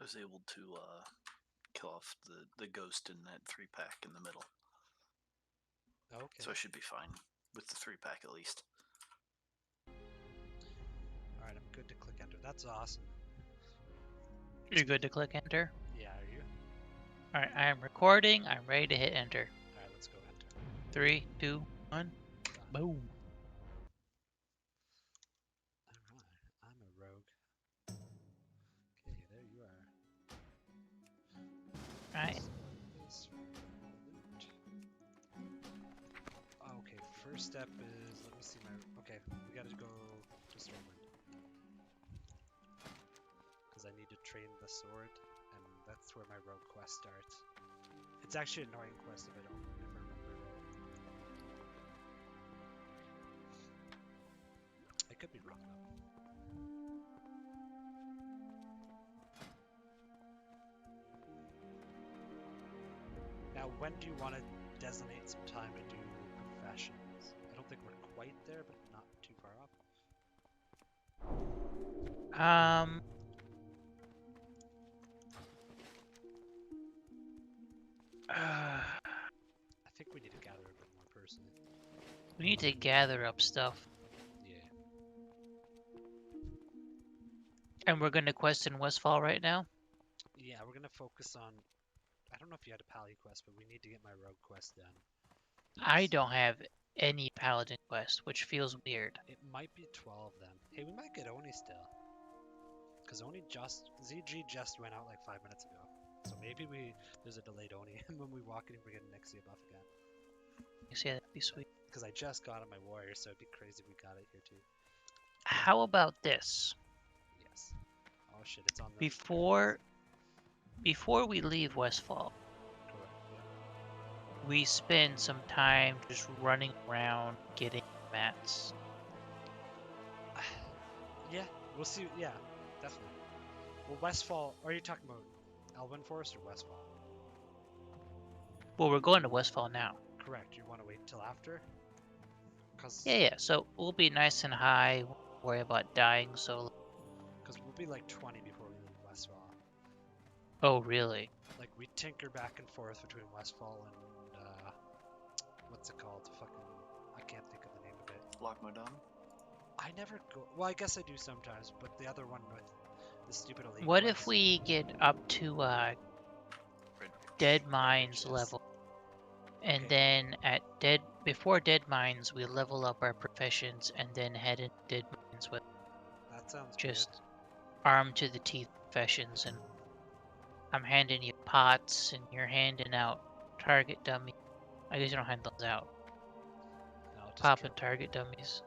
was able to kill off the ghost in that 3-pack in the middle. Okay. So I should be fine with the 3-pack at least. Alright, I'm good to click enter. That's awesome. You're good to click enter? Yeah, are you? Alright, I am recording. I'm ready to hit enter. Alright, let's go enter. 3, 2, 1. Done. Boom. Alright, I'm a rogue. Okay, there you are. Right. Okay, first step is, let me see my, okay, we gotta go to Stormwind. Because I need to train the sword, and that's where my rogue quest starts. It's actually an annoying quest if I don't ever remember it. I could be wrong though. Now, when do you want to designate some time to do professions? I don't think we're quite there, but not too far off. I think we need to gather a bit more personally. We need to gather up stuff. Yeah. And we're going to quest in Westfall right now? Yeah, we're gonna focus on, I don't know if you had a pally quest, but we need to get my rogue quest done. I don't have any paladin quest, which feels weird. It might be 12 then. Hey, we might get Oni still. Because Oni just, ZG just went out like 5 minutes ago. So maybe there's a delayed Oni, and when we walk in, we're getting Nixia buff again. You see, that'd be sweet. Because I just got on my warrior, so it'd be crazy if we got it here too. How about this? Yes. Oh shit, it's on the... Before we leave Westfall, Correct, yeah. we spend some time just running around getting mats. Yeah, we'll see. Yeah, definitely. Well, Westfall, are you talking about Elven Forest or Westfall? Well, we're going to Westfall now. Correct, you want to wait until after? Cause, Yeah, so we'll be nice and high, won't worry about dying solo. Because we'll be like 20 before we leave Westfall. Oh, really? Like, we tinker back and forth between Westfall and, what's it called? Fucking, I can't think of the name of it. Lock Modon? I never go, well, I guess I do sometimes, but the other one with the stupid elite What quest. if we get up to Dead Mines yes. level, and Okay. then before Dead Mines we level up our professions, and then head into Dead Mines with That sounds just armed to the teeth professions, and I'm handing you pots, and you're handing out target dummies. I guess you don't hand those out. good. No, just Popping drop. target dummies.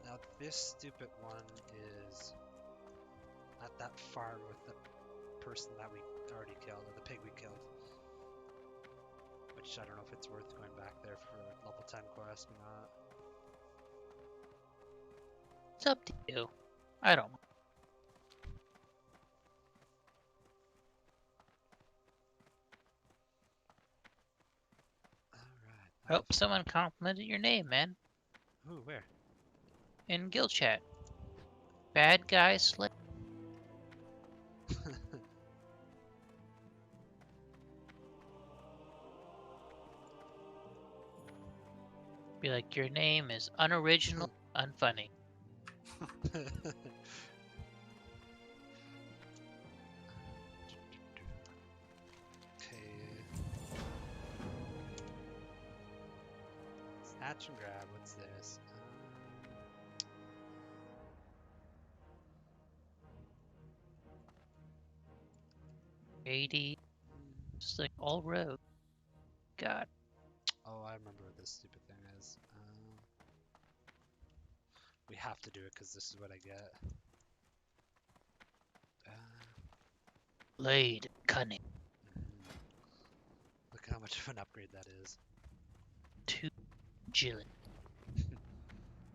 Now, this stupid one is at that farm with the person that we already killed, or the pig we killed. Which I don't know if it's worth going back there for level 10 quest or not. It's up to you. I don't. Alright. Oh, someone complimented your name, man. Ooh, where? In guild chat. Bad guy slip. Be like, your name is unoriginal, unfunny. Okay. Snatch and grab, what's this? 80. Just like all road. God. Oh, I remember what this stupid thing is. We have to do it because this is what I get. Blade cunning. Look how much of an upgrade that is. 2 agility.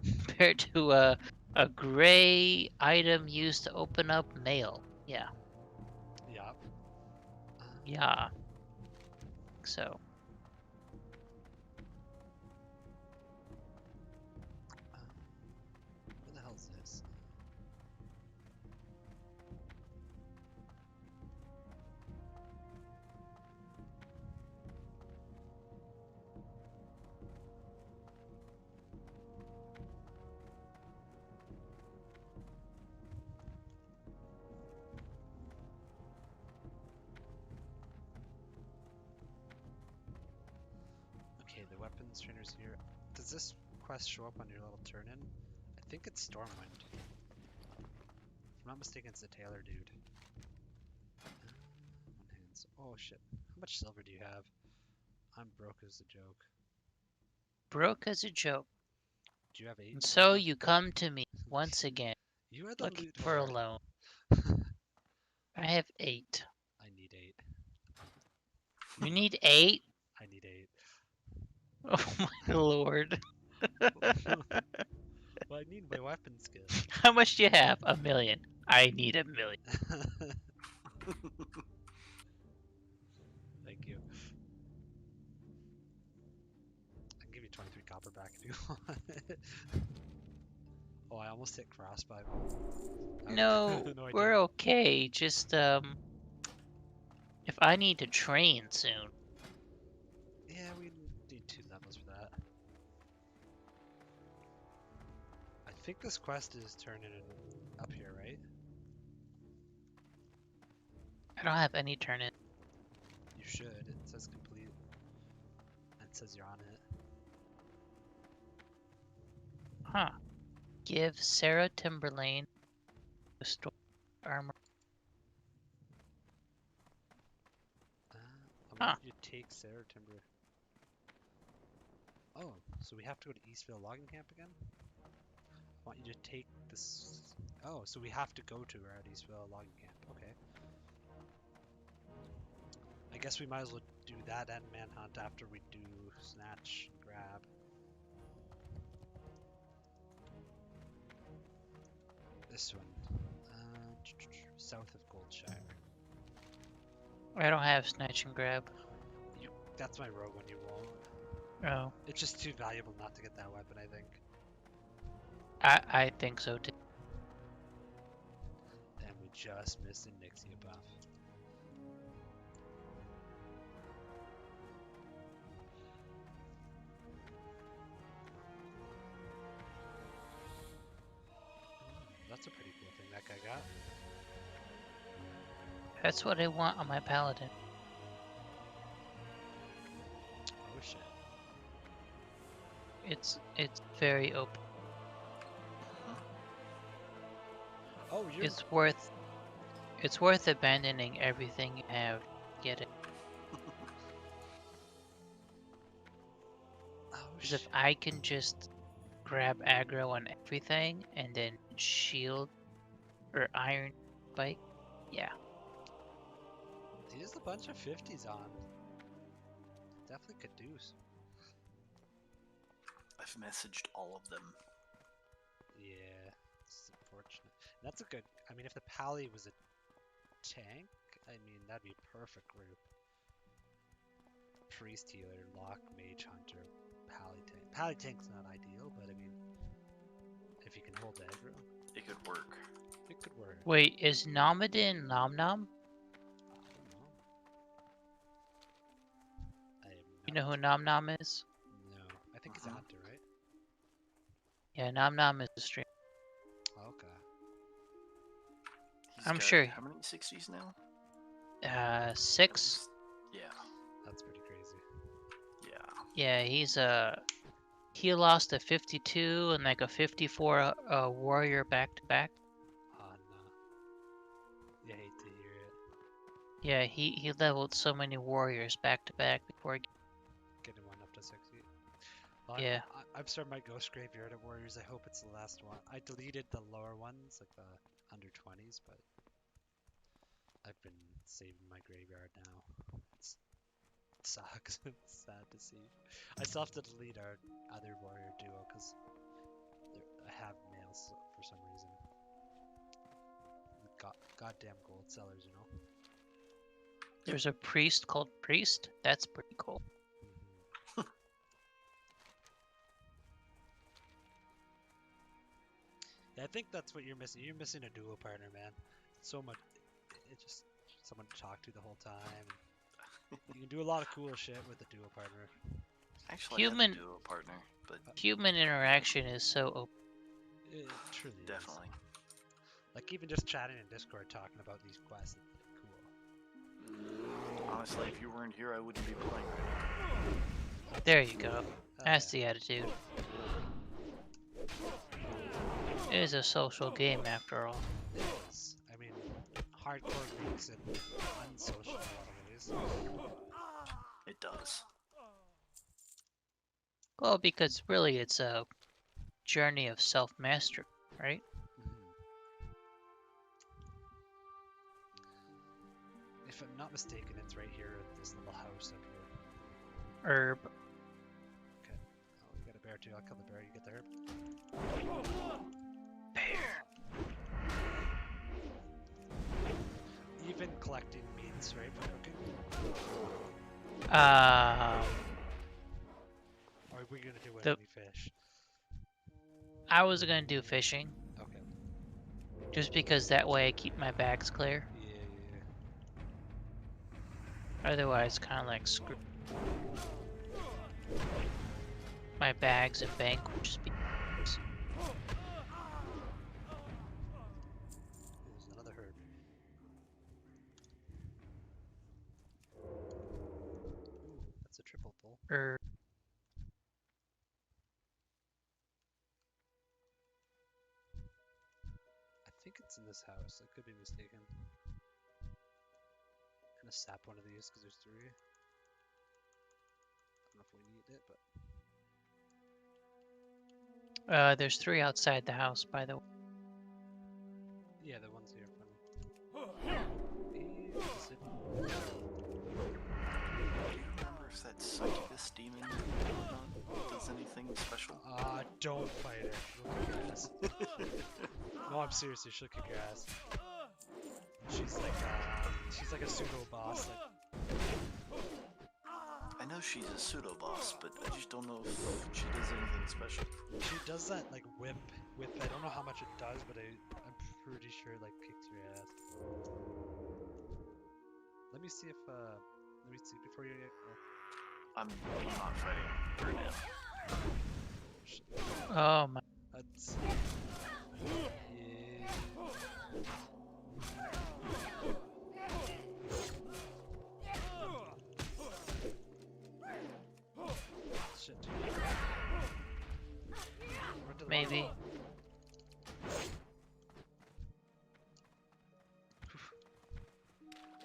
Compared to a gray item used to open up mail. Yeah. Yup. Yeah. So. What the hell is this? weapons trainers here. Does this quest show up on your little turn-in? I think it's Stormwind. If I'm not mistaken, it's the tailor dude. One hands. Oh shit. How much silver do you have? I'm broke as a joke. Broke as a joke. Do you have 8? And so you come to me once again, You are the looking loot for a lord. loan. I have 8. I need 8. You need 8? I need 8. Oh my lord. Well, I need my weapon skill. How much do you have? 1 million. I need 1 million. Thank you. I can give you 23 copper back if you want it. Oh, I almost hit crossbow. No, No, I we're didn't. okay. Just, if I need to train soon. Yeah, we need 2 levels for that. I think this quest is turning it up here, right? I don't have any turn in. You should. It says complete. And it says you're on it. Huh. Give Sarah Timberlane restore armor. I Huh. want you to take Sarah Timber. Oh, so we have to go to Eastville Logging Camp again? I want you to take this. Oh, so we have to go to her at Eastville Logging Camp. Okay. I guess we might as well do that and Manhunt after we do Snatch and Grab. This one. South of Goldshire. I don't have snatch and grab. That's my rogue one you won't. Oh, It's just too valuable not to get that weapon, I think. I think so too. And we just missed a Nixie buff. That's a pretty cool thing that guy got. That's what I want on my paladin. Oh shit. It's very open. Oh, you're... It's worth abandoning everything you have. Get it? Oh Because shit. if I can just grab aggro on everything and then shield or iron spike, yeah. He has a bunch of 50s on. Definitely could do. I've messaged all of them. Yeah, it's unfortunate. That's a good. I mean, if the Pally was a tank, I mean, that'd be a perfect group. Priest healer, lock, mage hunter, Pally tank. Pally tank's not ideal, but I mean, if you can hold the aggro, It could work. it could work. Wait, is Nomadin Nom Nom? I don't know. You know who Nom Nom is? No, I think he's a hunter, right? Yeah, Nom Nom is a stream. Okay. He's I'm got sure. How many 60s now? 6. Yeah. That's pretty crazy. Yeah. Yeah, he lost a 52 and like a 54 warrior back to back. Oh no. You hate to hear it. Yeah, he leveled so many warriors back to back before. Getting one up to 60. Well, Yeah. I've started my Ghost Graveyard at Warriors. I hope it's the last one. I deleted the lower ones, like the under 20s, but I've been saving my graveyard now. It sucks. It's sad to see. I still have to delete our other warrior duo because I have males for some reason. Goddamn gold sellers, you know. There's a priest called Priest. That's pretty cool. Yeah, I think that's what you're missing. You're missing a duo partner, man. So much. It's just someone to talk to the whole time. You can do a lot of cool shit with a duo partner. Actually, Human- I have a duo partner, but Human interaction is so open. It truly definitely. is. Like even just chatting in Discord, talking about these quests, it's like, cool. Honestly, if you weren't here, I wouldn't be playing right now. There you go. Oh, That's yeah. the attitude. It is a social game after all. It is. I mean, hardcore makes it unsocial in a lot of ways. It does. Well, because really it's a journey of self-mastery, right? If I'm not mistaken, it's right here at this little house up here. Herb. Okay. Oh, we got a bear too. I'll kill the bear. You get the herb. Bear. Even collecting meats, right, for cooking? Or are we gonna do it The- only fish? I was gonna do fishing, Okay. just because that way I keep my bags clear. Yeah. Otherwise, kind of like screw. My bags and bank would just be. There's another herb. Ooh, that's a triple pull. Herb. I think it's in this house. I could be mistaken. I'm gonna sap one of these because there's 3. I don't know if we need it, but There's 3 outside the house, by the way. yeah, the ones here in front of me. Do you remember if that succubus demon does anything special? Don't fight it. She'll kick your ass. No, I'm serious. She'll kick your ass. She's like a pseudo boss. Like, I know she's a pseudo boss, but I just don't know if she does anything special. she does that like whip. I don't know how much it does, but I'm pretty sure it like kicks your ass. Let me see if before you get. I'm not fighting her now. Oh my. That's yeah. Shit. Maybe.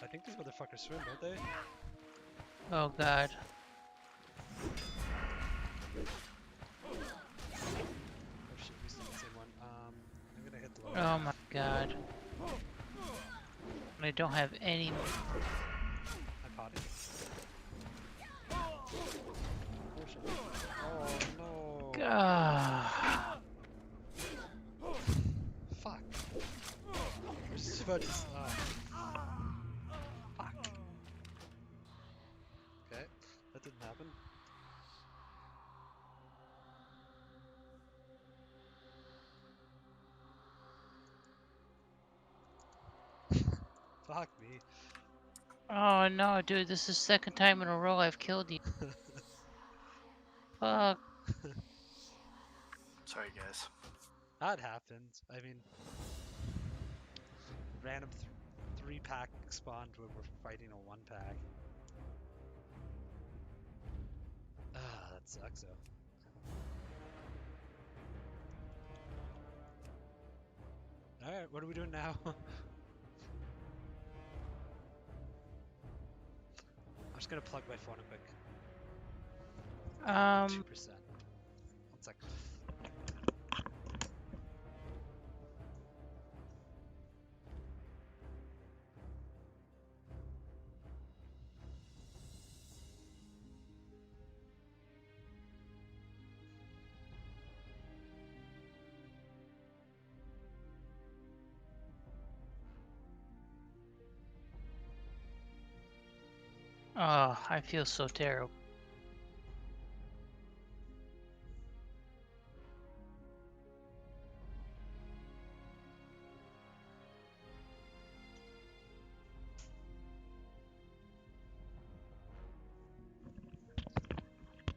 I think these motherfuckers swim, don't they? Oh god. Oh shit, we see the same one. I'm gonna hit the lower. Oh my god. I don't have any. I potted. Oh shit. Oh no. Ah. Fuck. I was just about to. Fuck. Okay, that didn't happen. Fuck me. Oh no, dude, this is the second time in a row I've killed you. Fuck. Sorry, guys. That happened. I mean, random 3-pack spawned when we're fighting a 1-pack. Ah, that sucks though. Alright, what are we doing now? I'm just gonna plug my phone in quick. 2%. 1 sec. Oh, I feel so terrible.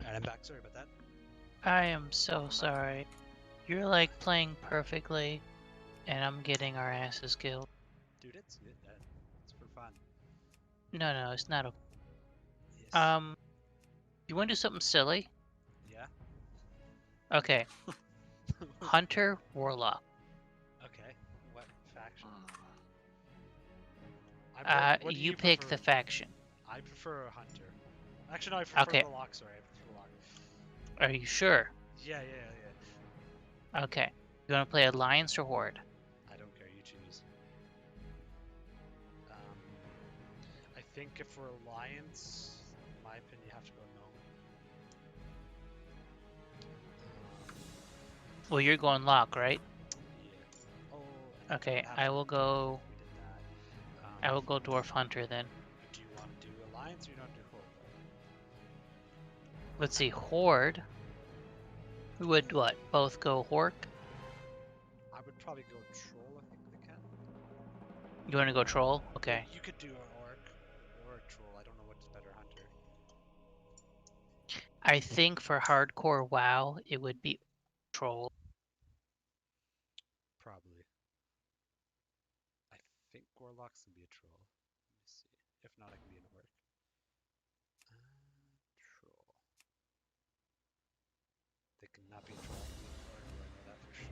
Alright, I'm back. Sorry about that. I am so sorry. You're like playing perfectly, and I'm getting our asses killed. Dude, it's good. It's for fun. No, no, it's not okay. Yes. You want to do something silly? Yeah. Okay. Hunter, Warlock. Okay. What faction? What do You you pick prefer? the faction. I prefer a hunter. Actually, no, I prefer Okay. warlock. Sorry, I prefer warlock. Are you sure? Yeah, yeah, yeah. Okay. You want to play Alliance or Horde? I don't care. You choose. I think if we're alliance, in my opinion, you have to go gnome. Well, you're going Lock, right? Yeah. Oh. Okay. Have I will go. we did that. I will go Dwarf Hunter then. Do you want to do alliance or you don't do horde though? Let's see. Horde. We would what? Both go Hork? I would probably go troll. I think they can. You want to go Troll? Okay. You could do an orc or a troll. I don't know what's better hunter. I think for hardcore WoW, it would be Troll. Probably. I think warlocks can be a troll. Let me see. If not, I can be an orc. Troll. They cannot be a troll. I can be an orc. I know that for sure.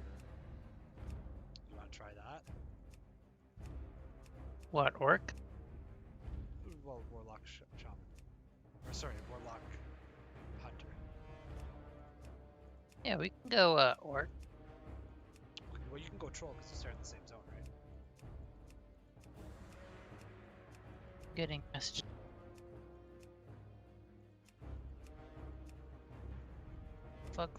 You want to try that? What, Orc? Well, warlock shaman. Or sorry, warlock hunter. Yeah, we can go Orc. Okay, well, you can go troll because you start in the same zone, right? Getting messages. Fuck.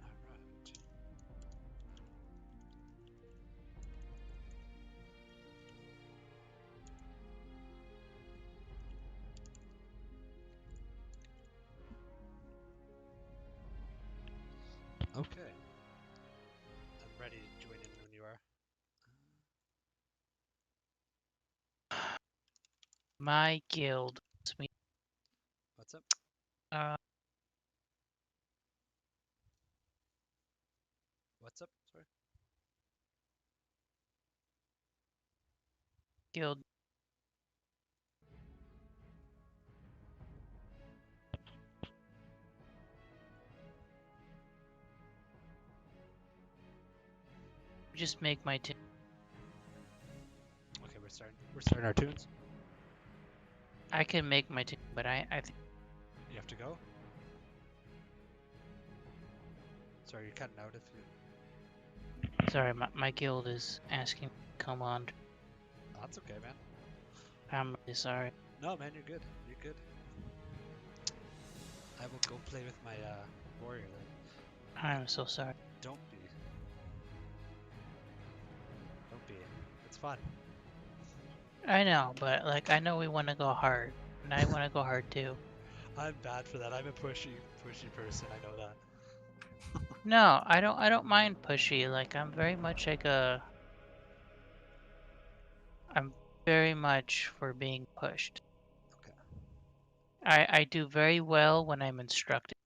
Alright. Okay. I'm ready to join in when you are. My guild. What's up? Uh, What's up? Sorry. guild. Just make my team. Okay, we're starting our tunes. I can make my team, but I think You have to go. Sorry, you're cutting out if you. sorry, my guild is asking me to come on. Oh, that's okay, man. I'm really sorry. No, man, you're good. You're good. I will go play with my warrior then. I'm so sorry. Don't be. Don't be. It's fun. I know, but like I know we want to go hard, and I want to go hard too. I'm bad for that. I'm a pushy person. I know that. No, I don't. I don't mind pushy. Like I'm very much like a. I'm very much for being pushed. Okay. I do very well when I'm instructed.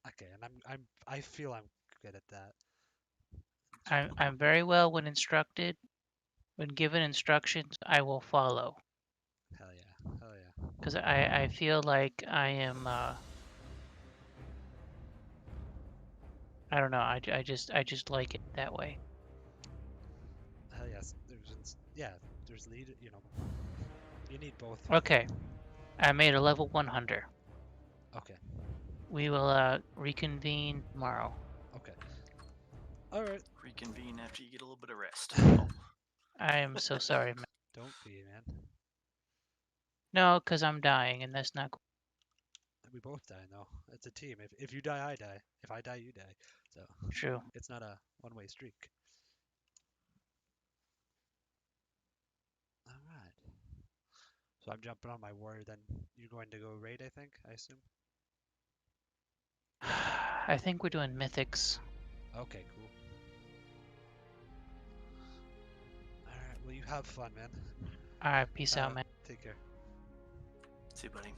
Okay, and I feel I'm good at that. I'm very well when instructed. When given instructions, I will follow. Hell yeah. Hell yeah. Because I feel like I am. I don't know. I just like it that way. Hell yes. There's lead. You know, you need both. Okay, I made a level 100. Okay. We will reconvene tomorrow. Okay. All right. Reconvene after you get a little bit of rest. Oh, I am so sorry, man. Don't be, man. No, because I'm dying, and that's not cool. We both die though. It's a team. If you die, I die. If I die, you die. So True. it's not a one-way streak. All right. So I'm jumping on my warrior. Then you're going to go raid, I think. I assume. I think we're doing mythics. Okay, cool. All right. Well, you have fun, man. Alright, peace out, man. Take care. see, buddy.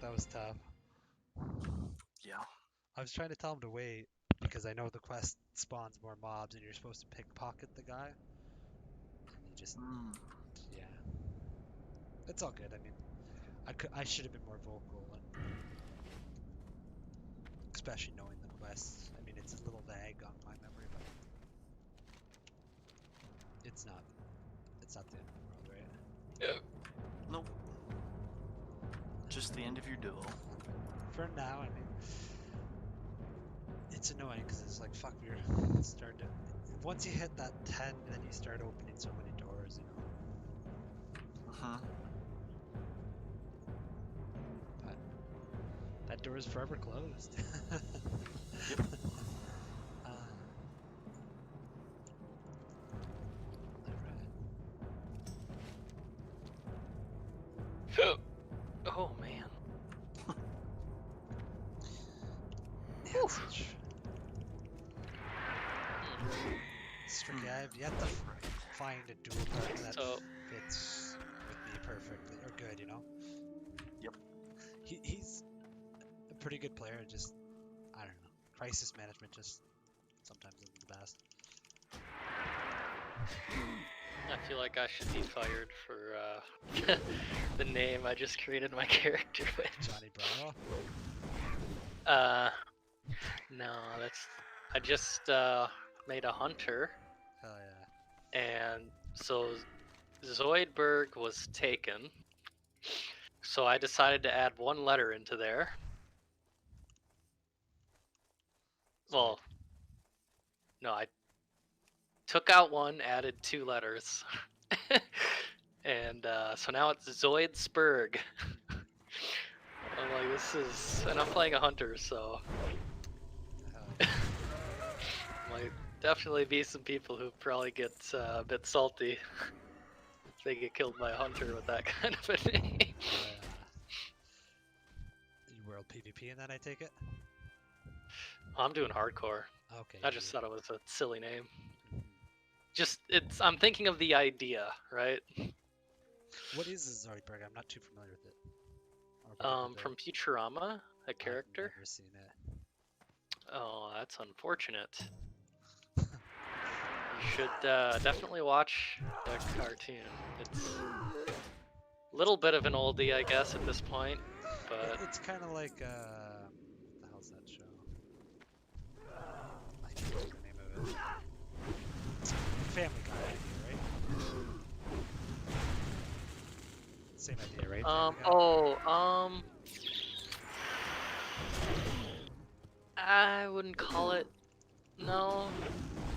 That was tough. Yeah. I was trying to tell him to wait because I know the quest spawns more mobs and you're supposed to pickpocket the guy. And you just, Mm. yeah. It's all good. I mean, I should have been more vocal, and especially knowing the quests. I mean, it's a little vague on my memory, but it's not the end of the world, right? Nope. Just the end of your duo. For now, I mean, it's annoying because it's like, fuck, you're starting to. Once you hit that 10, then you start opening so many doors, you know? But that door is forever closed. Yep. Alright. Oh man. Yeah, it's tricky. I've yet to find a dual partner that So fits with me perfectly or good, you know. Yep. He's a pretty good player. Just I don't know. Crisis management just sometimes isn't the best. I feel like I should be fired for the name I just created my character with. Johnny Bravo. No, I just made a hunter, Hell yeah. and so Zoidberg was taken. So I decided to add one letter into there. Well, no, I took out one, added 2 letters. And so now it's Zoidsberg. I'm like, this is, and I'm playing a hunter, so might definitely be some people who probably get a bit salty if they get killed by a hunter with that kind of a name. You world PvP in that, I take it? I'm doing hardcore. Okay. I just thought it was a silly name. Just I'm thinking of the idea, right? What is a Zoidberg? I'm not too familiar with it. From Futurama, a character. I've never seen it. Oh, that's unfortunate. You should definitely watch the cartoon. It's a little bit of an oldie, I guess, at this point, but It's kind of like what the hell's that show? I can't remember the name of it. Family Guy idea, right? Same idea, right? Family Guy? I wouldn't call it. No,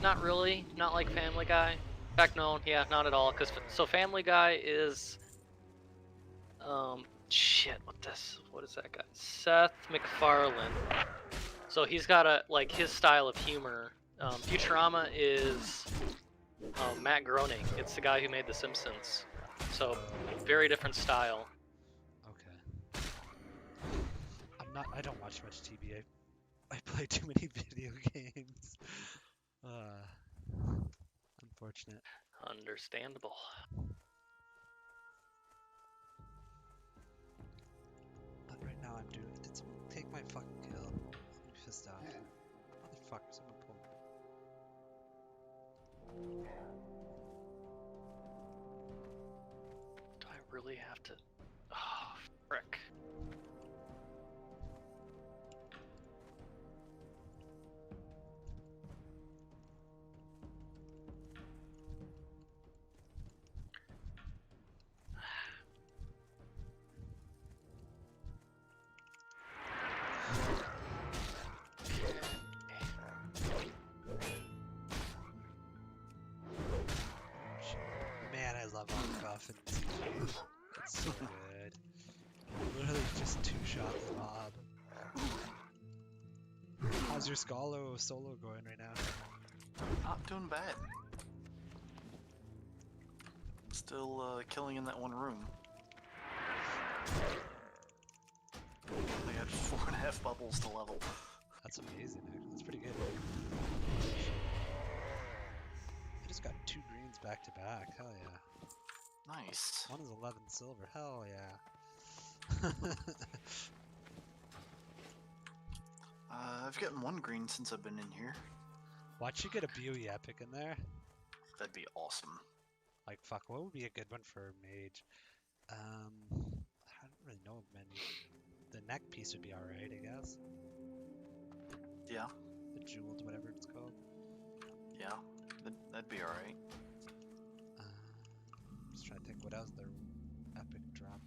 not really. Not like Family Guy. In fact, no, yeah, not at all. So Family Guy is, shit. What is that guy? Seth MacFarlane. So he's got his style of humor. Futurama is Matt Groening. It's the guy who made The Simpsons. So very different style. Okay. I don't watch much TV. I play too many video games. Unfortunate. Understandable. But right now I'm doing. Did someone take my fucking kill? I'm pissed off. Motherfucker, someone pull me. Do I really have to? Oh, frick. Man, I love WildCraft and CG. It's so good. Literally just 2-shot the mob. How's your Scalo solo going right now? Not doing bad. Still killing in that one room. I got 4.5 bubbles to level. That's amazing, actually. That's pretty good. I just got 2 greens back to back. Hell yeah. Nice. One is 11 silver. Hell yeah. I've gotten one green since I've been in here. Watch you get a BOE epic in there. That'd be awesome. Like, fuck, what would be a good one for a mage? I don't really know many. The neck piece would be alright, I guess. Yeah, The jeweled, whatever it's called. yeah, that'd be alright. Just trying to think what else their epic drop.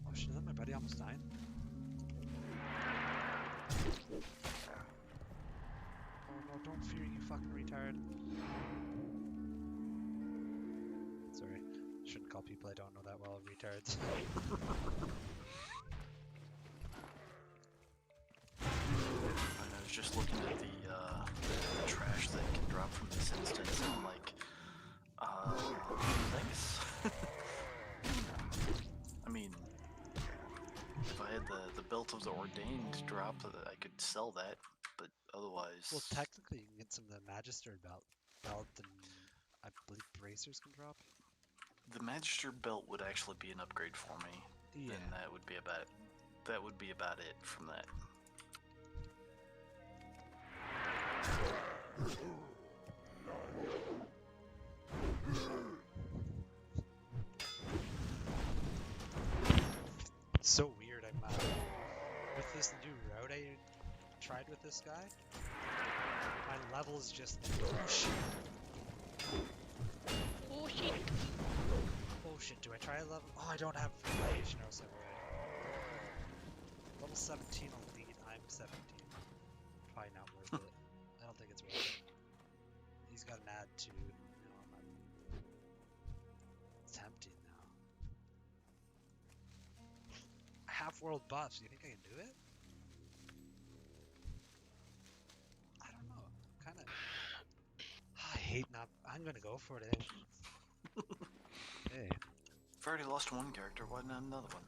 Oh shit, is that my buddy almost dying? Oh no, don't fear, you fucking retard. Sorry, shouldn't call people I don't know that well retards. I was just looking at the trash that can drop from this instance, and I'm like, thanks. I mean, if I had the belt of the ordained drop, I could sell that, but otherwise... Well, technically you can get some of the Magister belt and I believe bracers can drop. The Magister belt would actually be an upgrade for me, Yeah. and that would be about it from that. It's so weird. I'm with this new route I tried with this guy. My level is just oh shit. Oh shit. Oh shit. Do I try a level? Oh, I don't have variation. Or else I would. Level 17 elite. I'm 17. Probably not worth it. I don't think it's worth it. He's got an add to. No, I'm not. It's tempting now. Half world buffs. Do you think I can do it? I don't know. Kind of. I hate not. I'm gonna go for it. Hey. I've already lost one character, why not another one?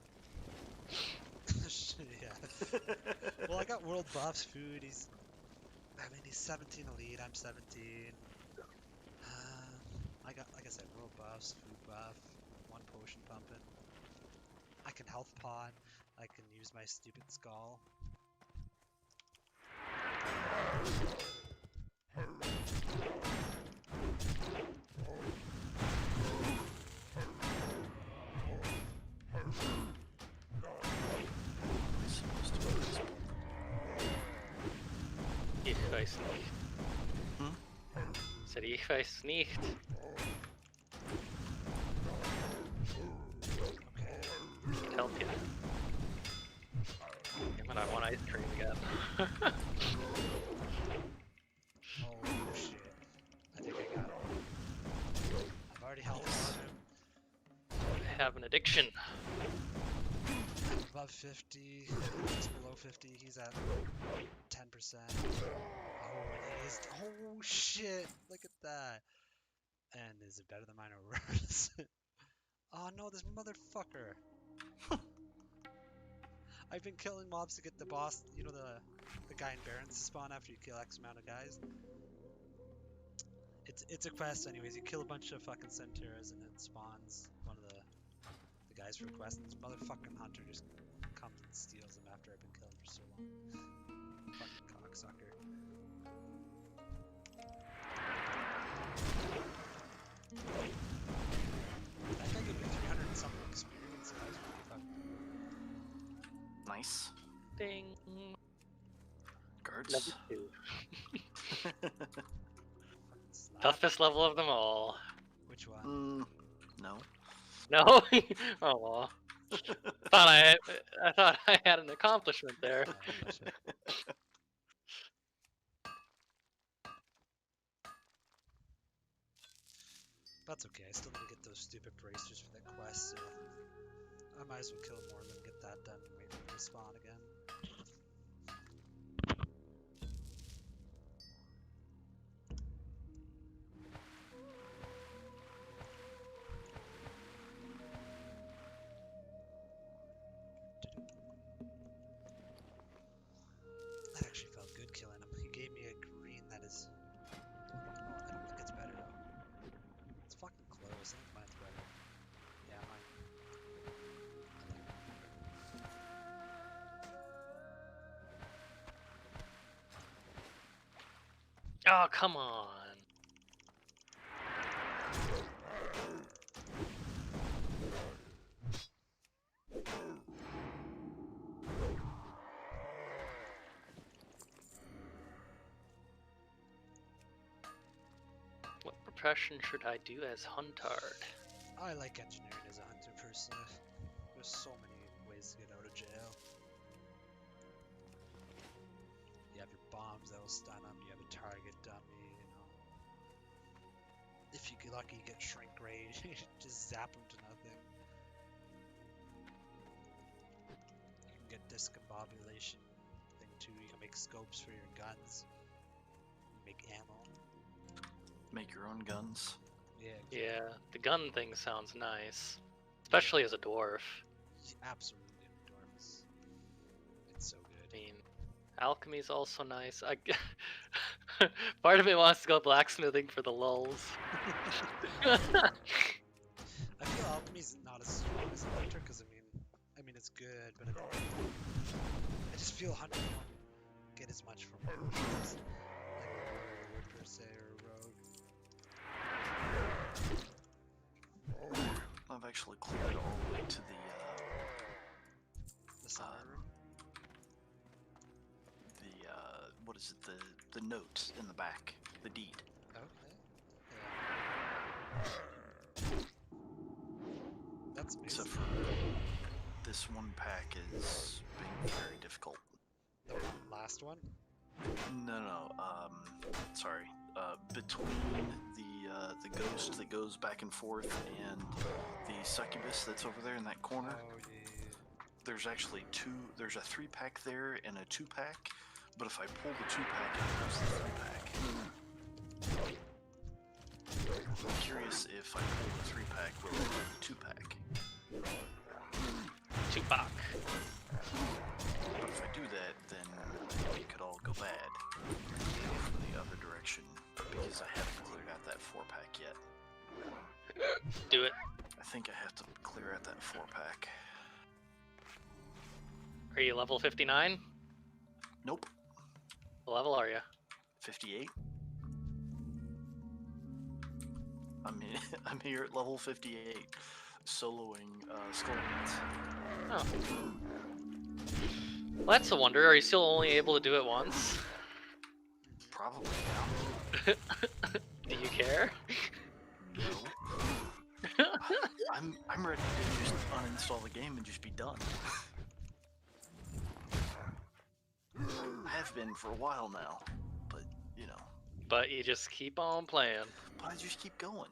Yeah. Well, I got world buffs, food. He's 17 elite. I'm 17. I got, like I said, world buffs, food buff, one potion pumping. I can health pod. I can use my stupid skull. Ich weiß nicht. Hmm? Said ich weiß nicht. Okay. Can't help you. Damn it, I want ice cream again. Oh shit. I think I got him. I've already health on him. I have an addiction. I'm above 50, just below 50. He's at 10%. Oh, and he's. Oh shit! Look at that. And is it better than mine or worse? Oh no, this motherfucker! I've been killing mobs to get the boss. You know the guy in Barons to spawn after you kill X amount of guys. It's a quest, anyways. You kill a bunch of fucking Centauras and it spawns one of the guys for a quest. And this motherfucking hunter just comes and steals them after I've been killing for so long. Fucking cocksucker. That guy gave me 300 and something experience. That was pretty fucking Nice. Ding. Guards. Level 2. fucking slap. Toughest level of them all. Which one? No. No? Oh. I thought I had an accomplishment there. Oh, that's it. That's okay, I still need to get those stupid bracers for that quest, so I might as well kill more than get that done and wait for them to spawn again. That actually felt good killing him. He gave me a green that is... I don't think it's better though. It's fucking close. I think mine's better. Oh, come on. What profession should I do as Huntard? I like engineering as a hunter personally. There's so many ways to get out of jail. You have your bombs that will stun them, you have a target dummy, you know. If you get lucky, you get shrink ray, just zap them to nothing. You can get discombobulation thing too, you can make scopes for your guns. You make ammo. Make your own guns. Yeah, Yeah, the gun thing sounds nice. Especially as a dwarf. absolutely. Dwarves. It's so I good. mean, alchemy's also nice. Part of it wants to go blacksmithing for the lulls. I feel alchemy's not as strong as a hunter because I mean it's good, but I just feel hunter won't get as much from it as like a warrior would per se or a rogue. I've actually cleared all the way to The summer room. what is it? The note in the back, the deed. Okay. Yeah. That's amazing. Except for this one pack is being very difficult. The last one. No. Sorry. Between the ghost that goes back and forth and the succubus that's over there in that corner, Oh yeah. there's actually two. There's a 3-pack there and a 2-pack. But if I pull the 2-pack, it pulls the 3-pack. I'm curious if I pull the 3-pack, will it pull the 2-pack? Tupac. But if I do that, then it could all go bad. Go from the other direction because I haven't cleared out that 4-pack yet. Do it. I think I have to clear out that 4-pack. Are you level 59? Nope. What level are you? 58. I'm here at level 58, soloing Skullmates. Oh. Well, that's a wonder. Are you still only able to do it once? Probably now. Do you care? No. I'm ready to just uninstall the game and just be done. I have been for a while now, but you know. But you just keep on playing. But I just keep going.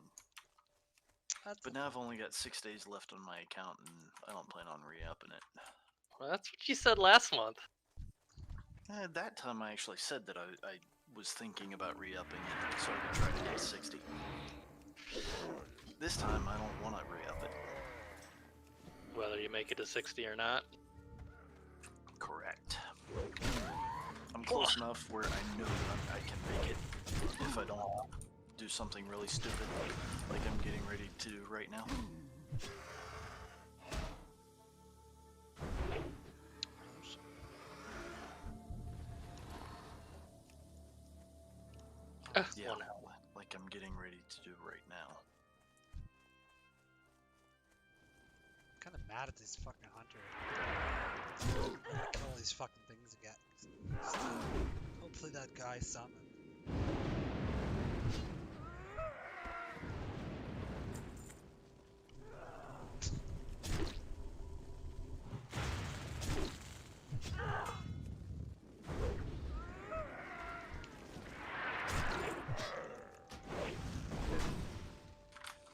But now I've only got 6 days left on my account, and I don't plan on re-upping it. Well, that's what you said last month. At that time, I actually said that I was thinking about re-upping it, so I could try to get 60. This time, I don't want to re-up it. Whether you make it to 60 or not. Correct. I'm close enough where I know that I can make it if I don't do something really stupid like I'm getting ready to do right now. Yeah, like I'm getting ready to do right now. I'm kind of mad at this fucking hunter. Kill all these fucking things again. Hopefully that guy summoned.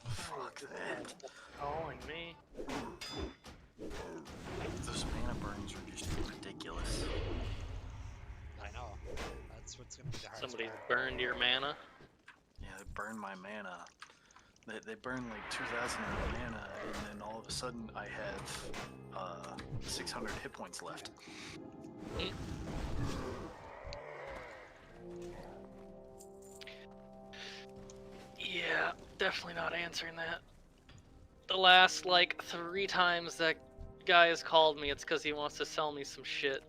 Fuck that. Calling me. Those mana burns are just ridiculous. I know. That's what's gonna be the hardest Somebody's part. burned your mana. Yeah, they burn my mana. They burn like 2,000 of my mana, and then all of a sudden I have 600 hit points left. Yeah, definitely not answering that. The last, like, 3 times that guy has called me, it's because he wants to sell me some shit.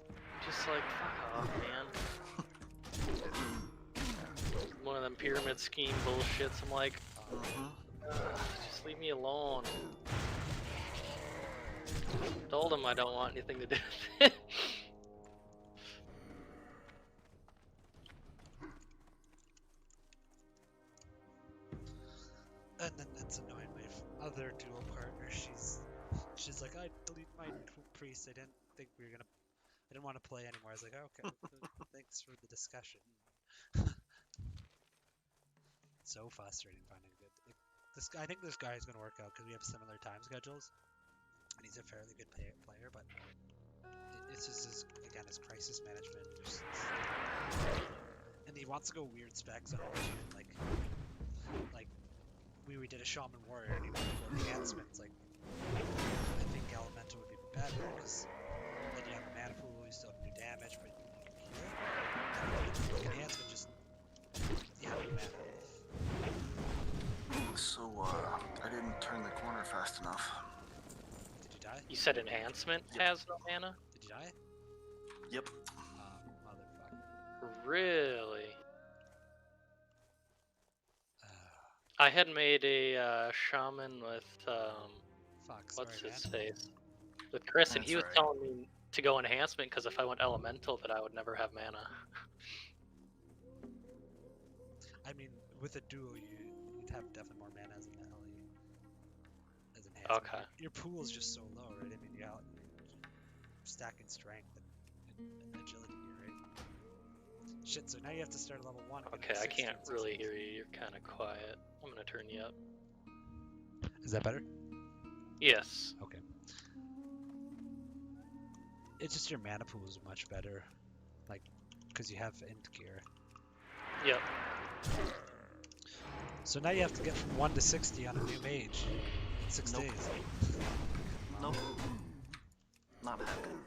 Just like, fuck off, man. one of them pyramid scheme bullshits. I'm like, just leave me alone. Told him I don't want anything to do with it. And then that's annoying. My other dual partner, she's like, I delete my priest. I didn't want to play anymore. I was like, okay, thanks for the discussion. So frustrating finding a good. I think this guy is gonna work out because we have similar time schedules, and he's a fairly good player. But it's just his crisis management. And he wants to go weird specs on everything. Like we did a shaman warrior, and he wanted to go enhancements. Like I think elemental would be better because then you have a mana pool, you still can do damage, but you heal. Like enhancement just you have no mana. So, I didn't turn the corner fast enough. Did you die? You said enhancement has no mana? Did you die? Yep. Motherfucker. Really? I had made a shaman with Fuck, sorry, what's man. his face? With Chris, and he was That's telling me to go enhancement because if I went elemental, that I would never have mana. I mean, with a duo, you'd have definitely more mana as an LE. As enhancement. Okay. Your pool is just so low, right? I mean, you're stacking strength and agility here, right? Shit, so now you have to start at level 1. Okay, I can't really hear you. You're kind of quiet. I'm gonna turn you up. Is that better? Yes. Okay. It's just your mana pool is much better, like, because you have end gear. Yep. So now you have to get from 1 to 60 on a new mage in 6 Nope. days. Nope. Not happening.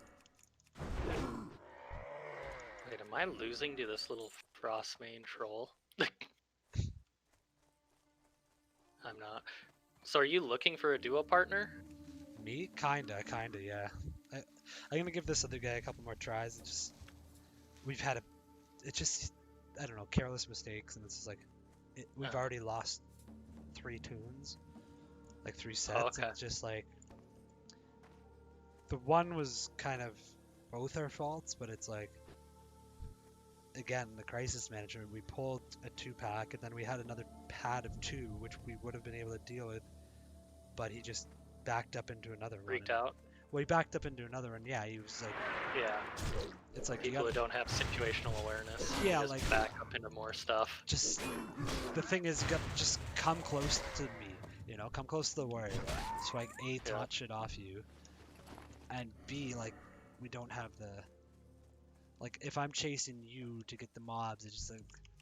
Wait, am I losing to this little Frostmane troll? I'm not. So are you looking for a duo partner? Me? Kinda, yeah. I'm gonna give this other guy a couple more tries. We've had I don't know, careless mistakes, and it's just like, we've already lost 3 tunes, like 3 sets, Oh, okay. and it's just like, the one was kind of both our faults, but it's like, again, the crisis management, we pulled a 2-pack, and then we had another pad of 2, which we would have been able to deal with, but he just backed up into another Freaked run. out? Well, he backed up into another one, yeah, he was like, Yeah. it's like, People who don't have situational awareness. Yeah, just like- back up into more stuff. just, the thing is, you got just come close to me, come close to the warrior, so I A, taunt shit off you, and B, like, we don't have the, like, if I'm chasing you to get the mobs, it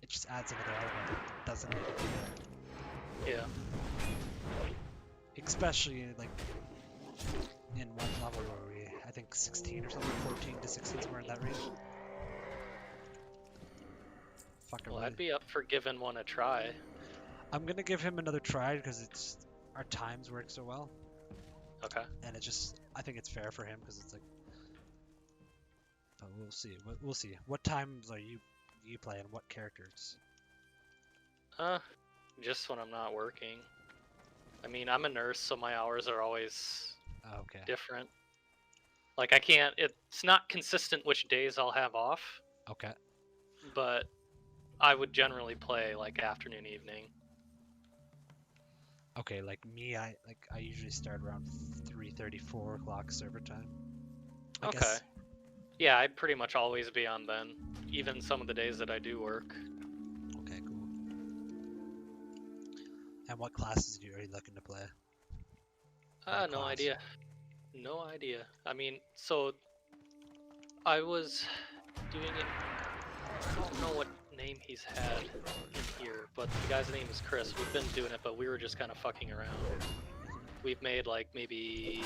just adds another element that doesn't need to be there. Yeah. Especially, like, in one level where I think 16 or something, 14 to 16, somewhere in that range. Fuck, Well, I'd be up for giving one a try. I'm gonna give him another try because our times work so well, Okay. and I think it's fair for him because it's like, but we'll see. We'll see. What times are you playing? What characters? Just when I'm not working. I mean, I'm a nurse, so my hours are always Oh, okay. different. Like, it's not consistent which days I'll have off, Okay. but I would generally play, like, afternoon, evening. Okay, like me, I usually start around 3:30, 4 o'clock server time. I Okay. guess. Yeah, I'd pretty much always be on then, even some of the days that I do work. Okay, cool. And what classes are you looking to play? What No class? idea. No idea. I mean, so I was doing it. I don't know what name he's had in here, but the guy's name is Chris. We've been doing it, but we were just kind of fucking around. We've made like maybe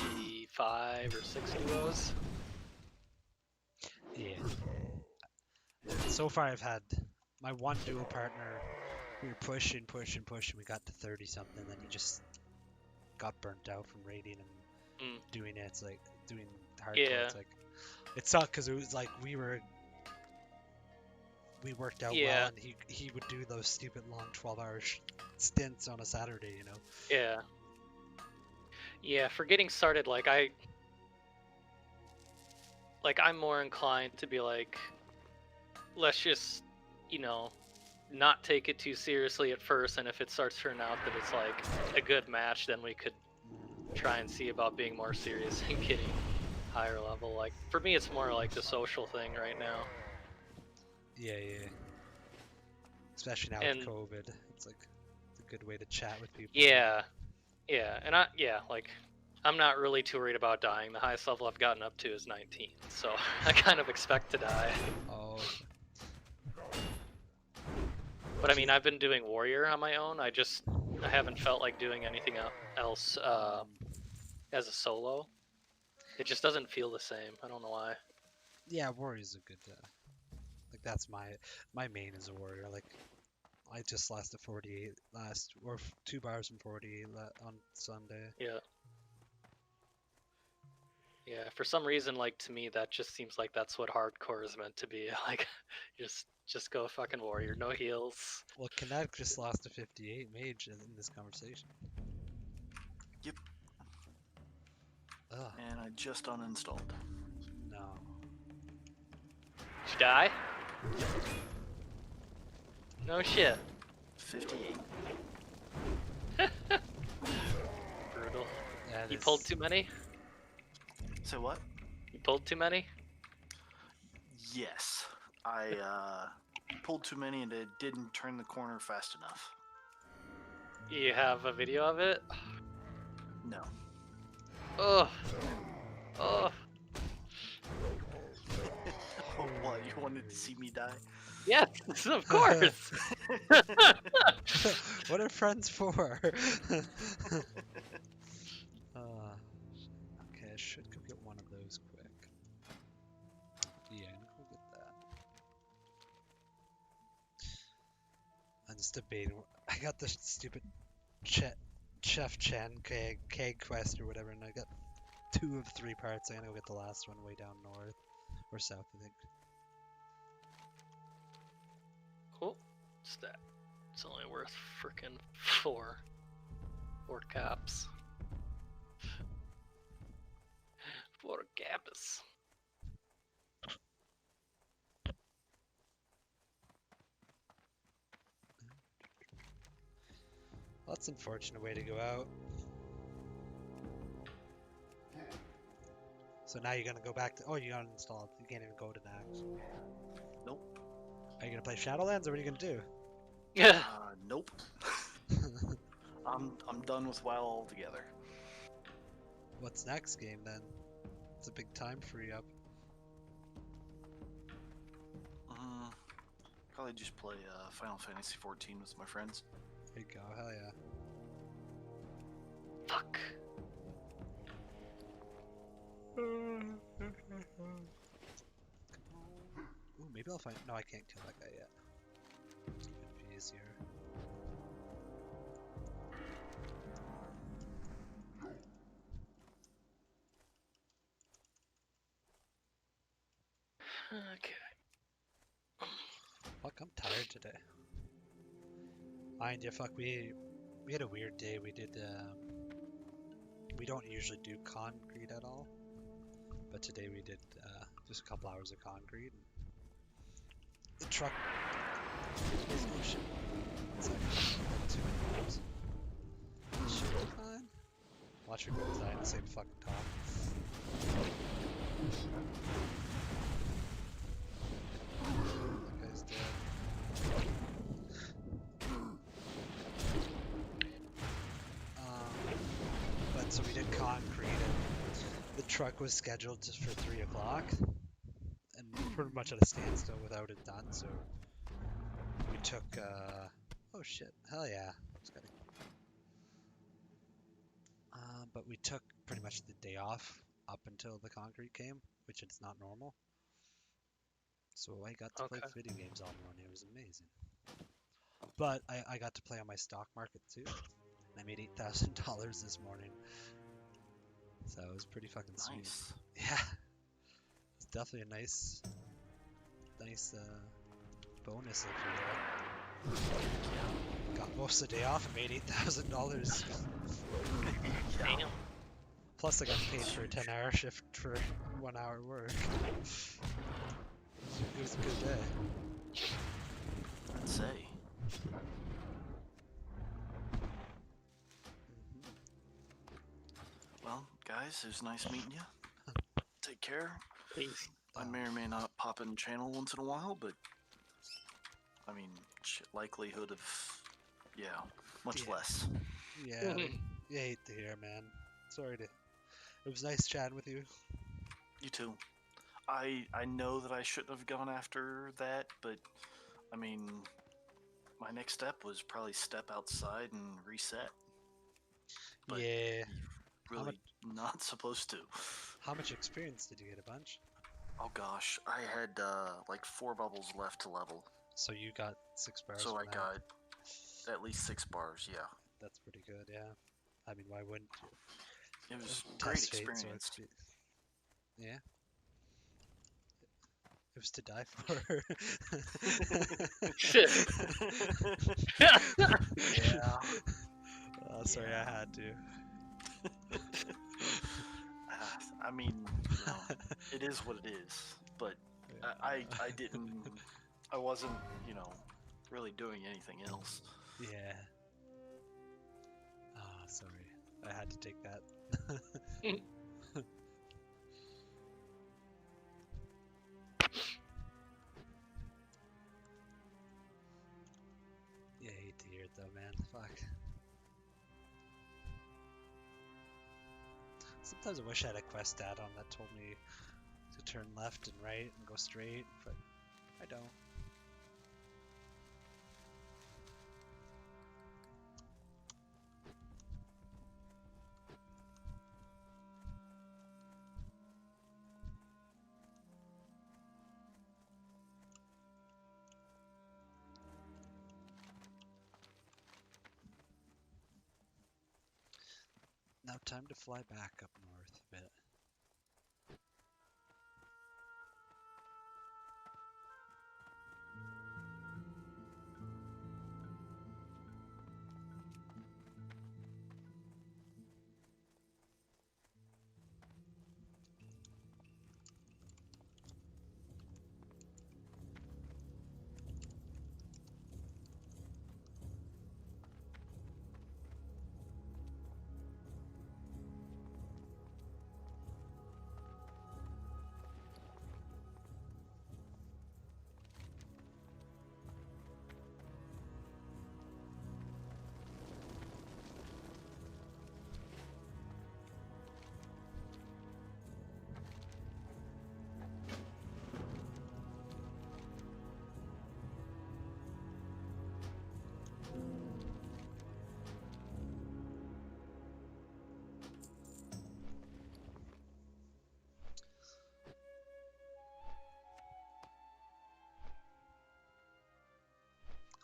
5 or 6 duos. Yeah. So far, I've had my one dual partner. We were pushing. We got to 30 something, then he just got burnt out from raiding and doing it. It's like doing hardcore. Yeah. It's like it sucked because it was like we were we worked out Yeah. well, and he would do those stupid long 12-hour stints on a Saturday, you know. Yeah. Yeah, for getting started, I'm more inclined to be like, let's just, you know, not take it too seriously at first, and if it starts turning out that it's like a good match, then we could try and see about being more serious and getting higher level. Like, for me, it's more like the social thing right now. Yeah, yeah. Especially now And with COVID, it's like it's a good way to chat with people. yeah, and I'm not really too worried about dying. The highest level I've gotten up to is 19, so I kind of expect to die. Oh, But I mean, I've been doing warrior on my own. I haven't felt like doing anything else as a solo. It just doesn't feel the same. I don't know why. yeah, warrior's a good. Like that's my main is a warrior. Like I just lost a 48 or 2 bars from 48 on Sunday. Yeah. Yeah, for some reason, like, to me, that just seems like that's what hardcore is meant to be. Like, just go fucking warrior, no heals. Well, Kinetic just lost a 58 mage in this conversation. Yep. Ugh, And I just uninstalled. no. Did you die? No shit. 58. Brutal. That You is- pulled too many? Say what? You pulled too many? Yes. I pulled too many and it didn't turn the corner fast enough. You have a video of it? No. Ugh. Ugh. Oh, what? You wanted to see me die? Yes, of course. What are friends for? Okay, I should go get one of those quick. Yeah, I'm gonna go get that. I'm just debating. I got this stupid Chef Chen keg quest or whatever, and I got 2 of 3 parts. I'm gonna go get the last one way down north or south, I think. Cool. Stat. It's only worth frickin' 4 caps. 4 caps. Well, that's an unfortunate way to go out. So now you're gonna go back to. Oh, you got it installed. You can't even go to Nax. Nope. Are you gonna play Shadowlands or what are you gonna do? Yeah. Nope. I'm done with WoW altogether. What's next game then? It's a big time free up. Probably just play Final Fantasy 14 with my friends. There you go. Hell yeah. Fuck. Ooh, maybe I'll find. No, I can't kill that guy yet. Could be easier. Okay. Fuck, I'm tired today. Mind you, fuck, we had a weird day. We did. We don't usually do concrete at all, but today we did just a couple hours of concrete. The truck. Oh shit. One second. Too many hours. Should be fine. Watch her go die in the same fucking top. That guy's dead. But so we did concrete and the truck was scheduled just for 3 o'clock and pretty much at a standstill without it done, so we took oh shit, hell yeah. Just gotta... but we took pretty much the day off up until the concrete came, which is not normal. So I got to play video games all morning. It was amazing. But I got to play on my stock market too. And I made $8,000 this morning. So it was pretty fucking sweet. Nice. Yeah. It's definitely a nice bonus if you got most of the day off and made $8,000. Yeah. Damn. Plus I got paid for a 10-hour shift for 1 hour work. It was a good day. I'd say. Well, guys, it was nice meeting you. Take care. Peace. I may or may not pop in the channel once in a while, but I mean, likelihood of, yeah, much Yeah. less. Yeah, you hate to hear, man. Sorry to. It was nice chatting with you. You too. I know that I shouldn't have gone after that, but I mean, my next step was probably step outside and reset. But Yeah. really not supposed to. How much experience did you get? A bunch? Oh gosh, I had like 4 bubbles left to level, So you got 6 bars. so from I that. got at least 6 bars. Yeah, That's pretty good, yeah. I mean, why wouldn't you? it was great Test fate, so experience. yeah. It was to die for. Shit. Yeah. Oh, sorry, I had to. I mean, you know, it is what it is. But I wasn't, you know, really doing anything else. Yeah. Ah, sorry. I had to take that. Yeah, I hate to hear it though, man. Fuck. Sometimes I wish I had a quest add-on that told me to turn left and right and go straight, but I don't. Now time to fly back up north a bit.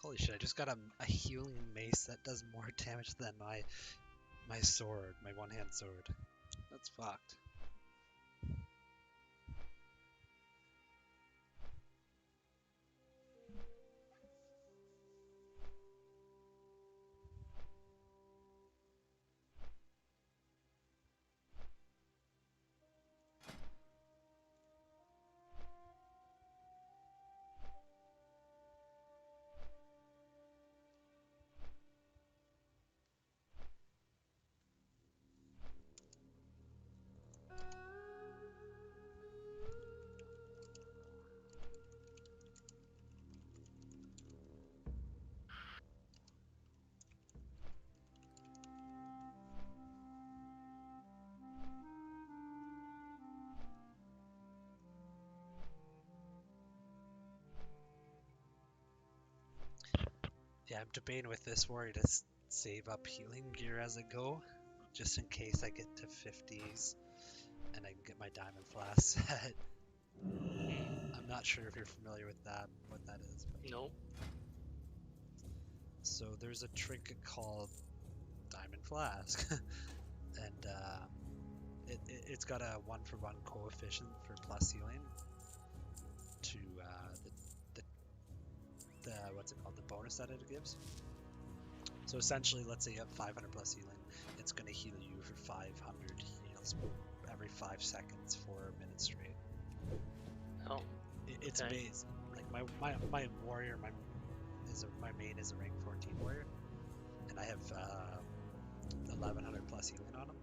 Holy shit, I just got a healing mace that does more damage than my sword, my one-hand sword. That's fucked. Yeah, I'm debating with this warrior to save up healing gear as I go, just in case I get to 50s and I can get my diamond flask set. I'm not sure if you're familiar with that, what that is. But... Nope. So there's a trinket called Diamond Flask, and it's got a 1-for-1 coefficient for plus healing to the what's it called? The bonus that it gives. So essentially, let's say you have 500 plus healing, it's gonna heal you for 500 heals every 5 seconds for a minute straight. Oh, It's okay. amazing. Like my warrior, my main is a rank 14 warrior, and I have 1100 plus healing on him,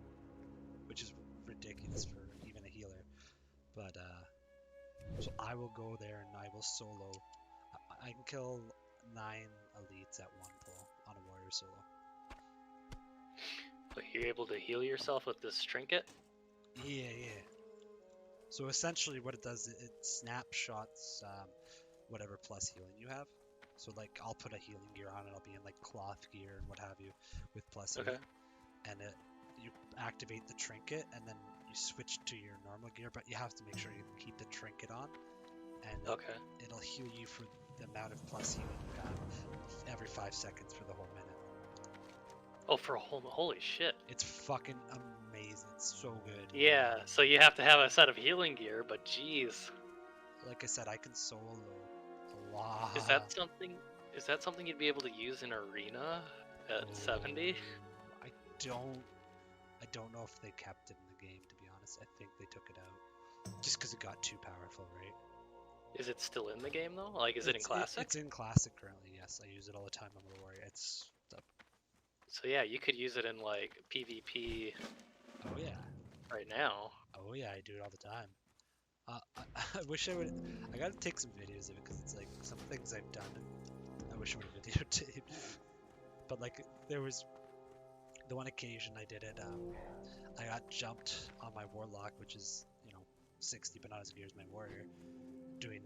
which is ridiculous for even a healer. But so I will go there and I will solo. I can kill 9 elites at one pull on a warrior solo. But you're able to heal yourself with this trinket? Yeah. So essentially, what it does, it snapshots whatever plus healing you have. So like, I'll put a healing gear on, and I'll be in like cloth gear and what have you, with plus Okay. healing, and you activate the trinket, and then you switch to your normal gear, but you have to make sure you keep the trinket on, and Okay. it'll heal you for the amount of plus healing you have every 5 seconds for the whole minute. Oh, for a holy shit. It's fucking amazing. It's so good. Yeah, so you have to have a set of healing gear, but geez. Like I said, I can solo a lot. Is that something you'd be able to use in arena at 70? I don't know if they kept it in the game, to be honest. I think they took it out. Just because it got too powerful, right? Is it still in the game though? Like, is it in classic? It's in classic currently, yes. I use it all the time on the warrior. It's So yeah, you could use it in like PvP oh yeah. right now. Oh yeah, I do it all the time. I wish I would. I gotta take some videos of it because it's like some things I've done. I wish I would have videotaped. But like there was the one occasion I did it. I got jumped on my warlock, which is 60, but not as good as my warrior. Doing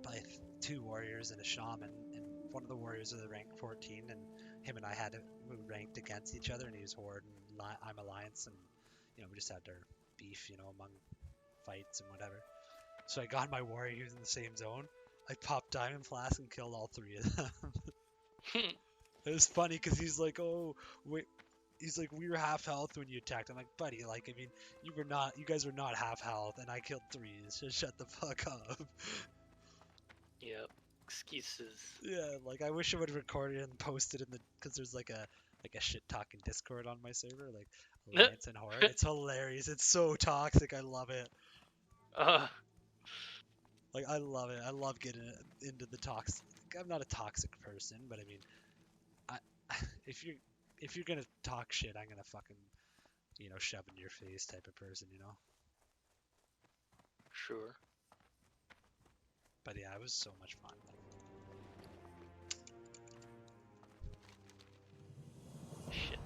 by 2 warriors and a shaman, and one of the warriors is a rank 14, and him and I had we ranked against each other, and he was horde and I'm alliance, and we just had our beef, among fights and whatever. So I got my warrior using the same zone. I popped diamond flask and killed all 3 of them. It was funny because he's like, oh wait. He's like, we were half health when you attacked. I'm like, buddy, like, I mean, you guys were not half health, and I killed 3. So shut the fuck up. Yep. Excuses. Yeah, like, I wish I would have recorded and posted because there's like a shit talking Discord on my server, like Alliance and Horde. It's hilarious. It's so toxic. I love it. Like, I love it. I love getting into the toxic. I'm not a toxic person, but I mean, I if you're gonna talk shit, I'm gonna fucking shove in your face type of person, Sure. But yeah, it was so much fun. Shit.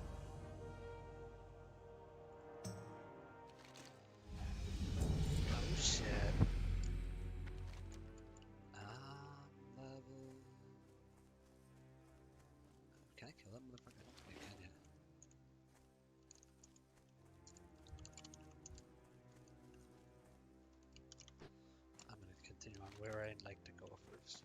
Oh shit. Level. Can I kill that motherfucker? I don't think I can yet. I'm gonna continue on where I'd like to go first.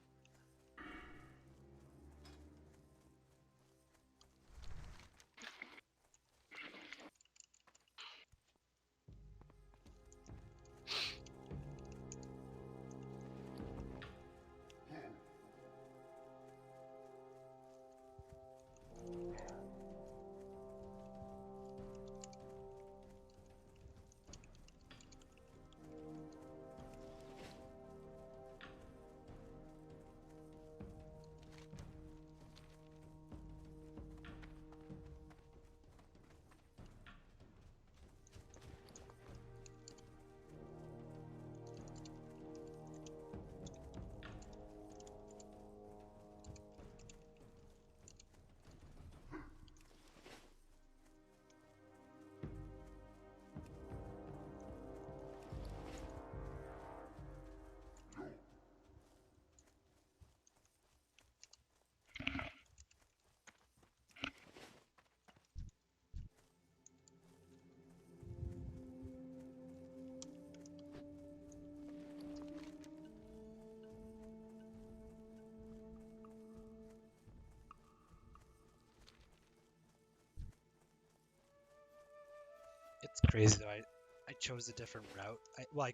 It's crazy though. I chose a different route. I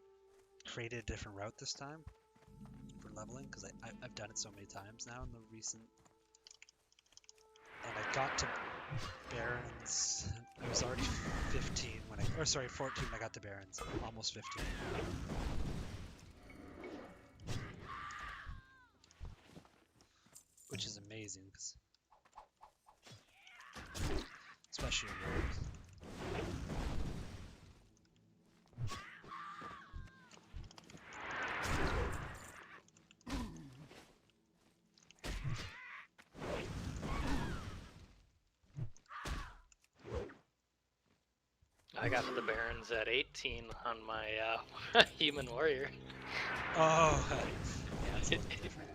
created a different route this time for leveling because I've done it so many times now in the recent. And I got to Barons. I was already 15 when or sorry, 14 when I got to Barons. Almost 15. Which is amazing, cause especially in Worlds. I got to the Barons at 18 on my human warrior. Oh, yeah, it's a little different.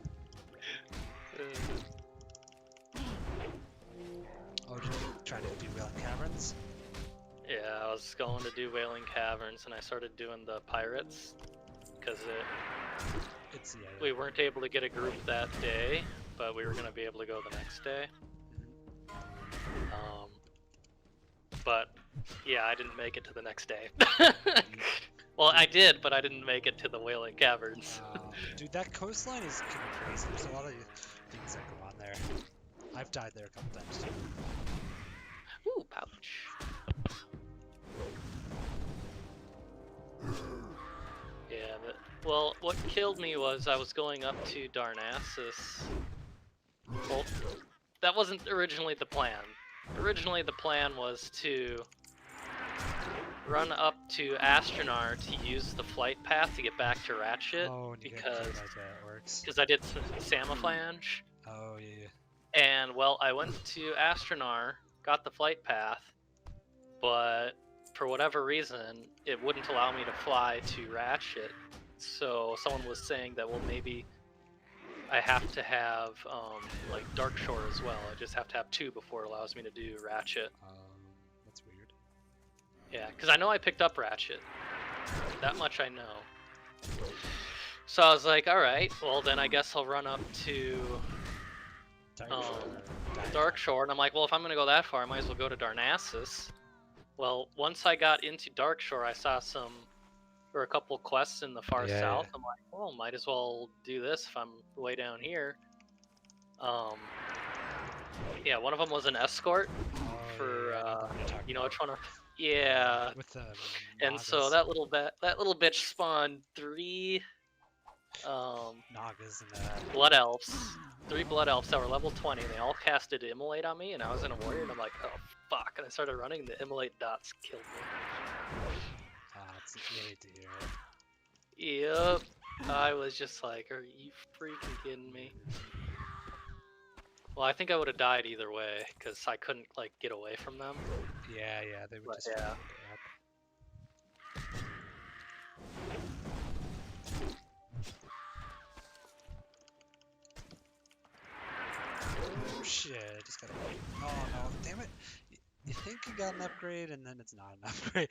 Oh, did you try to do Wailing Caverns? Yeah, I was going to do Wailing Caverns, and I started doing the pirates because It's yeah. we weren't able to get a group that day, but we were gonna be able to go the next day. But yeah, I didn't make it to the next day. Well, I did, but I didn't make it to the Wailing Caverns. Dude, that coastline is kind of crazy. There's a lot of things that go on there. I've died there a couple times too. Ooh, pouch. Yeah, well, what killed me was I was going up to Darnassus. Well, that wasn't originally the plan. Originally the plan was to run up to Astronar to use the flight path to get back to Ratchet, Oh, because that works. I did Samaflange. Oh yeah. And well, I went to Astronar, got the flight path, but for whatever reason, it wouldn't allow me to fly to Ratchet. So someone was saying that, well, maybe I have to have like Dark Shore as well. I just have to have 2 before it allows me to do Ratchet. That's weird. Yeah, because I know I picked up Ratchet. That much I know. So I was like, alright, well then I guess I'll run up to Dark Shore, and I'm like, well, if I'm going to go that far, I might as well go to Darnassus. Well, once I got into Dark Shore, I saw a couple quests in the far south. I'm like, well, might as well do this if I'm way down here. Yeah, one of them was an escort for, you know which one? Yeah. With the And so that little bitch spawned 3 Nagas and blood elves. 3 blood elves that were level 20. They all casted Immolate on me, and I was in a warrior, and I'm like, oh fuck! And I started running, and the Immolate dots killed me. you hate to hear it. Yep. I was just like, are you freaking kidding me? Well, I think I would have died either way, because I couldn't like get away from them. Yeah, they would But, just. yeah. Oh shit! I just gotta. Oh no! Damn it! You think you got an upgrade, and then it's not an upgrade.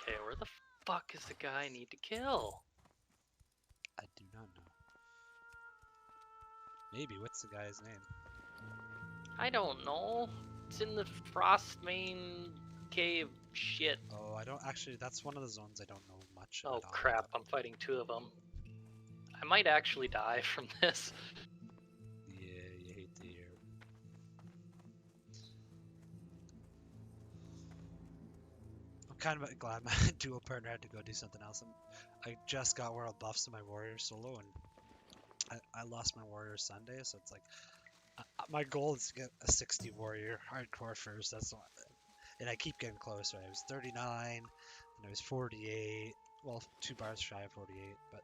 Okay, where the fuck is the guy I need to kill? I do not know. Maybe. What's the guy's name? I don't know. It's in the Frostmane cave shit. Oh, I don't actually. That's one of the zones I don't know much Oh about. crap! I'm fighting 2 of them. I might actually die from this. Yeah, you hate to hear it. I'm kind of glad my dual partner had to go do something else. I just got world buffs to my warrior solo, and I lost my warrior Sunday, so it's like my goal is to get a 60 warrior hardcore first. That's all, and I keep getting closer. I was 39, and I was 48. Well, 2 bars shy of 48, but.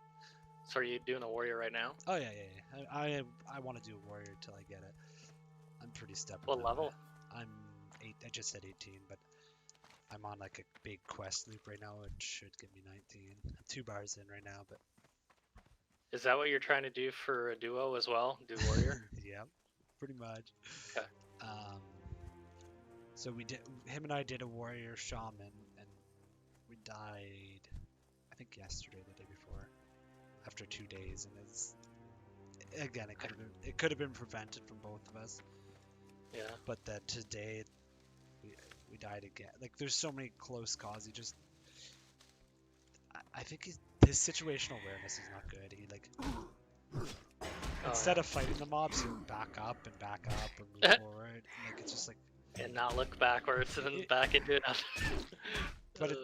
So are you doing a warrior right now? Oh yeah. I want to do a warrior till I get it. I'm pretty stubborn. What level? I'm 8. I just said 18, but I'm on like a big quest loop right now. It should give me 19. I'm 2 bars in right now, but. Is that what you're trying to do for a duo as well? Do warrior? Yeah, pretty much. Okay. So him and I did a warrior shaman, and we died, I think yesterday, the day before, after 2 days, and it could have been prevented from both of us. Yeah. But that today we died again. Like there's so many close calls. I I think his situational awareness is not good. He like Oh, instead of fighting the mobs, he'll back up or move forward. And, like it's just like, and not look backwards and then It- back into it. but it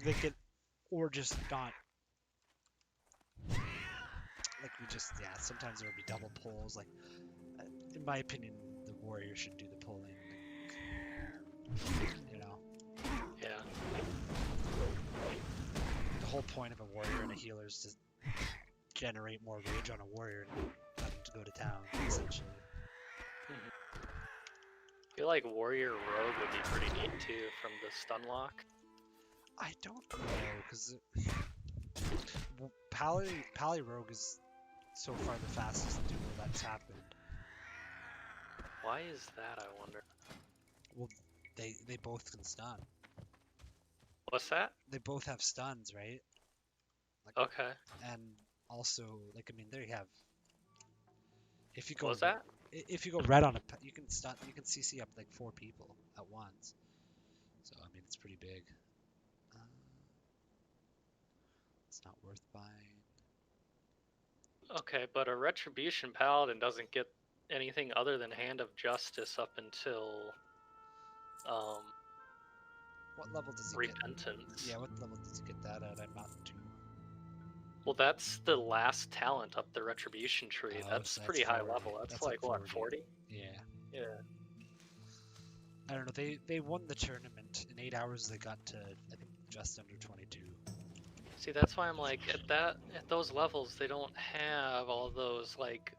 like it or just not. Like we just sometimes there will be double pulls. Like in my opinion, the warrior should do the pulling. You know, yeah. the whole point of a warrior and a healer is to generate more rage on a warrior and let him to go to town, essentially. I feel like Warrior Rogue would be pretty neat too from the stun lock. I don't know, because Pally Rogue is so far the fastest duo that's happened. Why is that, I wonder? Well, they both can stun. What's that? They both have stuns, right? Like, Okay. and also, like, I mean, there you have. If you go What was that? If you go red on you can stun. You can CC up like 4 people at once. So I mean, it's pretty big. It's not worth buying. Okay, but a Retribution Paladin doesn't get anything other than Hand of Justice up until What level does he Repentance. get? Yeah, what level does he get that at? I'm not too. Well, that's the last talent up the Retribution tree. Oh, That's so pretty that's high 40. level. That's, That's like, like what, 40? 40? Yeah. Yeah. I don't know. They won the tournament in 8 hours. They got to I think just under 22. See, that's why I'm like, at those levels, they don't have all those, like,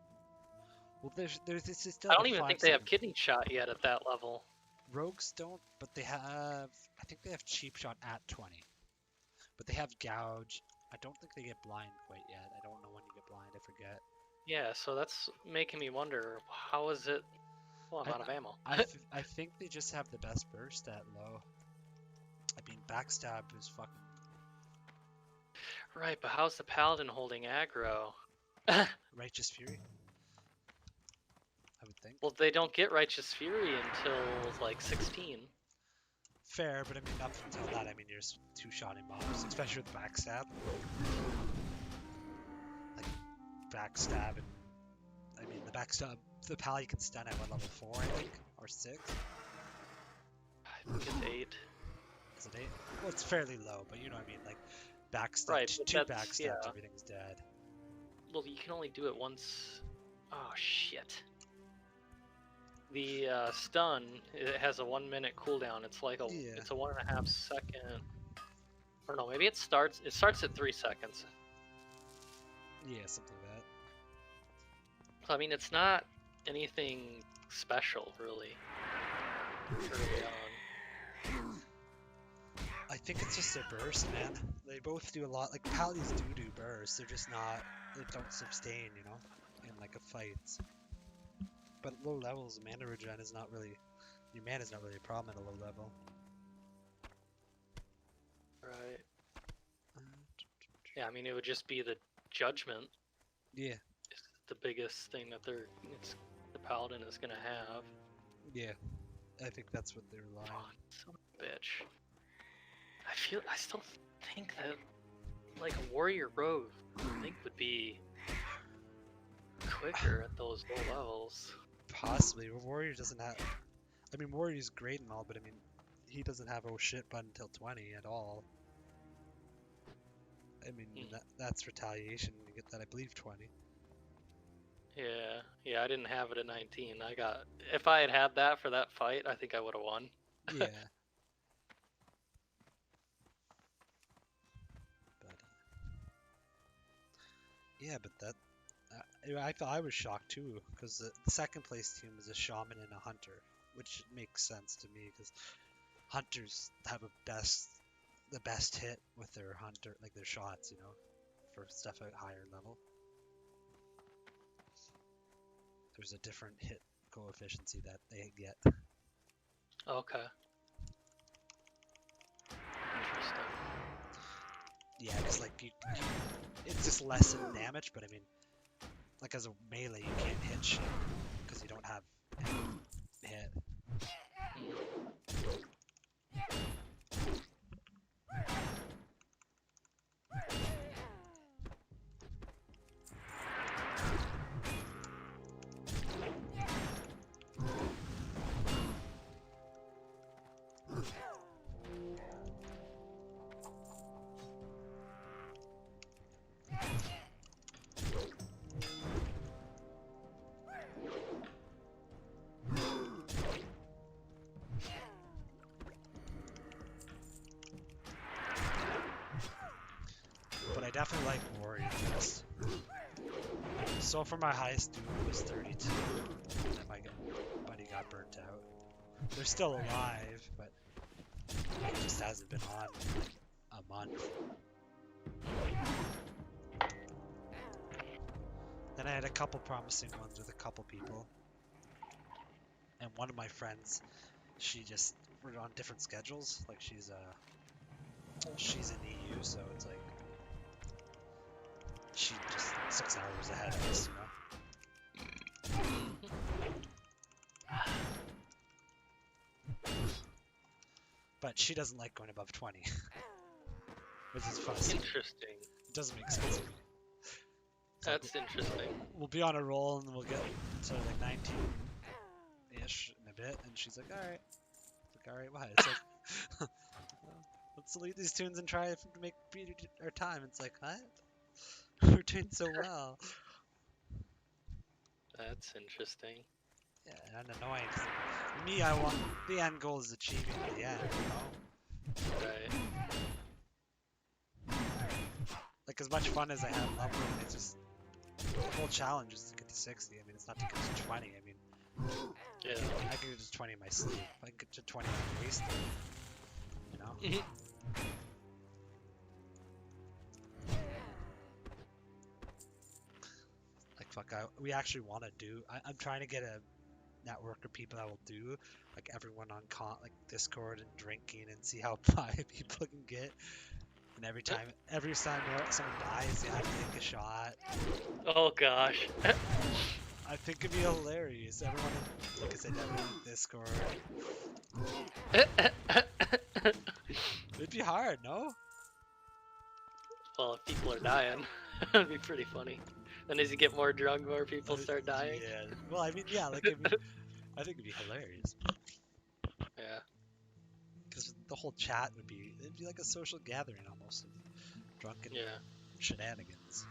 Well, there's this is still. I the don't even 5 think they have second- kidney shot yet at that level. Rogues don't, but they have. I think they have cheap shot at 20. But they have gouge. I don't think they get blind quite yet. I don't know when you get blind. I forget. Yeah, so that's making me wonder, how is it... Well, I'm out of ammo. I think they just have the best burst at low. I mean, backstab is fucking. Right, but how's the Paladin holding aggro? Righteous Fury. I would think. Well, they don't get Righteous Fury until, like, 16. Fair, but I mean, up until that, I mean, you're two-shotting mobs, especially with backstab. Like, backstab and... I mean, the backstab... The pal you can stun at what, level 4, I think? Or 6? I think it's 8. Is it 8? Well, it's fairly low, but you know what I mean, like, backstab, Right, but two that's- backstabs, yeah. everything's dead. Well, you can only do it once. Oh, shit. The stun, it has a 1 minute cooldown. It's like a, Yeah. it's a 1.5 second. Or no, maybe it starts at 3 seconds. Yeah, something like that. So, I mean, it's not anything special, really. Early on. I think it's just their burst, man. They both do a lot. Like, Pallies do burst. They're just not... They don't sustain, you know? In, like, a fight. But at low levels, mana regen is not really... Your mana's not really a problem at a low level. Right. Yeah, I mean, it would just be the judgment. Yeah, Is the biggest thing that the paladin is gonna have. yeah. I think that's what they're relying Oh, on. son of a bitch. I still think that, like, a warrior rogue, I think would be quicker at those low levels. Possibly. Warrior doesn't have... I mean, Warrior's great and all, but I mean, he doesn't have oh shit button until 20 at all. I mean, that's retaliation. You get that, I believe, 20. Yeah, I didn't have it at 19. If I had that for that fight, I think I would have won. Yeah. But yeah, but that I thought I was shocked too, because the second place team is a shaman and a hunter, which makes sense to me because hunters have the best hit with their hunter, like their shots, you know, for stuff at higher level. There's a different hit coefficient that they get. Okay. Interesting. Yeah, it's like it's just less in damage, but I mean, like as a melee, you can't hit shit because you don't have any hit. definitely like Warrior Fest. So far my highest duel was 32, and then my buddy got burnt out. They're still alive, but it just hasn't been on in like a month. Then I had a couple promising ones with a couple people. And one of my friends, we're on different schedules. Like she's in EU, so it's like she just 6 hours ahead of us, you know. But she doesn't like going above 20, which is fun. Interesting. It doesn't make sense to me. That's interesting. We'll be on a roll and we'll get to like 19-ish in a bit, and she's like, "All right." It's like, "All right, what?" It's like, let's delete these tunes and try to beat our time. It's like, what? We're doing so well. That's interesting. Yeah, and annoying. 'Cause me, I want the end goal is achieving the end, you know? Right. Like as much fun as I have leveling, it's just the whole challenge is to get to 60. I mean, it's not to get to 20. I mean, Yeah. I can get to 20 in my sleep. I can get to 20 in my waist, you know? Like fuck, we actually want to do. I'm trying to get a network of people that will do like everyone on like Discord and drinking and see how high people can get. And every time someone dies, they have to take a shot. Oh gosh. I think it'd be hilarious. Everyone, like I said, everyone in Discord. It'd be hard, no? Well, if people are dying, it'd be pretty funny. Then as you get more drunk, more people start dying. Yeah. Well, I mean, yeah. Like, I think it'd be hilarious. Yeah. Because the whole chat it'd be like a social gathering almost of drunken Yeah. shenanigans.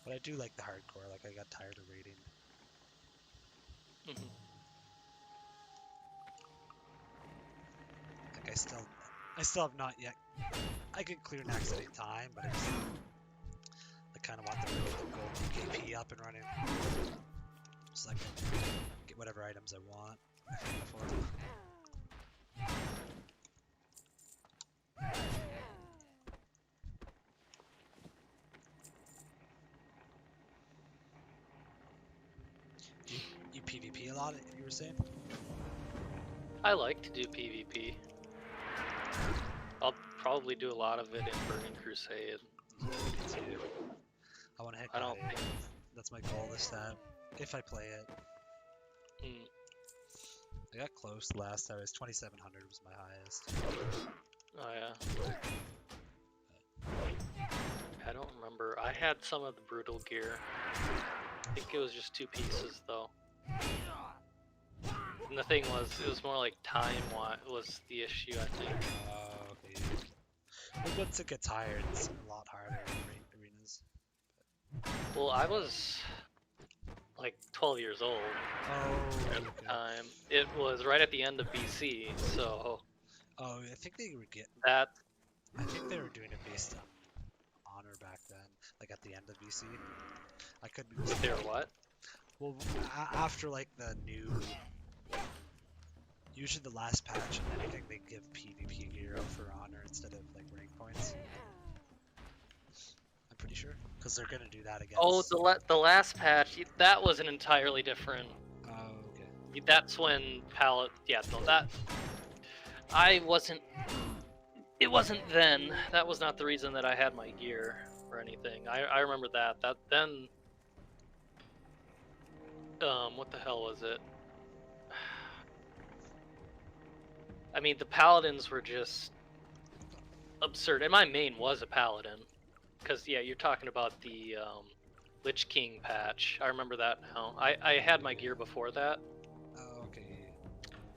But I do like the hardcore. Like, I got tired of raiding. Mhm. Like, I still have not yet. I could clear next any time, but I kind of want them to get the gold KP up and running, so I can get whatever items I want if I can afford them. You PvP a lot, you were saying? I like to do PvP. I'll probably do a lot of it in Burning Crusade. Me too. I want to hit I don't Gladiator. think. That's my goal this time, if I play it. Mm, I got close last time. It was 2700 was my highest. oh yeah. I don't remember. I had some of the brutal gear. I think it was just 2 pieces though. And the thing was, it was more like time was the issue, I think. Okay. Well, once it gets higher, it's a lot harder in arenas. Well, I was like 12 years old Oh, at the time. It was right at the end of BC, so Oh, I think they were that. I think they were doing it based on honor back then, like at the end of BC. I could be mistaken. There what? Well, after like the new, usually the last patch and anything, they give PvP gear out for honor instead of like rank points. I'm pretty sure, because they're gonna do that again. Oh, the last patch, that was an entirely different. Oh, okay. That's when palette. Yeah, no, that. I wasn't. It wasn't then. That was not the reason that I had my gear or anything. I remember that. That then. What the hell was it? I mean, the paladins were just absurd, and my main was a paladin. Because yeah, you're talking about the Lich King patch. I remember that now. I had my gear before that. Oh, okay.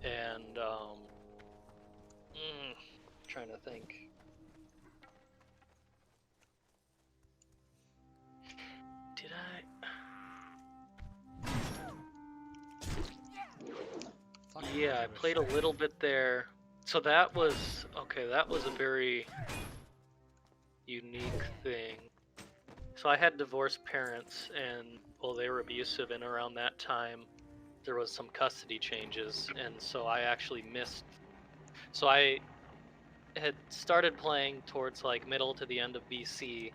And trying to think. Yeah, I with played a little bit there. So that was okay. That was a very unique thing. So I had divorced parents, and well, they were abusive, and around that time, there was some custody changes, and so I actually missed. So I had started playing towards like middle to the end of BC,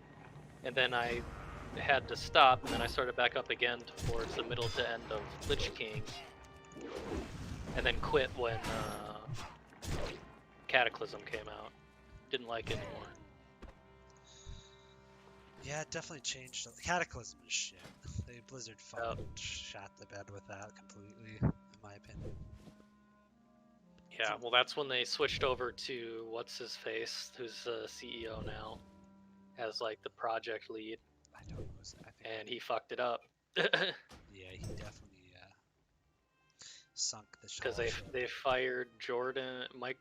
and then I had to stop, and then I started back up again towards the middle to end of Lich King, and then quit when Cataclysm came out. Didn't like it anymore. Yeah, it definitely changed. Cataclysm is shit. They Blizzard fucking shot the bed with that completely, in my opinion. Yeah, well, that's when they switched over to what's his face, who's the CEO now, as like the project lead, I don't know. I think, and he fucked it up yeah, he definitely sunk the because ship. they fired Jordan Mike.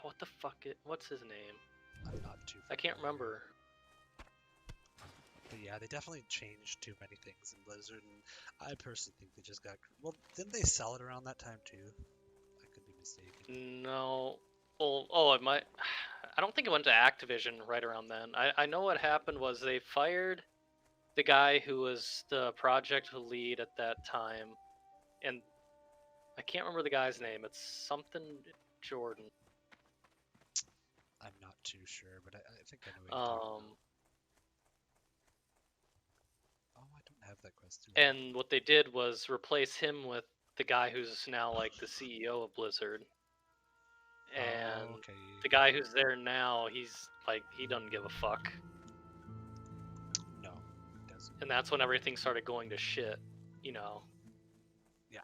What the fuck? What's his name? I'm not too. I can't remember. But yeah, they definitely changed too many things in Blizzard, and I personally think they just got. Well, didn't they sell it around that time too? I could be mistaken. No. Well, oh, it might. I don't think it went to Activision right around then. I know what happened was they fired the guy who was the project lead at that time, and I can't remember the guy's name. It's something Jordan. I'm not too sure, but I think I know what you're talking about. Oh, I don't have that quest. And what they did was replace him with the guy who's now like the CEO of Blizzard. And oh, okay. the guy who's there now, he's like, he doesn't give a fuck. No, it doesn't. And that's when everything started going to shit, you know. Yeah.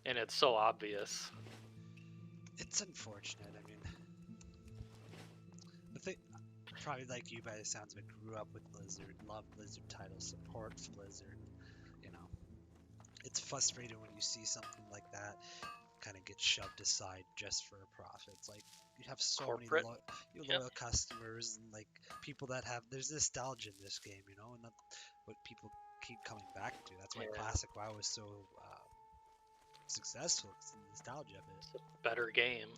And it's so obvious. It's unfortunate. I mean, the thing, probably like you by the sounds of it, grew up with Blizzard, love Blizzard titles, supports Blizzard. You know, it's frustrating when you see something like that kind of get shoved aside just for a profit. It's like you have so Corporate. many loyal customers and like people that have there's nostalgia in this game, you know, and that's what people keep coming back to. That's why Classic WoW was so successful. It's the nostalgia of it. It's a better game.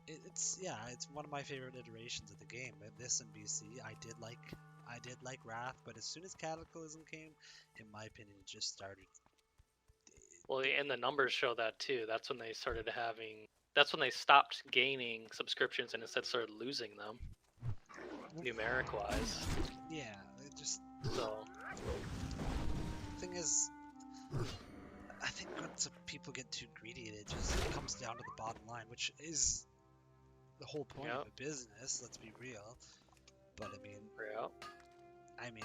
It's one of my favorite iterations of the game. This and BC, I did like Wrath, but as soon as Cataclysm came, in my opinion, it just started. Well, and the numbers show that too. That's when they started having. That's when they stopped gaining subscriptions and instead started losing them, numeric wise. Yeah, it just. So. Thing is, I think once people get too greedy, it just comes down to the bottom line, which is the whole point of a business. Let's be real. But I mean,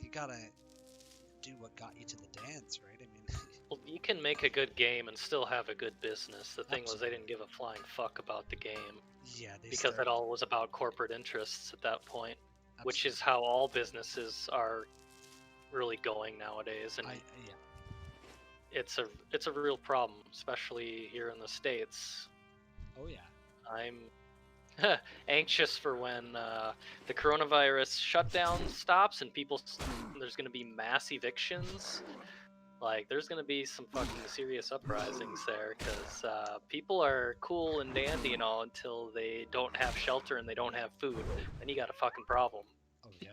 you gotta do what got you to the dance, right? I mean. Well, you can make a good game and still have a good business. The thing was, they didn't give a flying fuck about the game. Yeah, because it all was about corporate interests at that point, Absolutely. which is how all businesses are really going nowadays. And it's a real problem, especially here in the States. Oh yeah. I'm anxious for when the coronavirus shutdown stops and there's going to be mass evictions. Like, there's going to be some fucking serious uprisings there, because people are cool and dandy and all until they don't have shelter and they don't have food. Then you got a fucking problem. Oh yeah.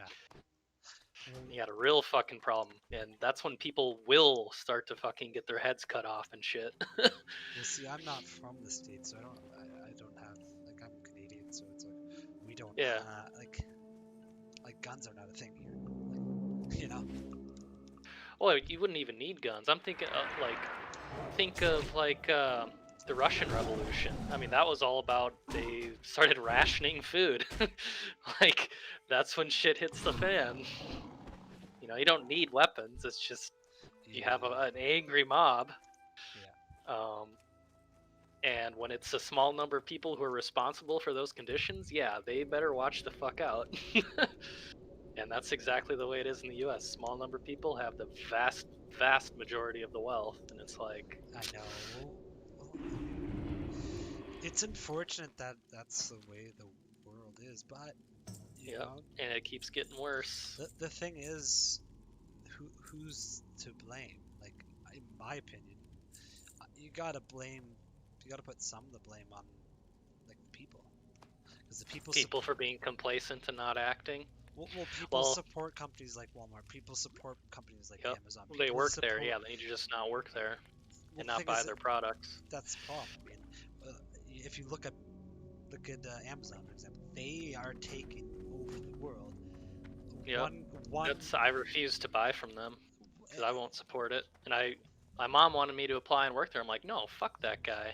You got a real fucking problem. And that's when people will start to fucking get their heads cut off and shit. Well, see, I'm not from the States, so I don't have, like, I'm Canadian, so it's like, we don't, like guns are not a thing here, like, you know? Well, you wouldn't even need guns. I'm thinking think of the Russian Revolution. I mean, that was all about they started rationing food. Like, that's when shit hits the fan. You know, you don't need weapons. It's just you have an angry mob. Yeah. And when it's a small number of people who are responsible for those conditions, yeah, they better watch the fuck out. And that's exactly the way it is in the U.S. Small number of people have the vast majority of the wealth, and it's like... I know. It's unfortunate that that's the way the world is, but you know, and it keeps getting worse. The thing is, who's to blame? Like, in my opinion, you gotta blame, you gotta put some of the blame on like the people, because the people People for being complacent and not acting. well, people Well, support companies like Walmart. People support companies like yep. Amazon. They People work there, support. yeah. They need to just not work there Well, and the not thing buy is, their products. that's the problem. I mean, if you look at Amazon, for example, they are taking over the world. Yep. One. I refuse to buy from them because I won't support it. And my mom wanted me to apply and work there. I'm like, no, fuck that guy.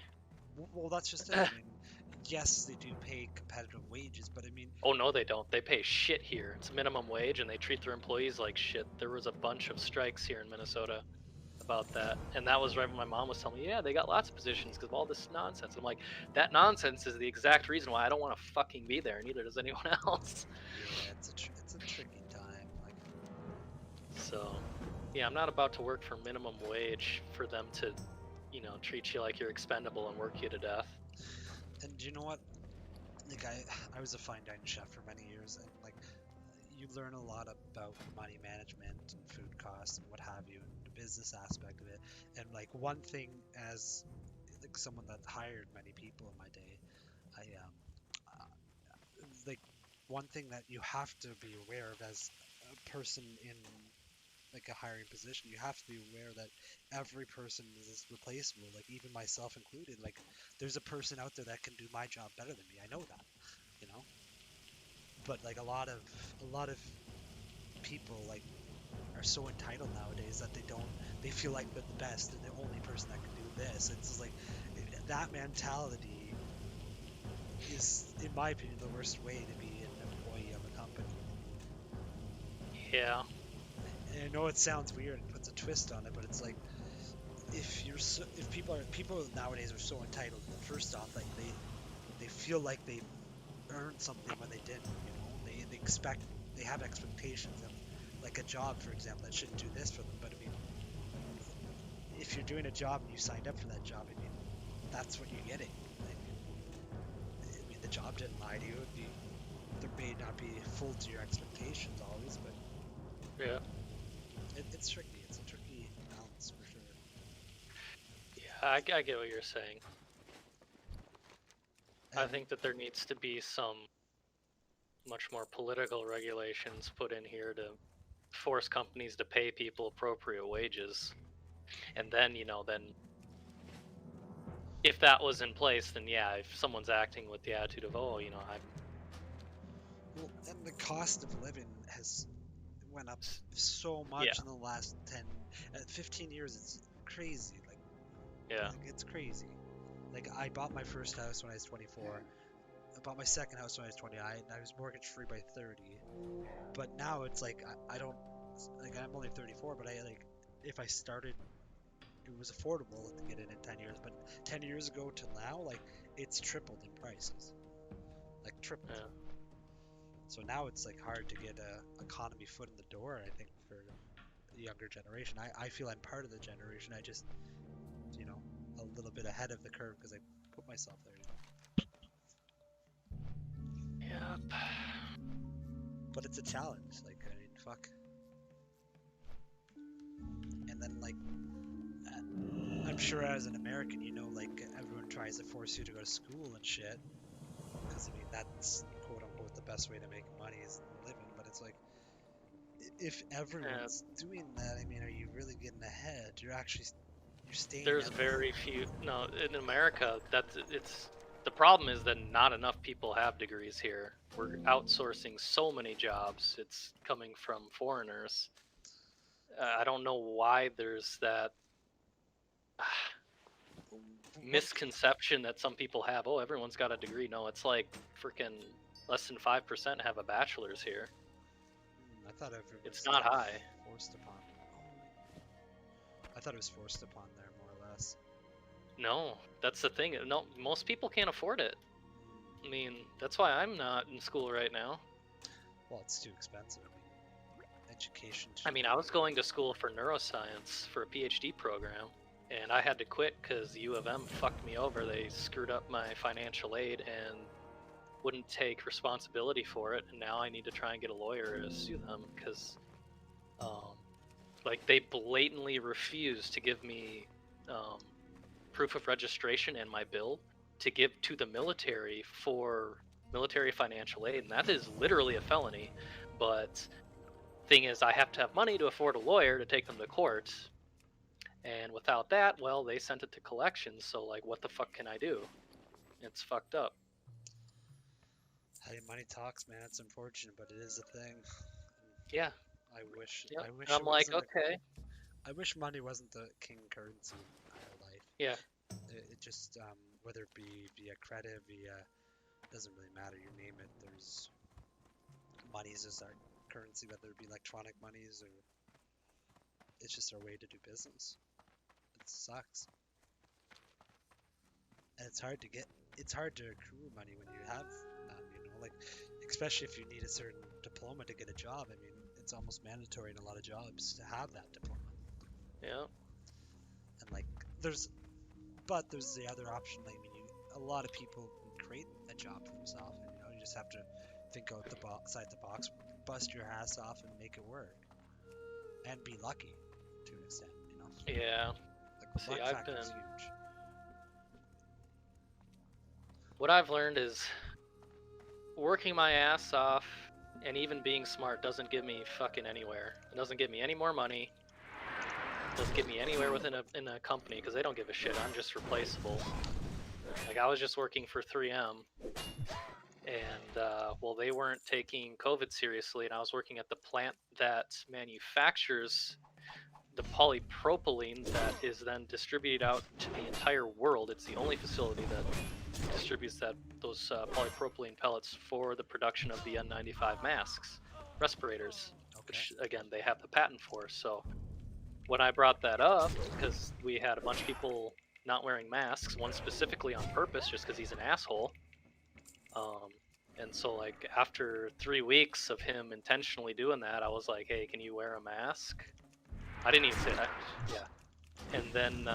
Well, that's just it. I mean, yes, they do pay competitive wages, but I mean, Oh no, they don't. They pay shit here. It's minimum wage, and they treat their employees like shit. There was a bunch of strikes here in Minnesota about that, and that was right when my mom was telling me, yeah, they got lots of positions because of all this nonsense. I'm like, that nonsense is the exact reason why I don't want to fucking be there. Neither does anyone else. yeah, it's a tricky time. Like, So, yeah, I'm not about to work for minimum wage for them to, treat you like you're expendable and work you to death. and you know what? Like, I was a fine dining chef for many years, and like, you learn a lot about money management and food costs and what have you, and the business aspect of it. And like, one thing as like someone that hired many people in my day, I like one thing that you have to be aware of as a person in like a hiring position, you have to be aware that every person is replaceable, like even myself included. Like there's a person out there that can do my job better than me. I know that, you know. But like a lot of people like are so entitled nowadays that they feel like they're the best and the only person that can do this. It's just like that mentality is, in my opinion, the worst way to be an employee of a company. Yeah. And I know it sounds weird and puts a twist on it, but it's like if people nowadays are so entitled. First off, like they feel like they earned something when they didn't. You know, they have expectations of like a job, for example, that shouldn't do this for them. But I mean, if you're doing a job and you signed up for that job, I mean, that's what you're getting. I mean, the job didn't lie to you. There may not be full to your expectations always, but Yeah. it's tricky. It's a tricky balance for sure. Yeah, I get what you're saying. I And think that there needs to be some much more political regulations put in here to force companies to pay people appropriate wages. And then, then if that was in place, then yeah, if someone's acting with the attitude of, oh, I'm well, and the cost of living has went up so yeah, much in the last 15 years. It's crazy. yeah, It's crazy. Like I bought my first house when I was 24. I bought my second house when I was 20. I was mortgage free by 30. But now it's like I don't like I'm only 34, but I like if I started, it was affordable to get it in 10 years. But 10 years ago to now, like it's tripled in prices, like tripled. yeah. So now it's like hard to get a economy foot in the door. I think for the younger generation, I feel I'm part of the generation. I just a little bit ahead of the curve because I put myself there. Yep. But it's a challenge. Like I mean, fuck. And then like I'm sure as an American, like everyone tries to force you to go to school and shit. Because I mean that's quote unquote the best way to make money is living. But it's like if everyone's doing that, I mean, are you really getting ahead? You're staying. There's very few. No, in America, the problem is that not enough people have degrees here. We're outsourcing so many jobs. It's coming from foreigners. I don't know why there's that misconception that some people have. Oh, everyone's got a degree. No, it's like freaking less than 5% have a bachelor's here. I thought everyone. It's not high. Forced upon. I thought it was forced upon there more or less. No, that's the thing. No, most people can't afford it. I mean, that's why I'm not in school right now. Well, it's too expensive. I mean, education. I mean, I was going to school for neuroscience for a PhD program, and I had to quit because U of M fucked me over. They screwed up my financial aid and wouldn't take responsibility for it, and now I need to try and get a lawyer to sue them because, like, they blatantly refused to give me proof of registration and my bill to give to the military for military financial aid, and that is literally a felony. But thing is, I have to have money to afford a lawyer to take them to court, and without that, well, they sent it to collections. So like, what the fuck can I do? It's fucked up. Hey, money talks, man. It's unfortunate, but it is a thing. Yeah. I wish. Yep. I wish. And I'm it like, wasn't okay. I wish money wasn't the king currency in our life. Yeah. It just whether it be via credit, doesn't really matter. You name it. There's monies is our currency, whether it be electronic monies or it's just our way to do business. It sucks. And it's hard to get. It's hard to accrue money when you have none. You know, like especially if you need a certain diploma to get a job. I mean, it's almost mandatory in a lot of jobs to have that diploma. Yeah. And like, there's the other option. Like, I mean, a lot of people can create a job for themselves. And, you know, you just have to think outside the box, bust your ass off, and make it work. And be lucky, to an extent. You know. Yeah. Like the See, luck I've factor is been- huge. What I've learned is working my ass off and even being smart doesn't get me fucking anywhere. It doesn't get me any more money. It doesn't get me anywhere within a company because they don't give a shit. I'm just replaceable. Like I was just working for 3M, and well, they weren't taking COVID seriously, and I was working at the plant that manufactures the polypropylene that is then distributed out to the entire world. It's the only facility that distributes those polypropylene pellets for the production of the N95 masks, respirators, which again they have the patent for. So when I brought that up, because we had a bunch of people not wearing masks, one specifically on purpose just because he's an asshole, and so like after 3 weeks of him intentionally doing that, I was like, hey, can you wear a mask? I didn't even say that. Yeah. And then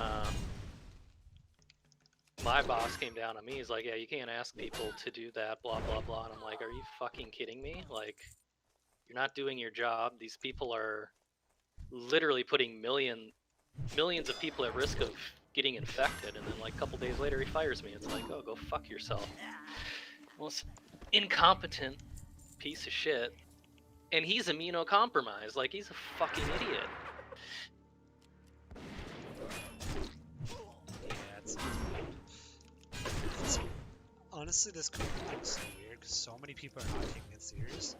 my boss came down on me. He's like, yeah, you can't ask people to do that, blah, blah, blah. And I'm like, are you fucking kidding me? Like, you're not doing your job. These people are literally putting millions of people at risk of getting infected. And then like a couple days later, he fires me. It's like, oh, go fuck yourself. Most incompetent piece of shit. And he's immunocompromised. Like, he's a fucking idiot. Honestly, this COVID thing is so weird because so many people are not taking it serious,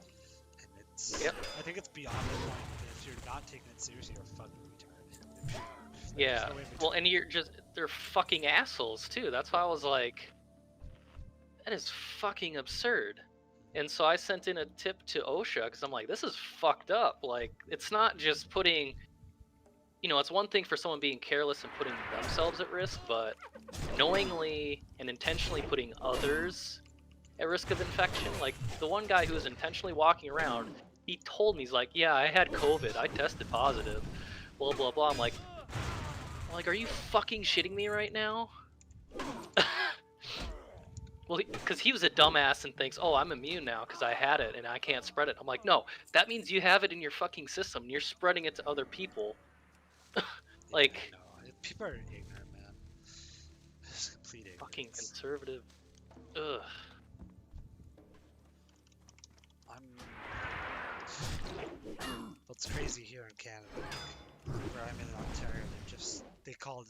and it's. Yep. I think it's beyond the point that if you're not taking it seriously, you're a fucking retard. Like, Yeah. there's no in Well, between. and they're fucking assholes too. That's why I was like, that is fucking absurd. And so I sent in a tip to OSHA because I'm like, this is fucked up. Like, it's not just putting, it's one thing for someone being careless and putting themselves at risk, but knowingly and intentionally putting others at risk of infection. Like, the one guy who was intentionally walking around, he told me, he's like, yeah, I had COVID. I tested positive. Blah, blah, blah. I'm like, are you fucking shitting me right now? Well, because he was a dumbass and thinks, oh, I'm immune now because I had it and I can't spread it. I'm like, no, that means you have it in your fucking system and you're spreading it to other people. Like, no, people are ignorant, man. It's complete ignorance. fucking conservative. Ugh. What's crazy here in Canada, like, where I'm in Ontario, they claimed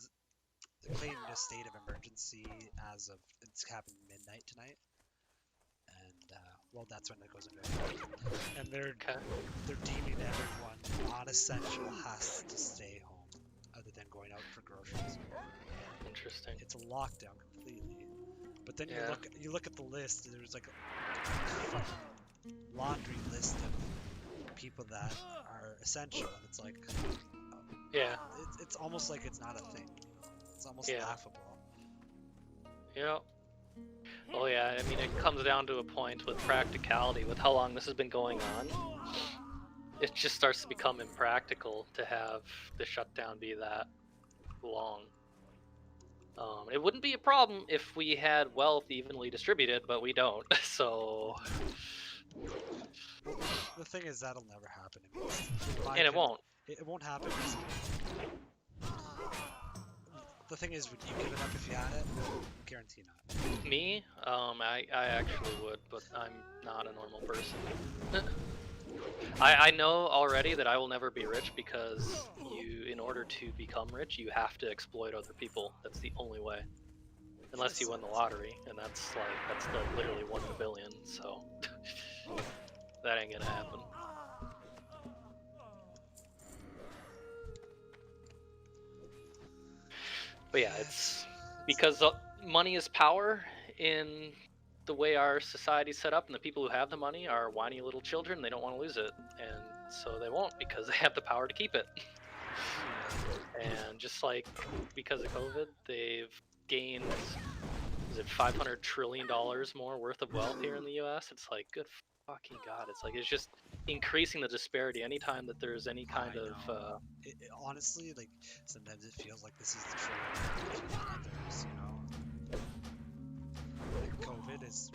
a state of emergency as of, it's happened midnight tonight, and well, that's when it goes into effect. And they're deeming everyone non-essential has to stay home, other than going out for groceries. Interesting. It's a lockdown completely. But then Yeah. you look at the list. There's like a fucking laundry list of people that are essential, and it's like, Yeah. it's almost like it's not a thing. It's almost Yeah. laughable. Yeah. Well, yeah, I mean, it comes down to a point with practicality, with how long this has been going on. It just starts to become impractical to have the shutdown be that long. It wouldn't be a problem if we had wealth evenly distributed, but we don't. So, The thing is, that'll never happen. I mean, in my and it opinion, won't. It won't happen. 'Cause the thing is, would you give it up if you had it? Guarantee not. Me, I actually would, but I'm not a normal person. I know already that I will never be rich because in order to become rich, you have to exploit other people. That's the only way. Unless you win the lottery, and that's literally 1 in a billion, so that ain't gonna happen. But yeah, it's because money is power in the way our society's set up, and the people who have the money are whiny little children. They don't want to lose it, and so they won't because they have the power to keep it. And just like because of COVID, they've gained, is it $500 trillion more worth of wealth here in the U.S.? It's like, good fucking god! It's like it's just increasing the disparity anytime that there's any kind of. Honestly, like sometimes it feels like this is the true between others. You know, like COVID is.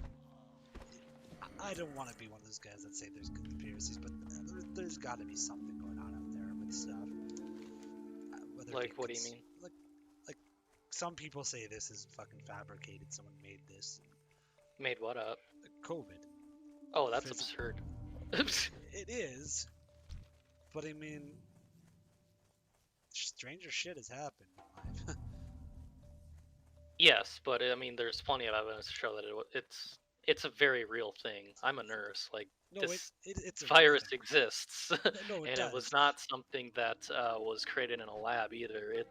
I don't want to be one of those guys that say there's conspiracies, but there's got to be something going on out there with stuff. Whether Like, what do you mean? Like some people say this is fucking fabricated. Someone made this. Made what up? COVID. Oh, that's absurd. It is, but I mean, stranger shit has happened in life. Yes, but I mean, there's plenty of evidence to show that it's a very real thing. I'm a nurse. Like No, this it's a real virus thing. exists, No, it and does. it was not something that was created in a lab either.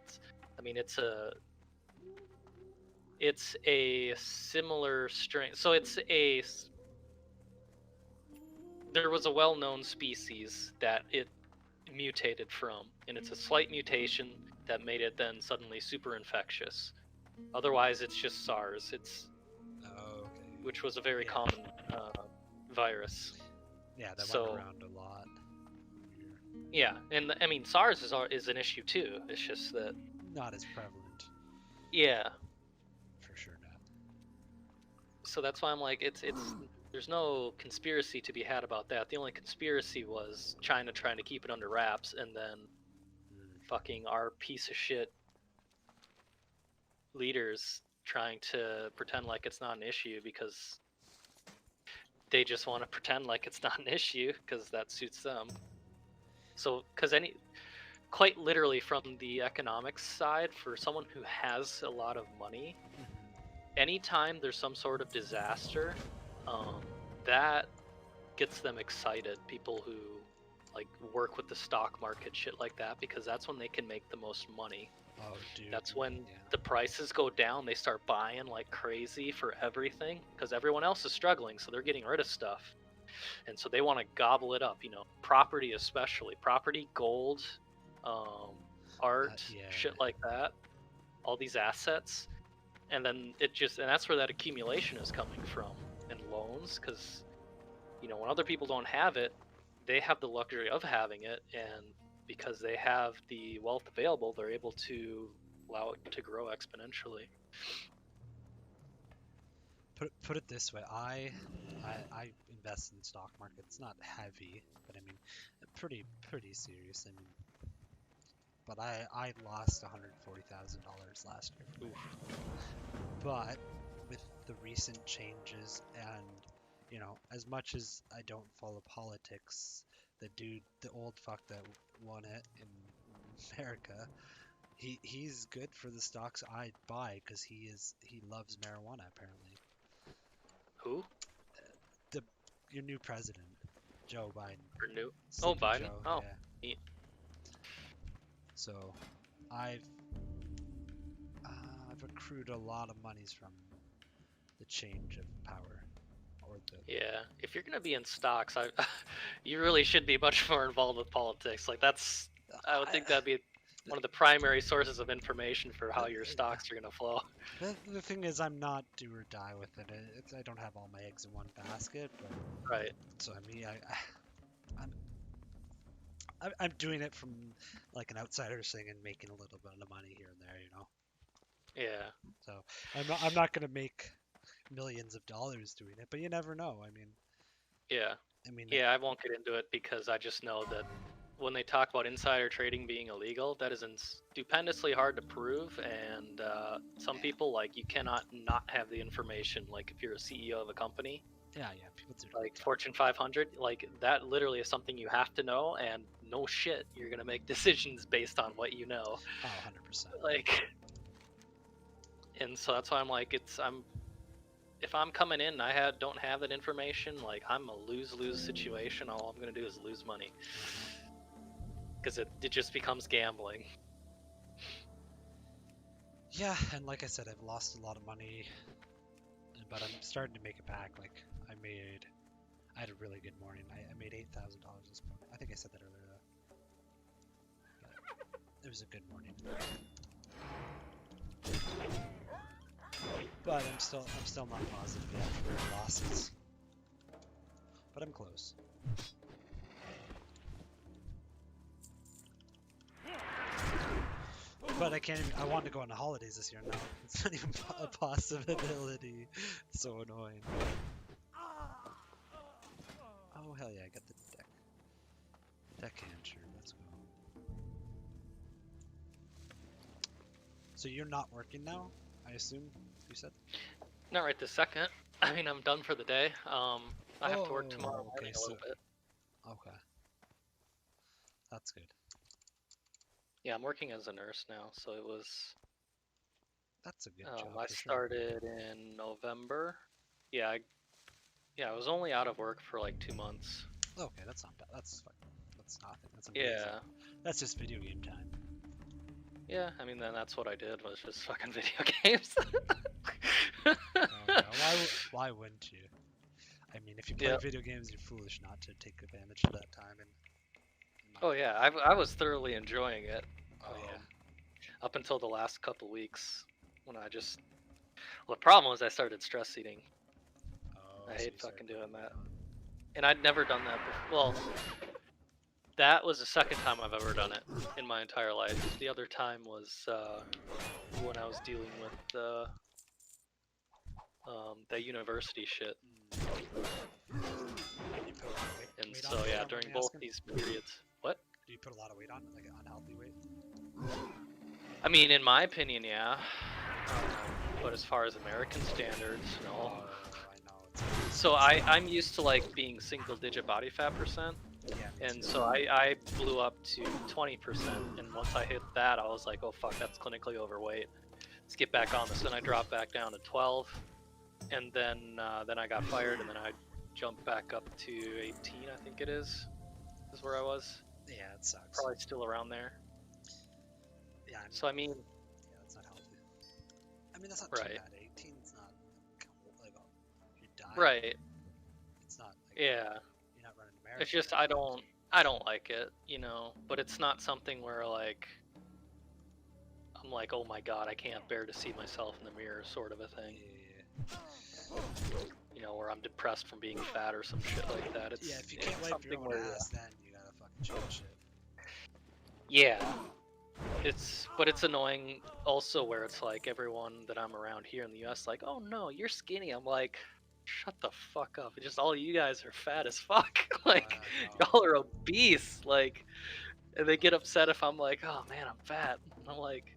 I mean, it's a similar strain. So there was a well-known species that it mutated from, and it's a slight mutation that made it then suddenly super infectious. Otherwise, it's just SARS. Oh, okay. Which was a very common virus. Yeah, that So- went around a lot. Yeah, and I mean SARS is an issue too. It's just that Not as prevalent, yeah. for sure not. So that's why I'm like it's there's no conspiracy to be had about that. The only conspiracy was China trying to keep it under wraps, and then fucking our piece of shit leaders trying to pretend like it's not an issue because they just want to pretend like it's not an issue because that suits them. So, because quite literally from the economics side, for someone who has a lot of money, anytime there's some sort of disaster, that gets them excited. People who like work with the stock market, shit like that, because that's when they can make the most money. Oh, dude. That's when yeah. the prices go down. They start buying like crazy for everything because everyone else is struggling, so they're getting rid of stuff. And so they want to gobble it up, property especially. Property, gold, art, Yeah. shit like that. All these assets. And then and that's where that accumulation is coming from. And loans, because, when other people don't have it, they have the luxury of having it. And because they have the wealth available, they're able to allow it to grow exponentially. Put it this way, I invest in the stock market. It's not heavy, but I mean, pretty serious. I mean, but I lost $140,000 last year. Oof. But with the recent changes and as much as I don't follow politics, the old fuck that won it in America, he's good for the stocks I buy because he loves marijuana apparently. Who? Your new president, Joe Biden. Or new? Sleepy Biden? Joe, Oh, yeah. neat. So I've accrued a lot of monies from the change of power, or the Yeah, if you're gonna be in stocks, you really should be much more involved with politics. Like I would think that'd be one of the primary sources of information for how your stocks are gonna flow. The thing is, I'm not do or die with it. I don't have all my eggs in one basket, but Right. so I mean, I'm doing it from like an outsider's thing and making a little bit of money here and there, Yeah. So I'm not gonna make millions of dollars doing it, but you never know. I mean, Yeah. I mean, Yeah, I won't get into it because I just know that when they talk about insider trading being illegal, that is stupendously hard to prove, and some people, like, you cannot not have the information. Like, if you're a CEO of a company, Yeah, people do it all like the time. Fortune 500, like, that literally is something you have to know, and no shit, you're gonna make decisions based on what you know. Oh, 100%. Like, and so that's why I'm like, if I'm coming in and don't have that information, like, I'm a lose-lose situation. All I'm gonna do is lose money. Because it just becomes gambling. Yeah, and like I said, I've lost a lot of money, but I'm starting to make it back. Like, I had a really good morning. I made $8,000 this morning. I think I said that earlier, though. But it was a good morning. But I'm still not positive yet for losses. But I'm close. But I can't even, I wanted to go on the holidays this year now. It's not even a possibility. It's so annoying. Oh hell yeah, I got the deckhand shirt, let's go. So you're not working now, I assume, you said? Not right this second. I mean, I'm done for the day. I have to work tomorrow okay, morning a little bit. Okay. That's good. Yeah, I'm working as a nurse now, so it was... That's a good job I for sure. started in November. Yeah, I was only out of work for like 2 months. Okay, that's not bad. That's fine. That's nothing. That's amazing. Yeah. That's just video game time. Yeah, I mean, then that's what I did, was just fucking video games. Oh, yeah. Why wouldn't you? I mean, if you play Yep. video games, you're foolish not to take advantage of that time. And Oh yeah, I was thoroughly enjoying it. Oh yeah. Up until the last couple weeks, when I just... Well, the problem was I started stress eating. Oh, I so hate you started fucking doing that. going And I'd never done that before. Well, that was the second time I've ever done it in my entire life. The other time was when I was dealing with that university shit. You put a lot of weight And on so it, if you yeah, don't during mind me both asking? these periods. What? Do you put a lot of weight on, like an unhealthy weight? I mean, in my opinion, yeah. But as far as American standards, no. Oh, I know. So I'm used to like being single-digit body fat percent. Yeah, me And too. so I blew up to 20%, and once I hit that, I was like, oh fuck, that's clinically overweight. Let's get back on this. Then I dropped back down to 12, and then I got fired, and then I jumped back up to 18, I think it is where I was. Yeah, it sucks. Probably still around there. Yeah, So I mean, yeah, that's not healthy. I mean, that's not Right. too bad. 18's not like you're dying. right, It's not like yeah. you're not running a marathon. It's just or I anything. don't like it, you know. But it's not something where like I'm like, oh my god, I can't bear to see myself in the mirror, sort of a thing. Yeah. You know, where I'm depressed from being fat or some shit like that. It's Yeah, if you can't wipe your something own where ass, then you gotta fucking change shit. yeah, but it's annoying also where it's like everyone that I'm around here in the US like, oh no, you're skinny. I'm like, shut the fuck up. It's just all you guys are fat as fuck. Like No. y'all are obese. Like, and they get upset if I'm like, oh man, I'm fat. And I'm like,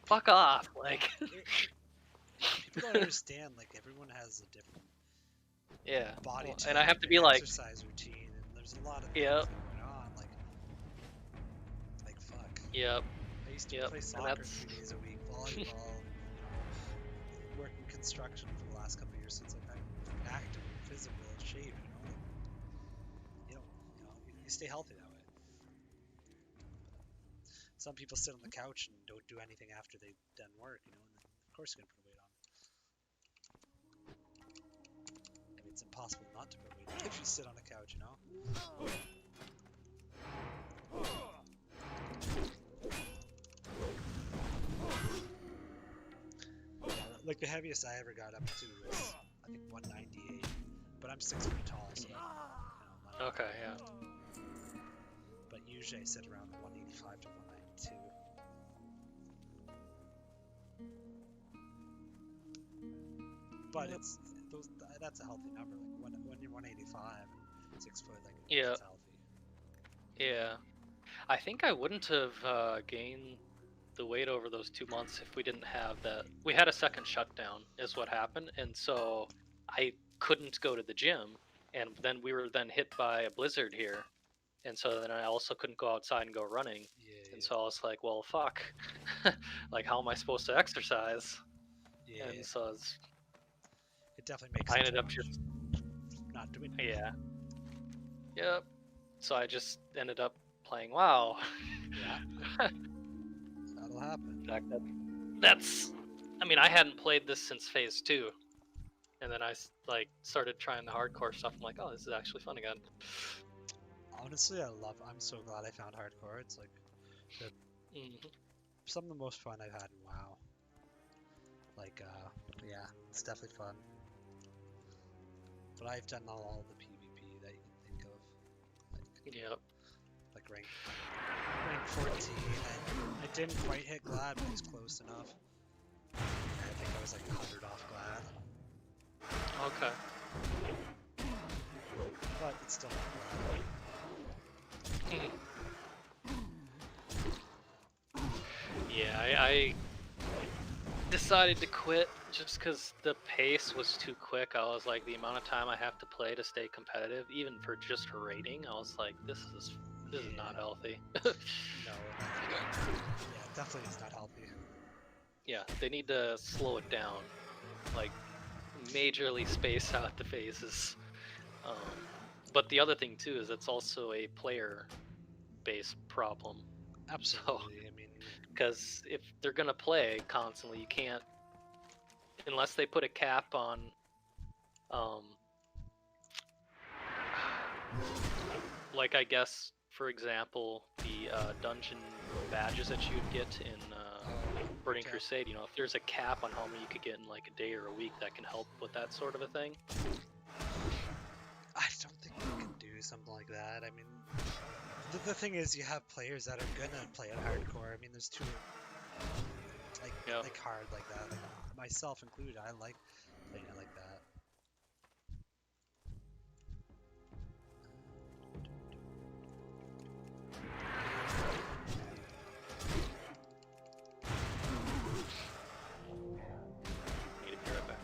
fuck off. Like, People don't understand. Like everyone has a different yeah. body Well, type and I have to be like, exercise routine, and there's a lot of Yep. things going on. Like fuck. yep, I used to Yep, play and soccer that's- 3 days a week, volleyball, working construction for the last couple of years since I've been active and physical and shape. You stay healthy that way. Some people sit on the couch and don't do anything after they've done work, and then of course you're gonna put weight on. I mean, it's impossible not to put weight on if you sit on a couch, Like the heaviest I ever got up to was I think 198, but I'm 6 feet tall, so I'm not okay, yeah. But usually I sit around 185 to 192. But that's a healthy number. Like when you're 185 and 6 foot, like Yeah. that's healthy. Yeah. I think I wouldn't have gained the weight over those 2 months if we didn't have that. We had a second shutdown, is what happened, and so I couldn't go to the gym, and then we were then hit by a blizzard here, and so then I also couldn't go outside and go running, Yeah, and so I was like, well, fuck, like how am I supposed to exercise? yeah. And so It definitely makes I a ended up change just not doing anything. yeah, yep. So I just ended up playing WoW. Yeah. That'll happen. In fact, that's I mean, I hadn't played this since phase 2, and then I like started trying the hardcore stuff. I'm like, oh, this is actually fun again. Honestly, I'm so glad I found hardcore. It's like Mhm. some of the most fun I've had in WoW. Like, yeah, it's definitely fun. But I've done all the PvP that you can think of. Yep. Like rank 14, and I didn't quite hit Glad, but it was close enough. I think I was like 100 off Glad, Okay. but it's still not Glad. Yeah, I decided to quit just because the pace was too quick. I was like, the amount of time I have to play to stay competitive, even for just rating, I was like, this is not healthy. No, yeah, definitely it's not healthy. Yeah, they need to slow it down, like majorly space out the phases. But the other thing too is it's also a player-based problem. Absolutely. I mean, Because if they're gonna play constantly, you can't, unless they put a cap on, like I guess for example the dungeon badges that you'd get in Burning okay. Crusade. You know, if there's a cap on how many you could get in like a day or a week, that can help with that sort of a thing. I don't think we can do something like that. I mean, the thing is, you have players that are gonna play it hardcore. I mean, there's two, like hard like that. Like, myself included, I like playing it like that. Need to be right back.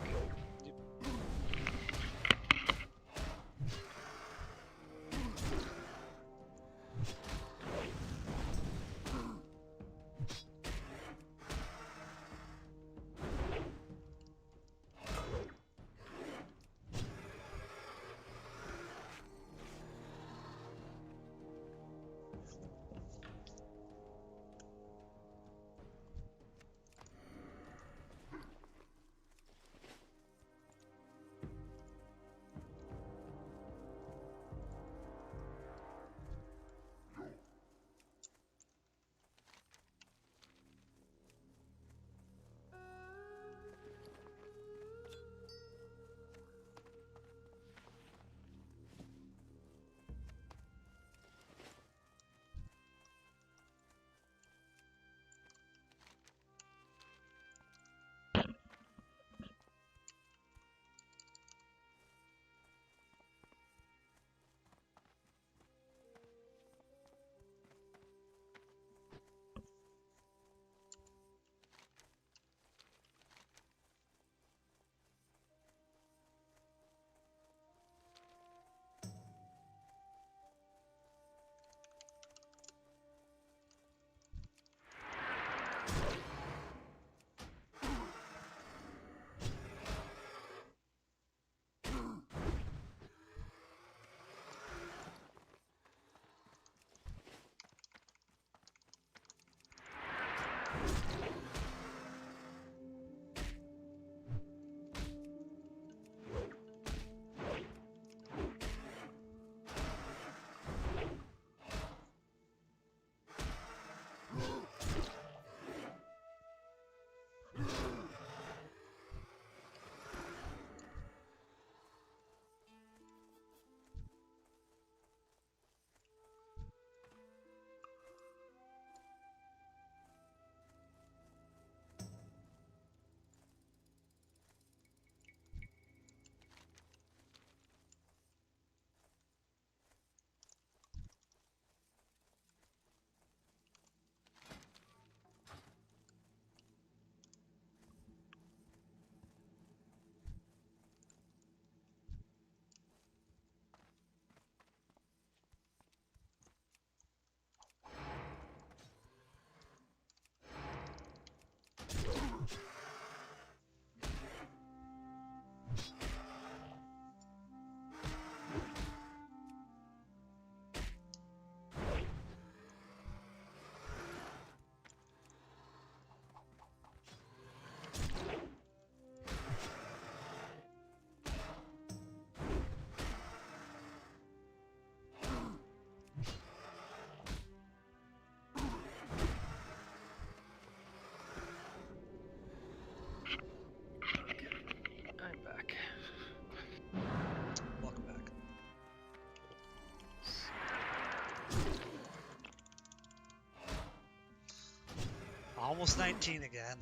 Almost 19 again.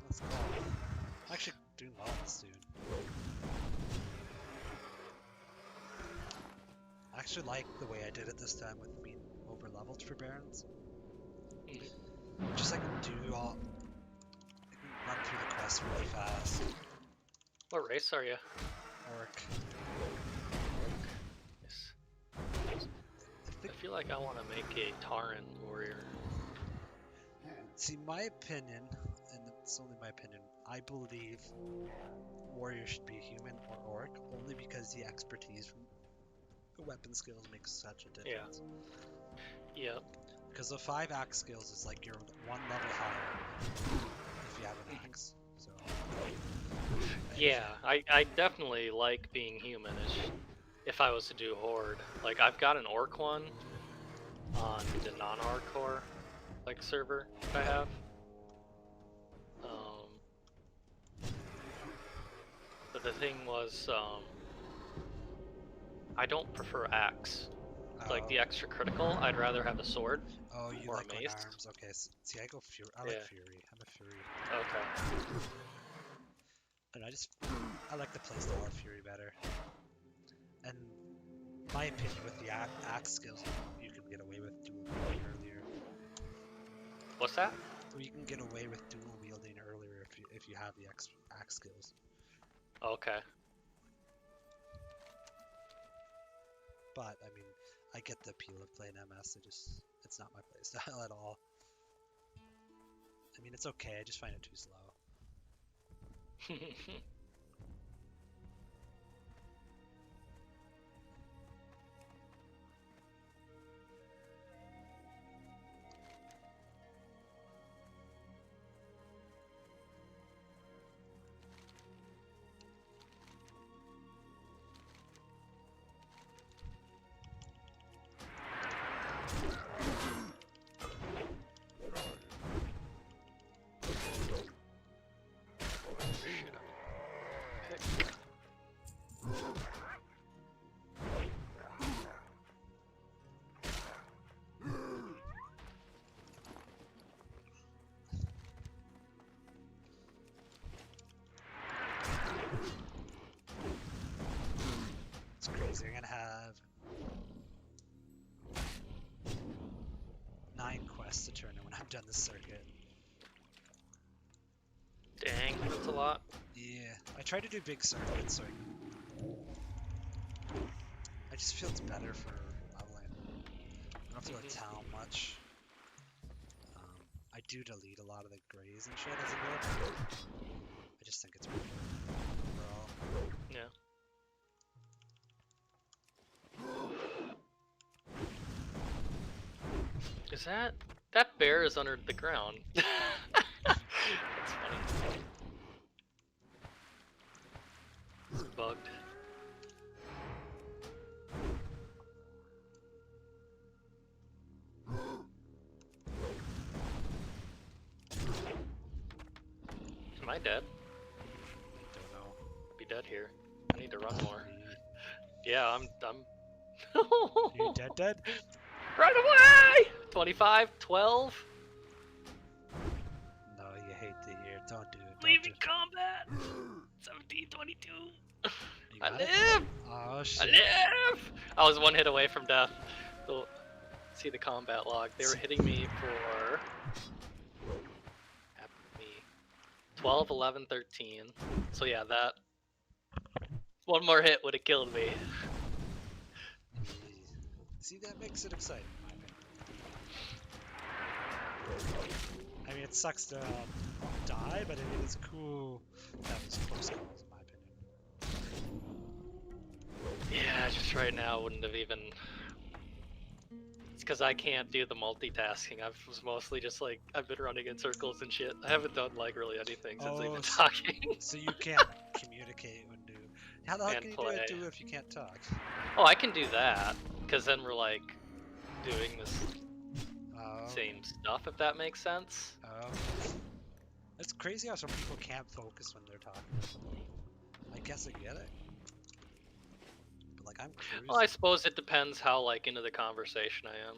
Let's go. I'm actually doing well this dude. I actually like the way I did it this time with being over leveled for Barons. Just I can do all. I can run through the quests really fast. What race are you? Orc. Yes. I I think, feel like I want to make a Tauren warrior. see, my opinion, and it's only my opinion, I believe warrior should be human or orc only because the expertise from the weapon skills makes such a difference. Yep. Because the 5 axe skills is like you're one level higher if you have an axe. So. Yeah, I definitely like being humanish. If I was to do horde, like I've got an orc one on the non-hardcore like server I have. But the thing was, I don't prefer axe. Like the extra critical, I'd rather have a sword. Oh, you or a like going mace. arms? Okay, see, I go Fury. I like Yeah. Fury. I'm a Fury. Okay. And I like the playstyle of Fury better. And my opinion with the axe skills, you can get away with dual wielding earlier. What's that? Or you can get away with dual wielding earlier if you have the axe skills. Okay. But I mean, I get the appeal of playing MS. It's not my playstyle at all. I mean, it's okay. I just find it too slow. It's crazy. I'm gonna have 9 quests to turn in when I'm done this circuit. Dang, that's a lot. Yeah, I try to do big circuits so I just feel it's better for leveling. I don't have to go to town much. I do delete a lot of the grays and shit as I go. I just think it's better overall. Yeah. Is that bear is under the ground? That's funny. It's bugged. Am I dead? Don't know. Be dead here. I need to run more. Yeah, I'm You dead? Run away! 25, 12. No, you hate to hear. Don't do it. Leaving combat. 17, 22. You I got it? live! Oh I shit. live! I was 1 hit away from death. So, see the combat log. They were hitting me for 12, 11, 13. So yeah, that 1 more hit would have killed me. See, that makes it exciting, in my opinion. I mean, it sucks to die, but I mean, it's cool to have these close calls, in my opinion. Yeah, just right now wouldn't have even. It's because I can't do the multitasking. I was mostly just like I've been running in circles and shit. I haven't done like really anything since I've been talking. So you can't communicate when do. How the hell And can you play. do it if you can't talk? Oh, I can do that because then we're like doing this Oh. same stuff. If that makes sense. Oh. It's crazy how some people can't focus when they're talking. I guess I get it. But like I'm cruising. Well, I suppose it depends how like into the conversation I am.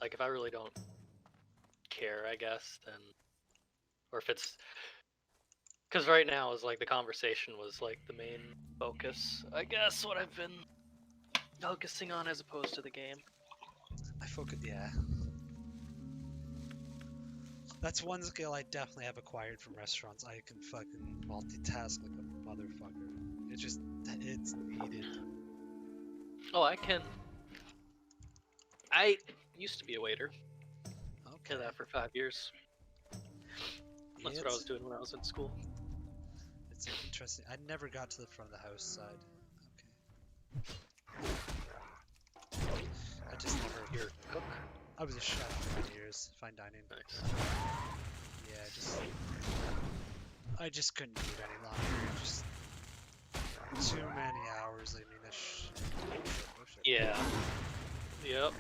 Like if I really don't care, I guess, then or if it's because right now is like the conversation was like the main focus. I guess what I've been focusing on as opposed to the game. Yeah. That's one skill I definitely have acquired from restaurants. I can fucking multitask like a motherfucker. It's needed. Oh, I can. I used to be a waiter. Okay. Did that for 5 years. That's what I was doing when I was in school. It's interesting. I never got to the front of the house side. Okay. I just never. Your cook. I was a chef for many years, fine dining. Nice. Yeah, I just couldn't do it any longer. Just too many hours. I mean, oh shit. Yeah. Yep.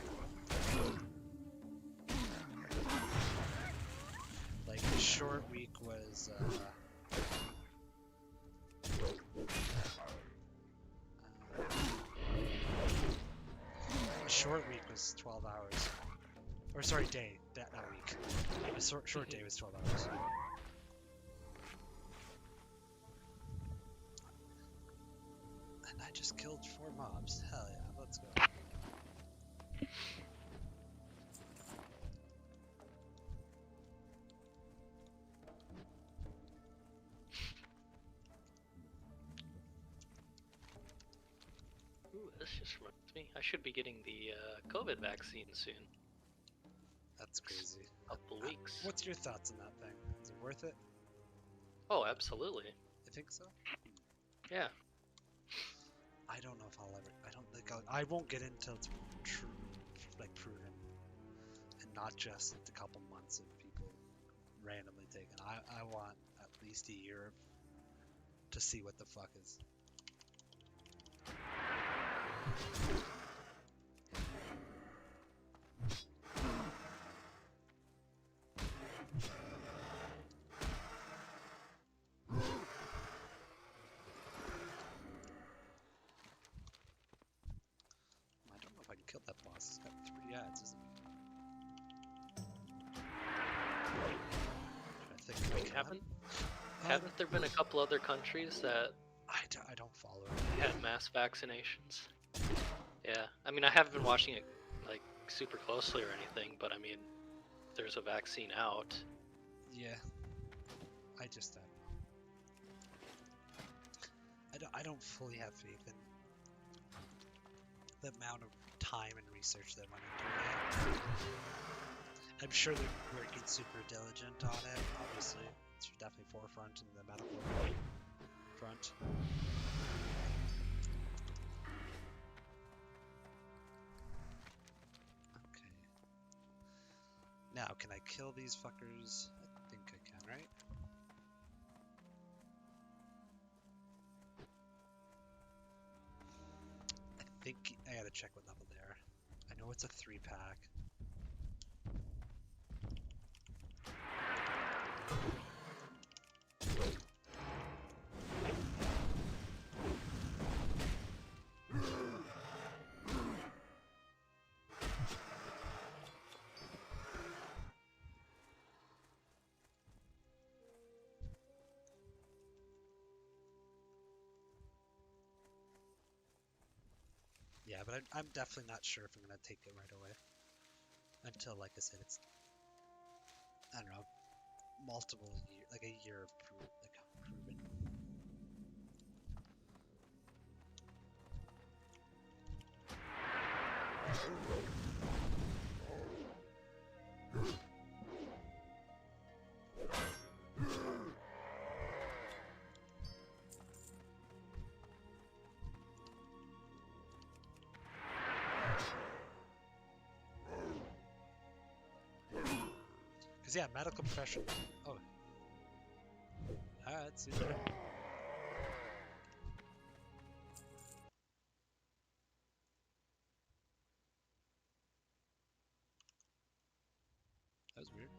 Like a short week was. A short week was 12 hours. Or sorry, day. Not week. A short day was 12 hours. And I just killed 4 mobs. Hell yeah, let's go. Ooh, this just reminds me. I should be getting the COVID vaccine soon. That's crazy. Couple weeks. What's your thoughts on that thing? Is it worth it? Oh, absolutely. I think so. Yeah. I don't know if I'll ever. I don't think I won't get until it's true, like proven, and not just like a couple months of people randomly taking. I want at least a year to see what the fuck is. I don't know if I can kill that boss. He's got 3 ads, isn't he? I think I can. Haven't there been a couple other countries that I don't follow it. had mass vaccinations? Yeah, I mean, I haven't been watching it like super closely or anything, but I mean, there's a vaccine out. Yeah. I just I don't fully have faith in the amount of time and research that went into it. I'm sure they're working super diligent on it. Obviously, it's definitely forefront in the medical front. Okay. Now, can I kill these fuckers? I think I can, right? I think I gotta check what level they are. I know it's a 3-pack. Yeah, but I'm definitely not sure if I'm gonna take it right away. Until, like I said, it's, I don't know, multiple years, like a year of proven. Because, yeah, medical professional. Oh. Alright, see there. That was weird.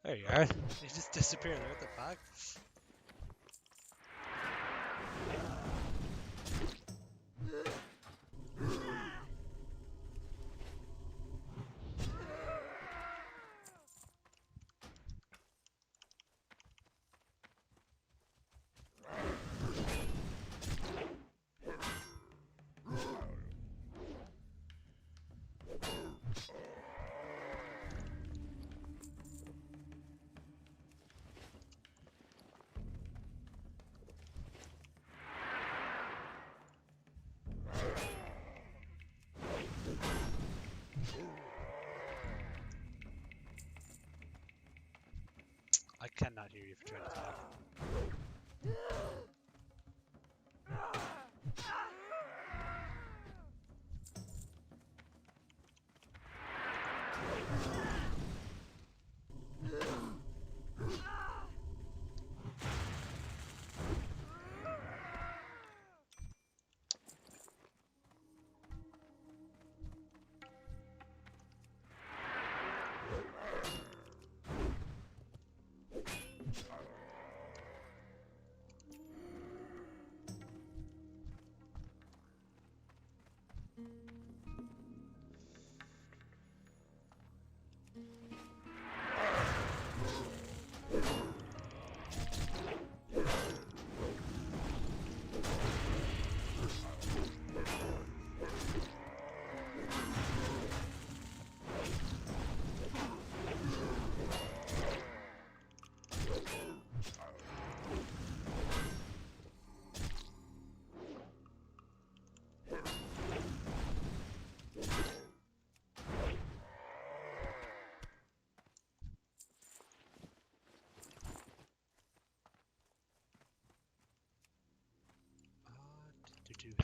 There you are. You just disappeared there. What the fuck? I cannot hear you if you're trying to talk.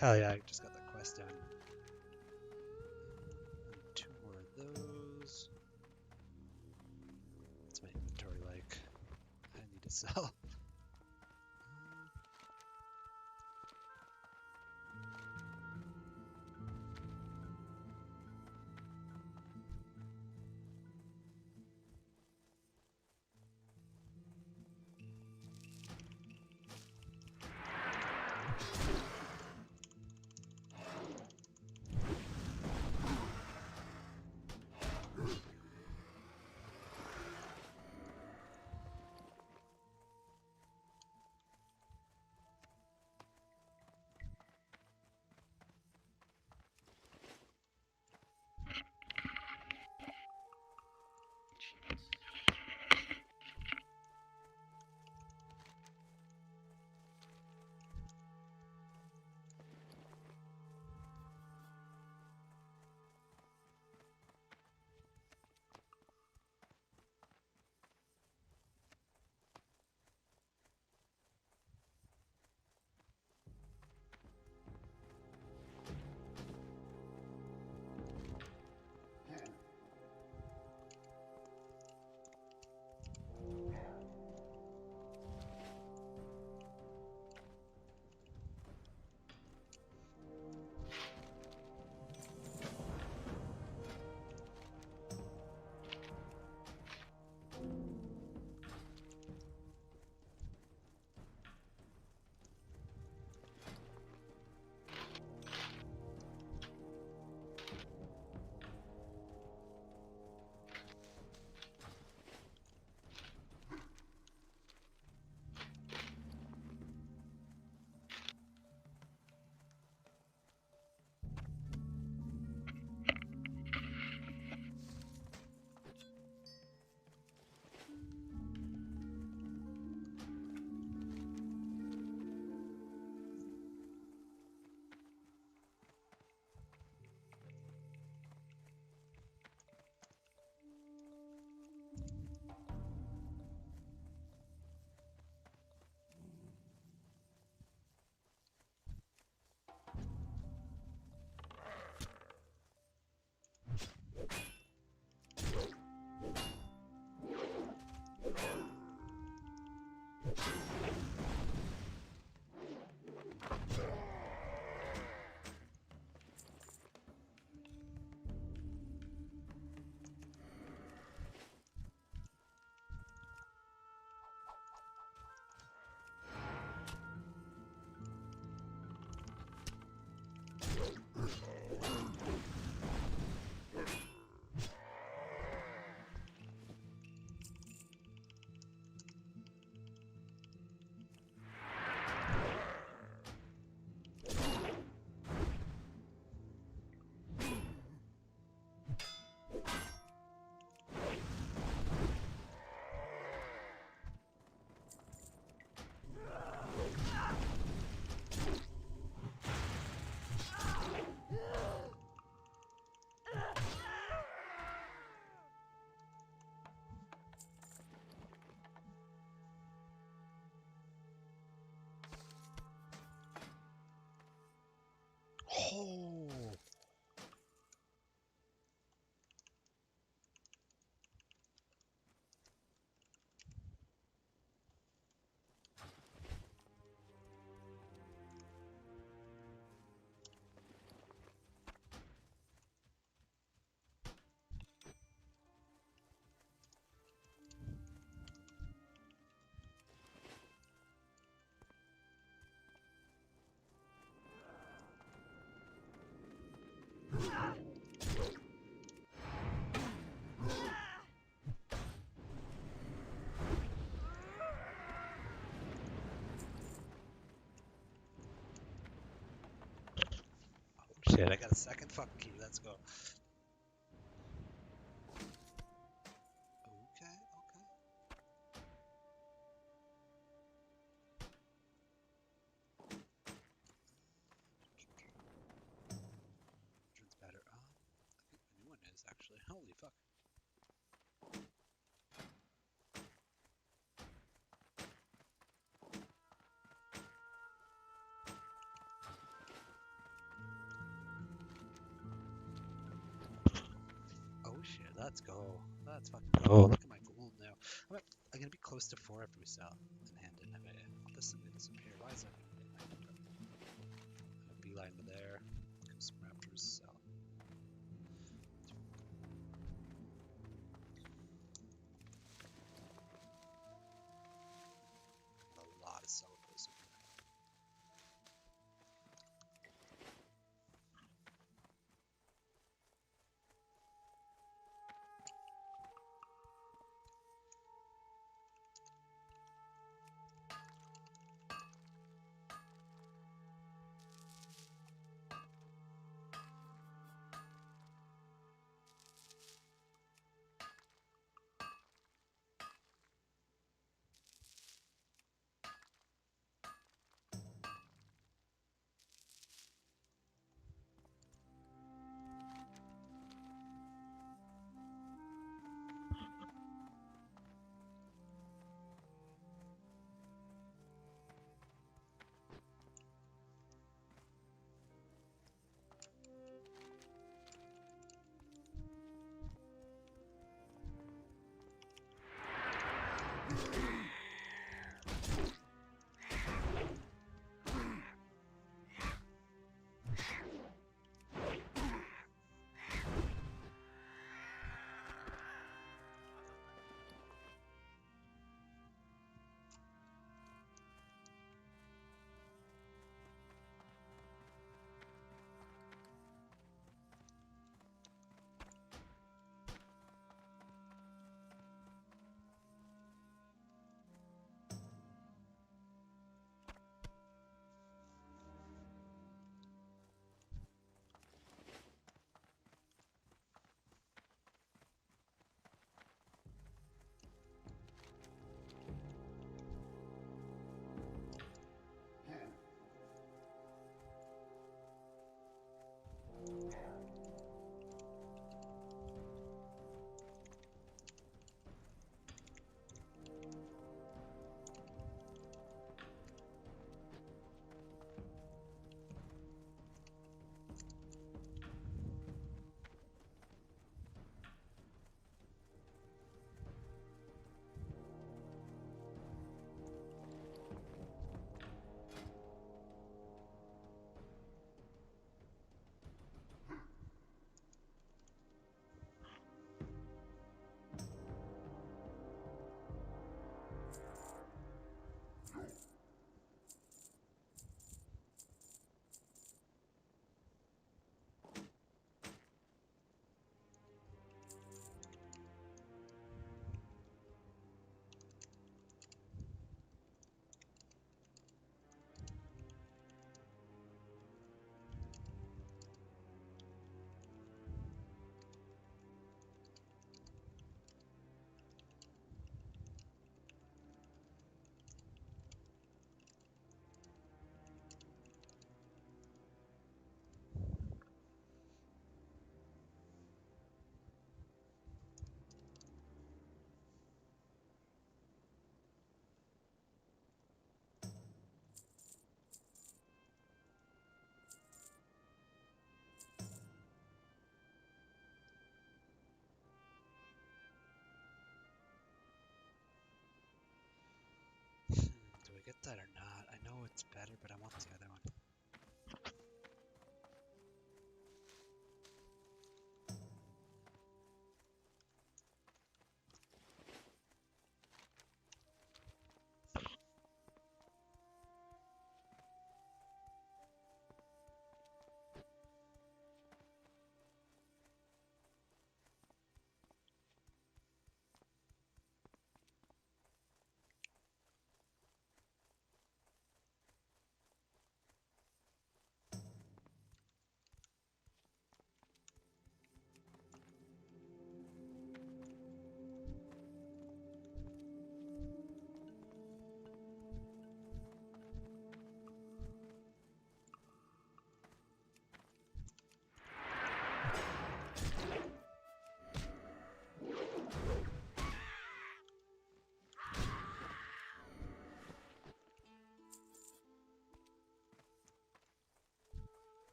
Hell yeah, I just got the quest done. And 2 more of those. What's my inventory like? I need to sell. shit, I got a second fucking key. Let's go. Okay, okay. Which one's better? I think the new one is actually. Holy fuck. Oh shit, let's go. Let's fucking go. Look at my gold now. I'm gonna be close to 4 if we sell and hand it. Have all this thing disappear. Why is that? Beeline to there. Custom Raptors sell. A lot of sell posts over there. Do I get that or not? I know it's better, but I want the other one.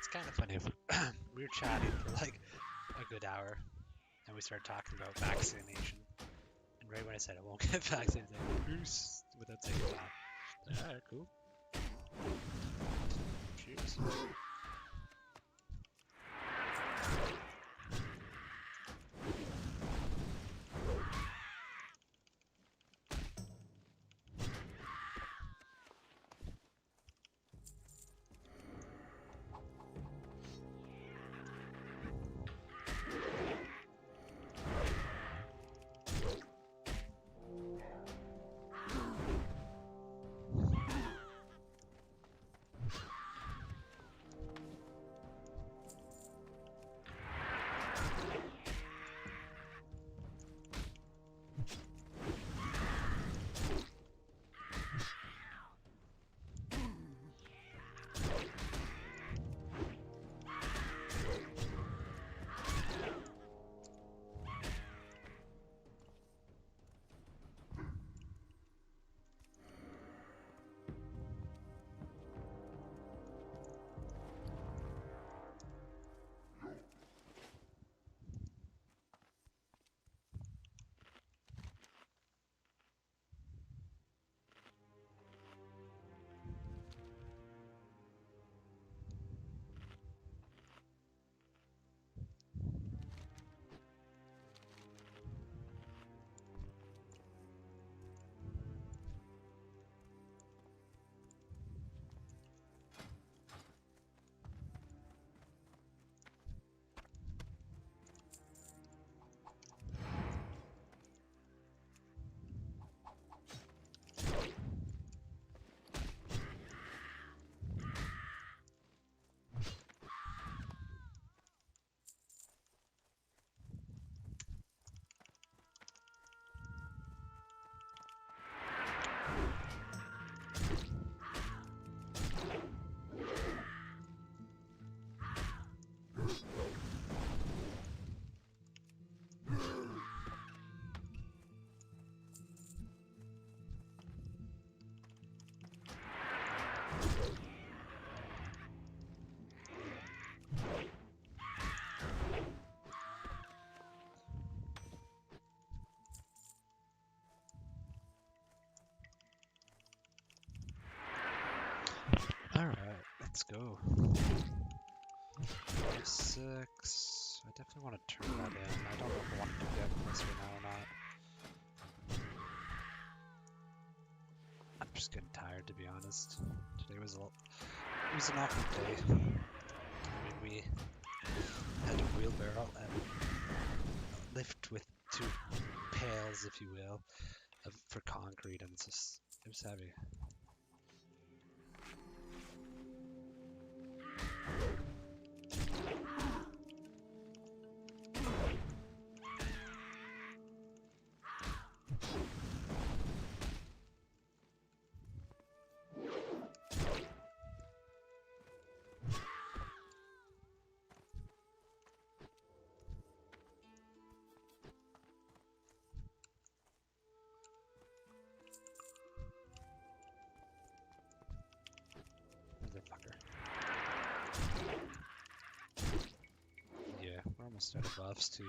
It's kind of funny. We were chatting for like a good hour, and we started talking about vaccination. And right when I said I won't get vaccinated, it's like, "Peace," without saying that. Alright, cool. Cheers. Alright, let's go. 6. I definitely want to turn that in. I don't know if I want to do that quest right now or not. I'm just getting tired, to be honest. Today was it was an awful day. I mean, we had to wheelbarrow and lift with 2 pails, if you will, for concrete, and it was heavy. Motherfucker. Yeah, we're almost out of buffs too.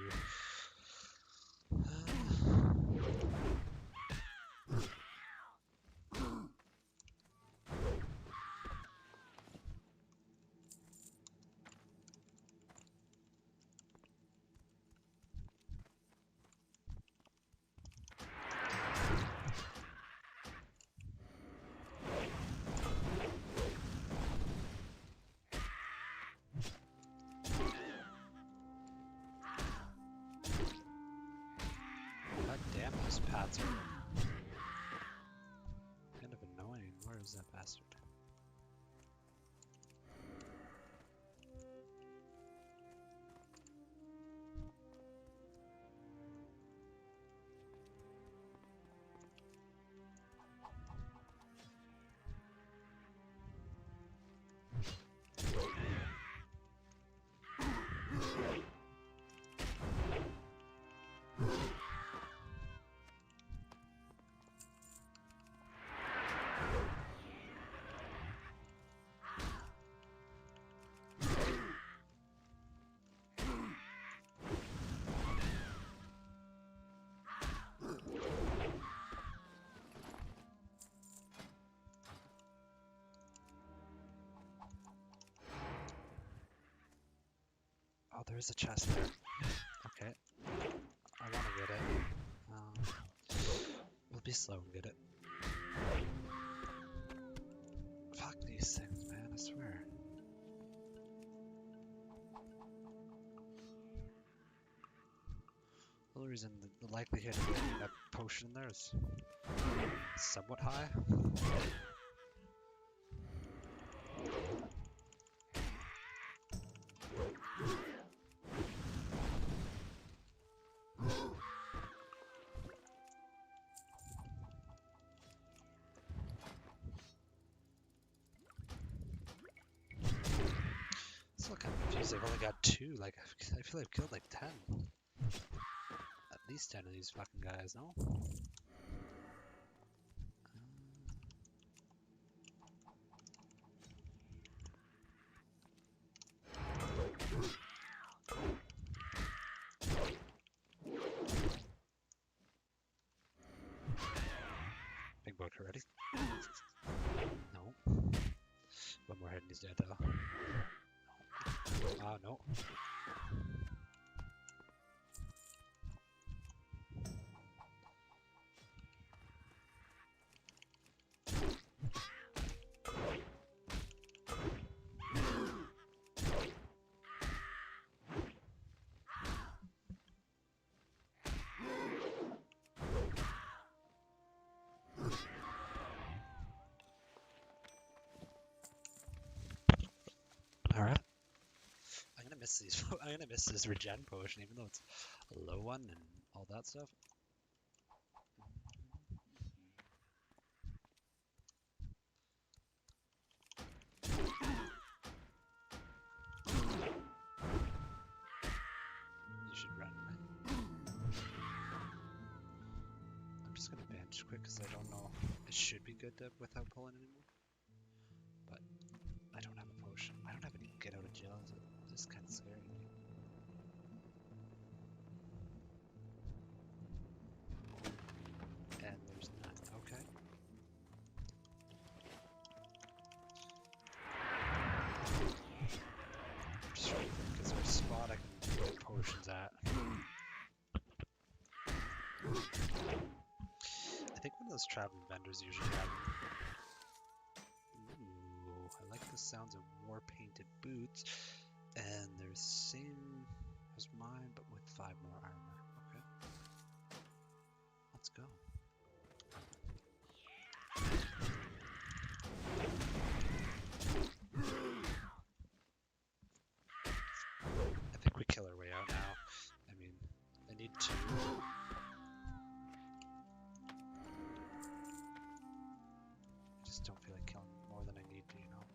God damn, those paths are kind of annoying. Where is that bastard? there is a chest there. Okay. I want to get it. We'll be slow and get it. Fuck these things, man, I swear. The only reason the likelihood of getting a potion in there is somewhat high. Still kind of confused. I've only got 2. Like, I feel I've killed like 10. At least 10 of these fucking guys, no? Big boat already? No. One more head and he's dead though. Ah, no. Alright. I'm gonna miss these. I'm gonna miss this regen potion, even though it's a low one and all that stuff. You should run, right? I'm just gonna bench quick because I don't know. It should be good to, without pulling anymore. But I don't have a potion. I don't have any get out of jail. This is kind of scary. And there's none. Okay. I'm just trying to think, is there a spot I can get potions at? I think one of those traveling vendors usually have them. Ooh, I like the sounds of war painted boots. And they're the same as mine, but with 5 more armor. Okay. Let's go. I think we kill our way out now. I mean, I need 2. I just don't feel like killing more than I need to, you know?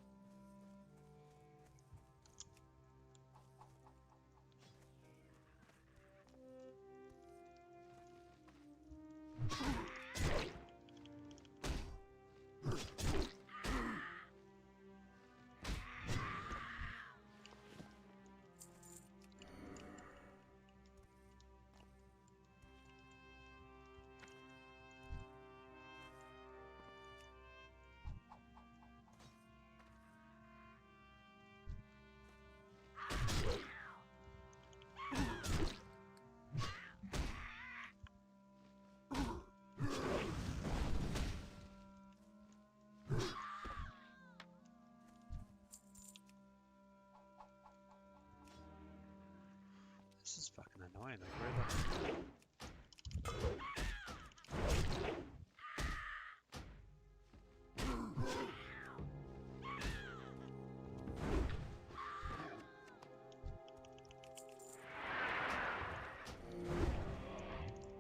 This is fucking annoying. Like, where the...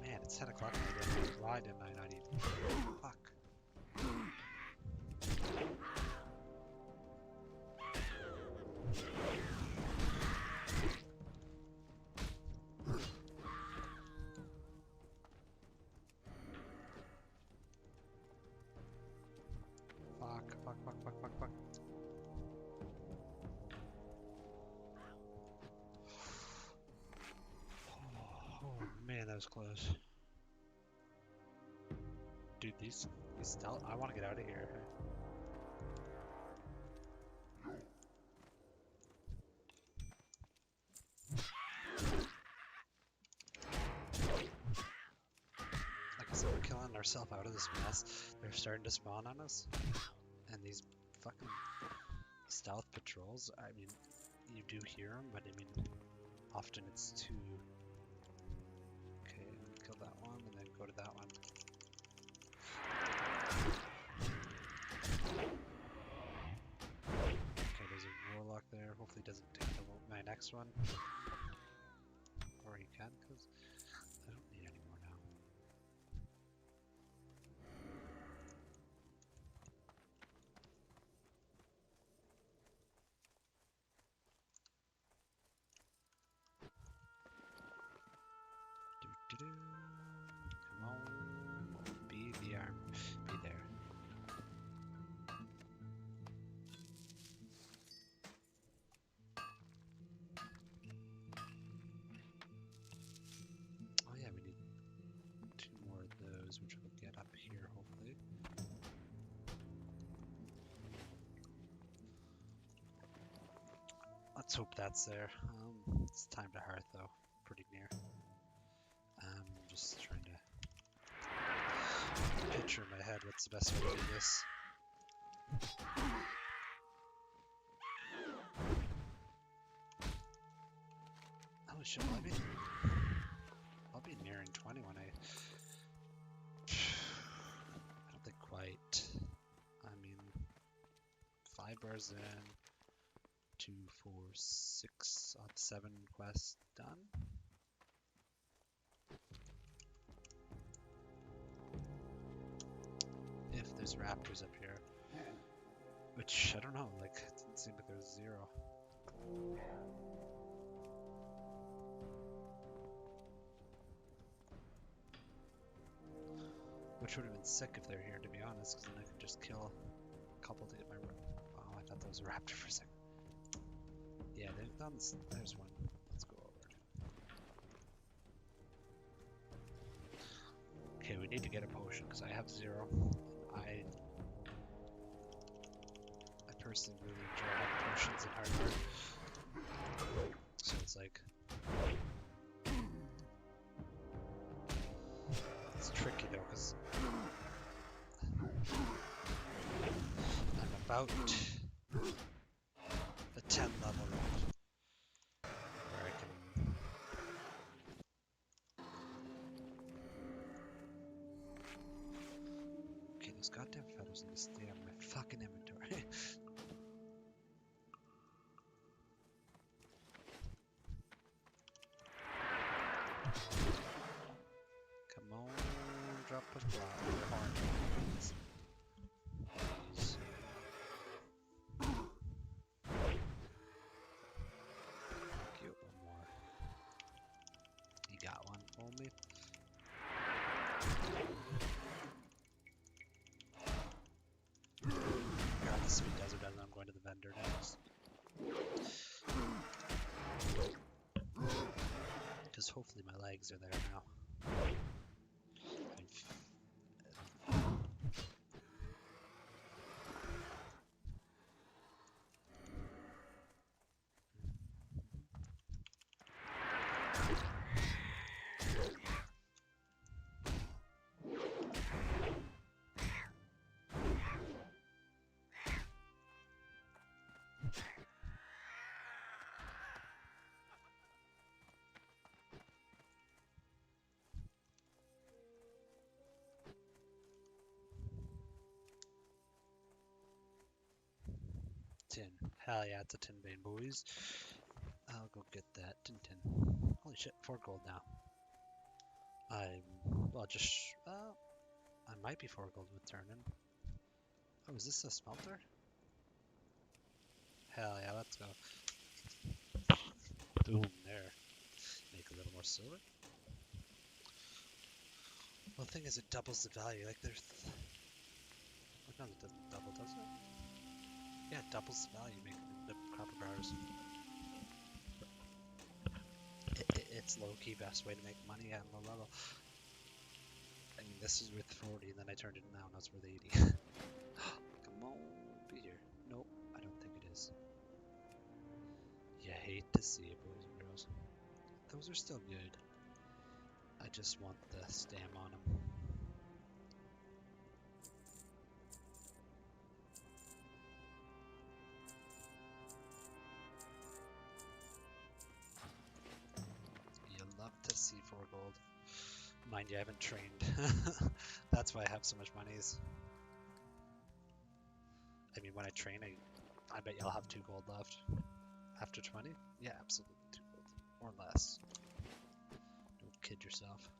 Man, it's 10 o'clock and I didn't... Why didn't I not eat? Fuck. Fuck. Oh man, that was close. Dude, these stealth. I want to get out of here. ourselves out of this mess. They're starting to spawn on us. And these fucking stealth patrols, I mean, you do hear them, but I mean, often it's too... Okay, kill that one, and then go to that one. Okay, there's a warlock there. Hopefully he doesn't take my next one. Or he can, because I don't need any more now. Doo-doo-doo. Come on, be the arm, be there. Oh yeah, we need 2 more of those, which we'll get up here, hopefully. Let's hope that's there. It's time to hearth though, pretty near. Just trying to picture in my head what's the best way to do this. Oh shit, I'll be nearing 20 when I don't think quite. I mean, 5 bars in, 2, 4, 6, 7 quests done. If there's raptors up here, which I don't know, like it didn't seem like there was 0. Which would have been sick if they're here, to be honest, because then I could just kill a couple to get my... Oh, I thought that was a raptor for a second. Yeah, there's one. Let's go over it. Okay, we need to get a potion, because I have 0. I personally really enjoy having potions in hardware. So it's like... It's tricky though, because I'm about the 10 level where I can... Okay, those goddamn feathers need to stay out of my fucking inventory. Come on, drop a horn. Please. Thank you. One more. You got one for me? Got the sweet desert island. I'm going to the vendor next. Because hopefully my legs are there now. Tin. Hell yeah, it's a tin vein, boys. I'll go get that. Tin. Holy shit, 4 gold now. I might be 4 gold with turning. Oh, is this a smelter? Hell yeah, let's go. Boom, there. Make a little more silver. Well, the thing is, it doubles the value. Like, there's... Oh, no, it doesn't double, does it? Yeah, it doubles the value, making the copper bars. It's low-key best way to make money at low level. I mean, this is worth 40, and then I turned it down, now it's worth 80. Come on, be here. Nope, I don't think it is. You hate to see it, boys and girls. Those are still good. I just want the stam on them. gold. Mind you, I haven't trained. That's why I have so much monies. I mean, when I train, I bet you'll have 2 gold left. After 20? Yeah, absolutely 2 gold. Or less. Don't kid yourself.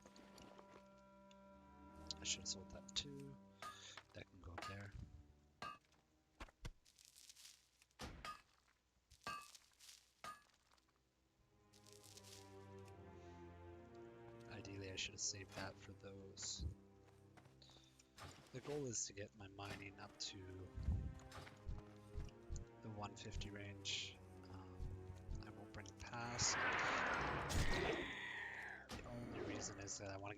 I should have sold that too. That can go up there. Ideally, I should have saved that for those. The goal is to get my mining up to the 150 range. I won't bring it past. The only reason is that I want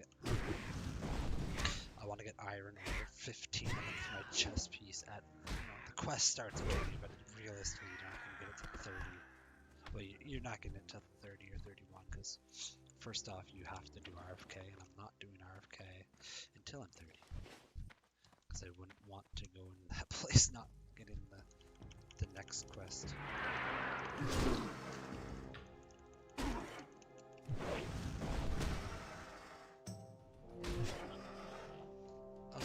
to get iron ore, 15 of them for my chest piece at, the quest starts at 20, but realistically you're not going to get it to 30. Well, you're not getting it to 30 or 31 because first off you have to do RFK, and I'm not doing RFK until I'm 30. Because I wouldn't want to go in that place not getting the next quest.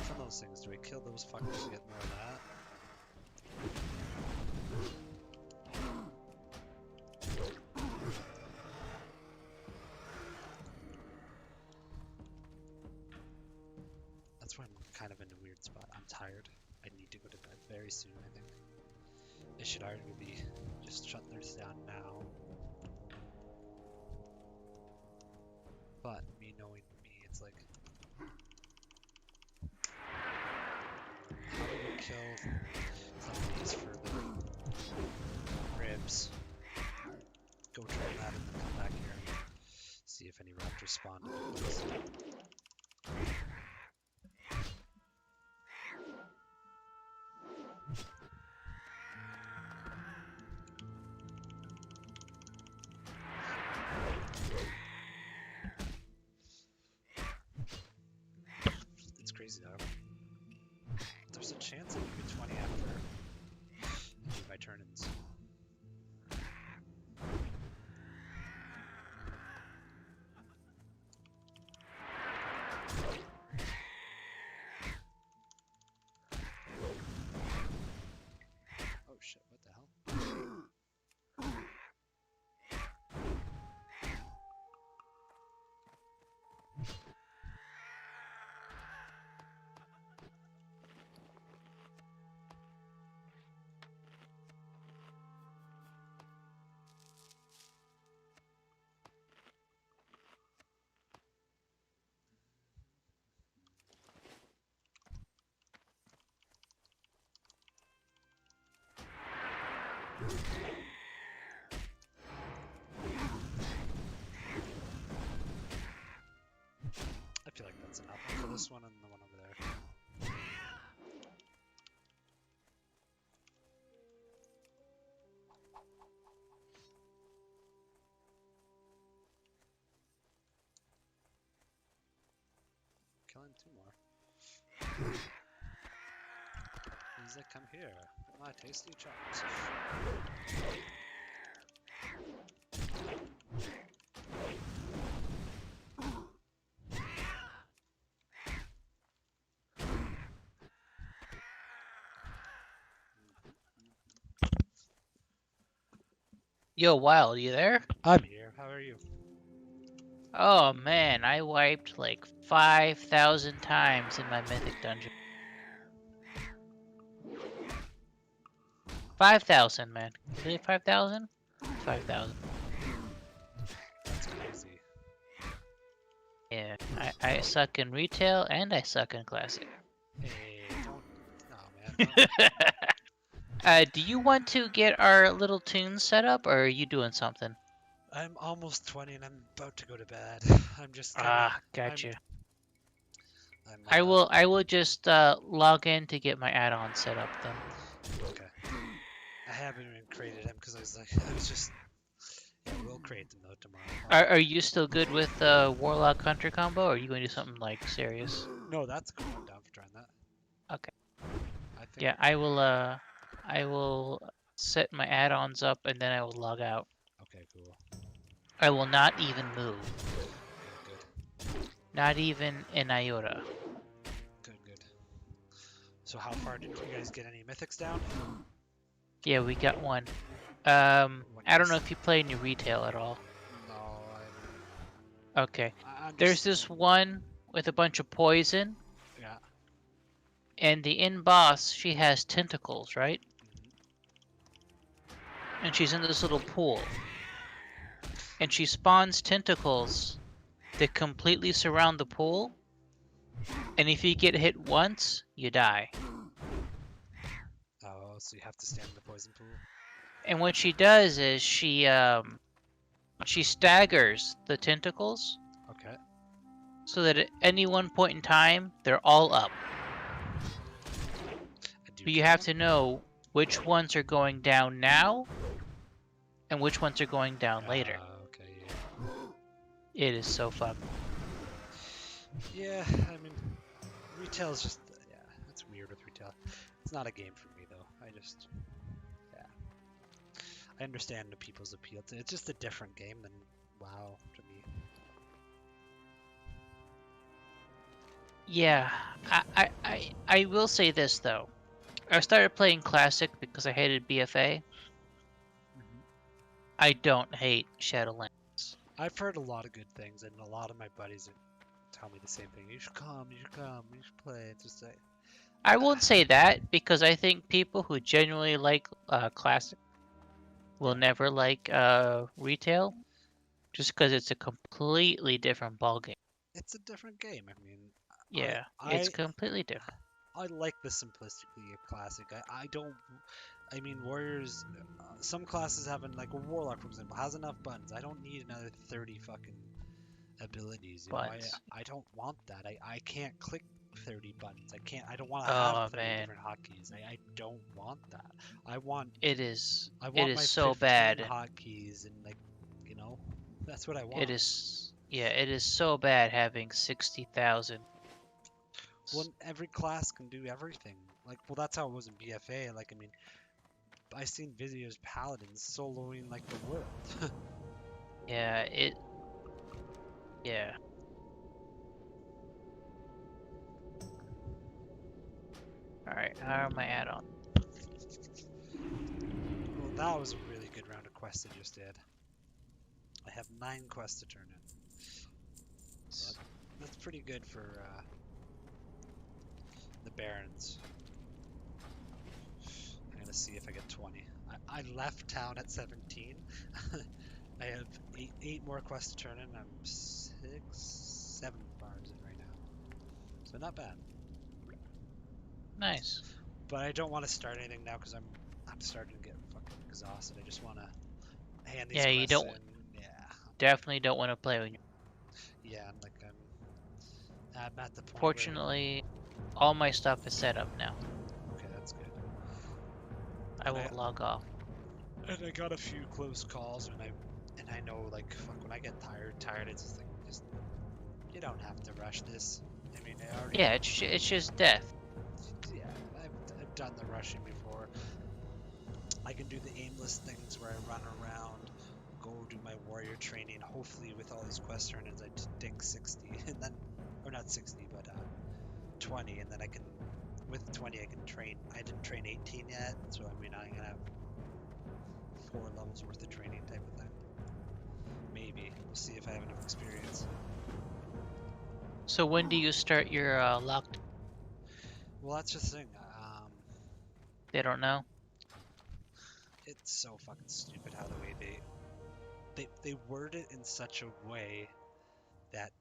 From those things, do I kill those fuckers to get more of that? That's why I'm kind of in a weird spot. I'm tired. I need to go to bed very soon, I think. I should arguably be just shutting this down now. But me knowing me, it's like, how do we kill some of these for the ribs? Go try that and then come back here and see if any raptors spawn. It's crazy though. There's a chance I can get 20 after I do my turn-ins. Oh shit, what the hell? I feel like that's enough for this one and the one over there. Killing 2 more. Please come here. My tasty chops. Yo, Wild, you there? I'm here. How are you? Oh man, I wiped like 5,000 times in my mythic dungeon. 5,000, man. Really 5,000? 5,000. That's crazy. Yeah, I suck in retail and I suck in classic. Hey, don't. No, man. Do you want to get our little tunes set up, or are you doing something? I'm almost 20 and I'm about to go to bed. I'm just. Gotcha. I'm, I will just log in to get my add-on set up then. Okay. I haven't even created them because I was just. Yeah, we'll create them though tomorrow. Are you still good with Warlock Hunter combo, or are you going to do something like serious? No, that's cool. I'm down for trying that. Okay. I think. Yeah, I will set my add-ons up and then I will log out. Okay, cool. I will not even move. Good. Not even an iota. Good, good. So how far did you guys get any mythics down? Yeah, we got one. What I don't know is- if you play any retail at all. No, Okay. I There's this understand. one with a bunch of poison, Yeah. and the in boss, she has tentacles, right? And she's in this little pool. And she spawns tentacles that completely surround the pool. And if you get hit once, you die. Oh, so you have to stand in the poison pool. And what she does is she staggers the tentacles Okay. so that at any one point in time they're all up. And do But you kill have them? to know which ones are going down now and which ones are going down later. Okay, yeah. It is so fun. Yeah, I mean, retail's just yeah, that's weird with retail. It's not a game for me though. Yeah, I understand the people's appeal to it. It's just a different game than WoW to me. Yeah, I will say this though. I started playing Classic because I hated BFA. I don't hate Shadowlands. I've heard a lot of good things, and a lot of my buddies tell me the same thing. You should come. You should come. You should play. It's just like I won't say that because I think people who genuinely like Classic will never like retail, just because it's a completely different ballgame. it's a different game. I mean, Yeah, I it's completely different. I like the simplicity of Classic. I don't. I mean, Warriors. Some classes haven't like a Warlock, for example, has enough buttons. I don't need another 30 fucking abilities. You know, But I don't want that. I can't click 30 buttons. I can't. I don't want to have oh 30 man, different hotkeys. I don't want that. I want it is my so 15 bad. hotkeys and like, you know, that's what I want. It is so bad having 60,000. Well, every class can do everything. Like, well, that's how it was in BFA. Like, I mean, I seen videos paladins soloing like the world. Yeah, yeah. All right, how am I at on? Well, that was a really good round of quests I just did. I have 9 quests to turn in. So that's pretty good for the Barons. I'm gonna see if I get 20. I left town at 17. I have eight more quests to turn in. I'm 7 bars in right now. So not bad. Nice. But I don't want to start anything now because I'm starting to get fucking exhausted. I just want to hand these Yeah, you quests don't in. Yeah. definitely don't want to play when you're. Yeah, I'm at the point where Fortunately, all my stuff is set up now. okay, that's good. I And will log off. And I got a few close calls, and I know like fuck when I get tired. It's just like you don't have to rush this. I mean, I already Yeah, it's just death. yeah, I've done the rushing before. I can do the aimless things where I run around, go do my warrior training. Hopefully, with all these quest turn-ins, I dink 60, and then or not 60, but 20, and then I can with 20 I can train. I didn't train 18 yet, so I mean I'm gonna have 4 levels worth of training type of thing. Maybe we'll see if I have enough experience. So when do you start your locked? Well, that's just the thing. They don't know. It's so fucking stupid how the way they word it in such a way that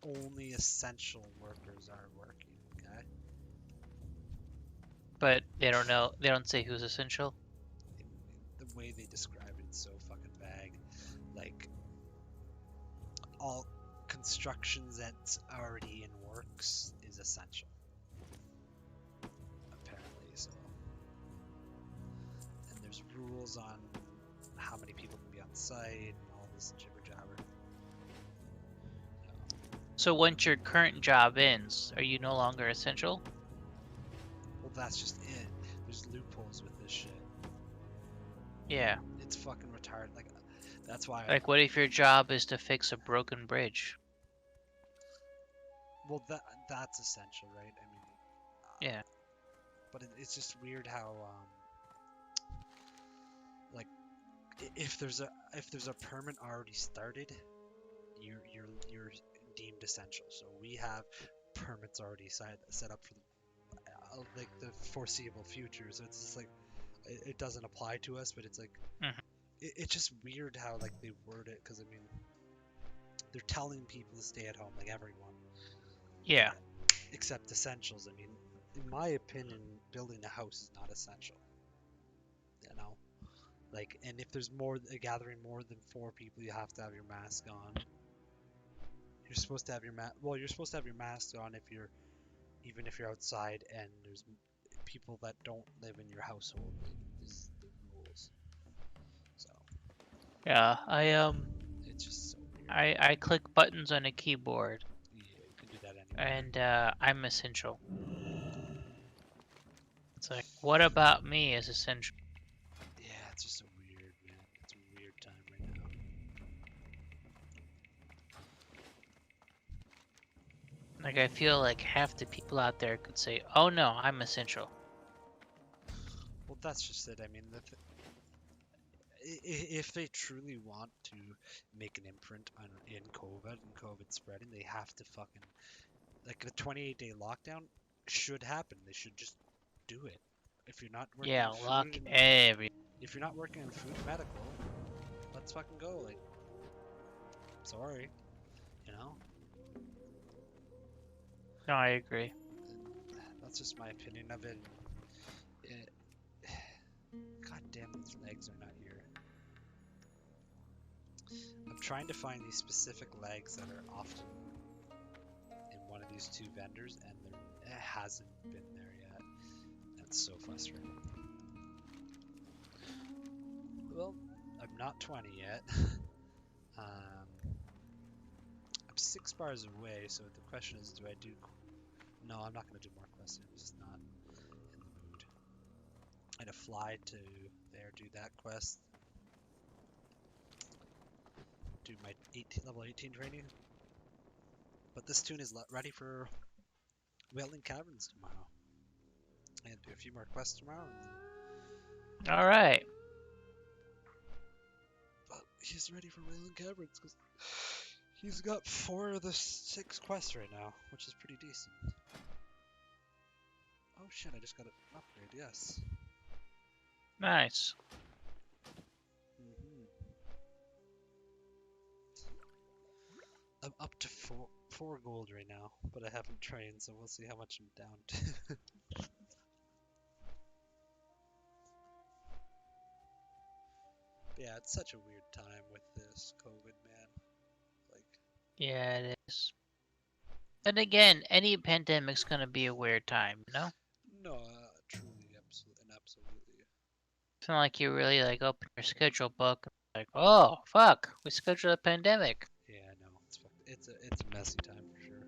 only essential workers are working. Okay. But they don't know. They don't say who's essential. The way they describe it, it's so fucking vague. Like all construction that's already in works is essential. Apparently, so. And there's rules on how many people can be on site and all this jibber jabber. So once your current job ends, are you no longer essential? Well, that's just it. There's loopholes with this shit. Yeah. It's fucking retarded. Like, that's why. Like, what if your job is to fix a broken bridge? Well, that's essential, right? I mean, Yeah. but it's just weird how like if there's a permit already started, you're deemed essential. So we have permits already set up for like the foreseeable future. So it's just like it doesn't apply to us, but it's like Mhm. it's just weird how like they word it, because I mean they're telling people to stay at home, like everyone, Yeah. except essentials. I mean, in my opinion, building a house is not essential. You know, like, and if there's a gathering more than 4 people, you have to have your mask on. You're supposed to have your you're supposed to have your mask on if you're even if you're outside and there's people that don't live in your household. Is the rules. So Yeah. it's just so weird. I click buttons on a keyboard, Yeah, you can do that anywhere. and I'm essential. It's like, what about me is essential? Yeah, it's just so weird, man. It's a weird time right now. Like, I feel like half the people out there could say, "Oh no, I'm essential." Well, that's just it. I mean, if they truly want to make an imprint in COVID and COVID spreading, they have to fucking like a 28-day lockdown should happen. They should just do it. If you're not working Yeah, in lock food and every. if you're not working in food and medical, let's fucking go. Like, sorry, you know. No, I agree. And that's just my opinion of it. it God damn, these legs are not here. I'm trying to find these specific legs that are often in one of these 2 vendors, and it hasn't been there yet. That's so frustrating. Well, I'm not 20 yet. I'm 6 bars away, so the question is, do I do... No, I'm not going to do more quests. I'm just not in the mood. I had to fly to there, do that quest, do my level 18 training. But this tune is ready for Wailing Caverns tomorrow. And do a few more quests tomorrow. All right. But he's ready for Wailing Caverns because he's got 4 of the 6 quests right now, which is pretty decent. Oh shit, I just got an upgrade, yes. Nice. I'm up to 4 gold right now, but I haven't trained, so we'll see how much I'm down to. Yeah, it's such a weird time with this COVID, man. Like, Yeah, it is. And again, any pandemic's gonna be a weird time, you know? no, truly, absolutely. It's not like you really like open your schedule book and like, oh fuck, we scheduled a pandemic. Yeah, I know. It's a messy time for sure.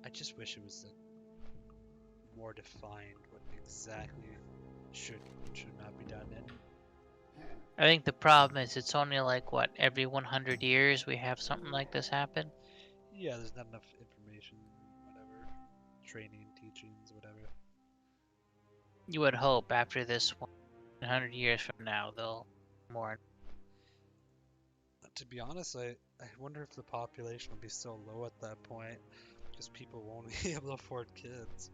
I just wish it was like more defined what exactly should and should not be done. And I think the problem is it's only like what, every 100 years we have something like this happen. yeah, there's not enough information, whatever, training, teachings, whatever. You would hope after this 100 years from now they'll more. To be honest, I wonder if the population will be so low at that point because people won't be able to afford kids.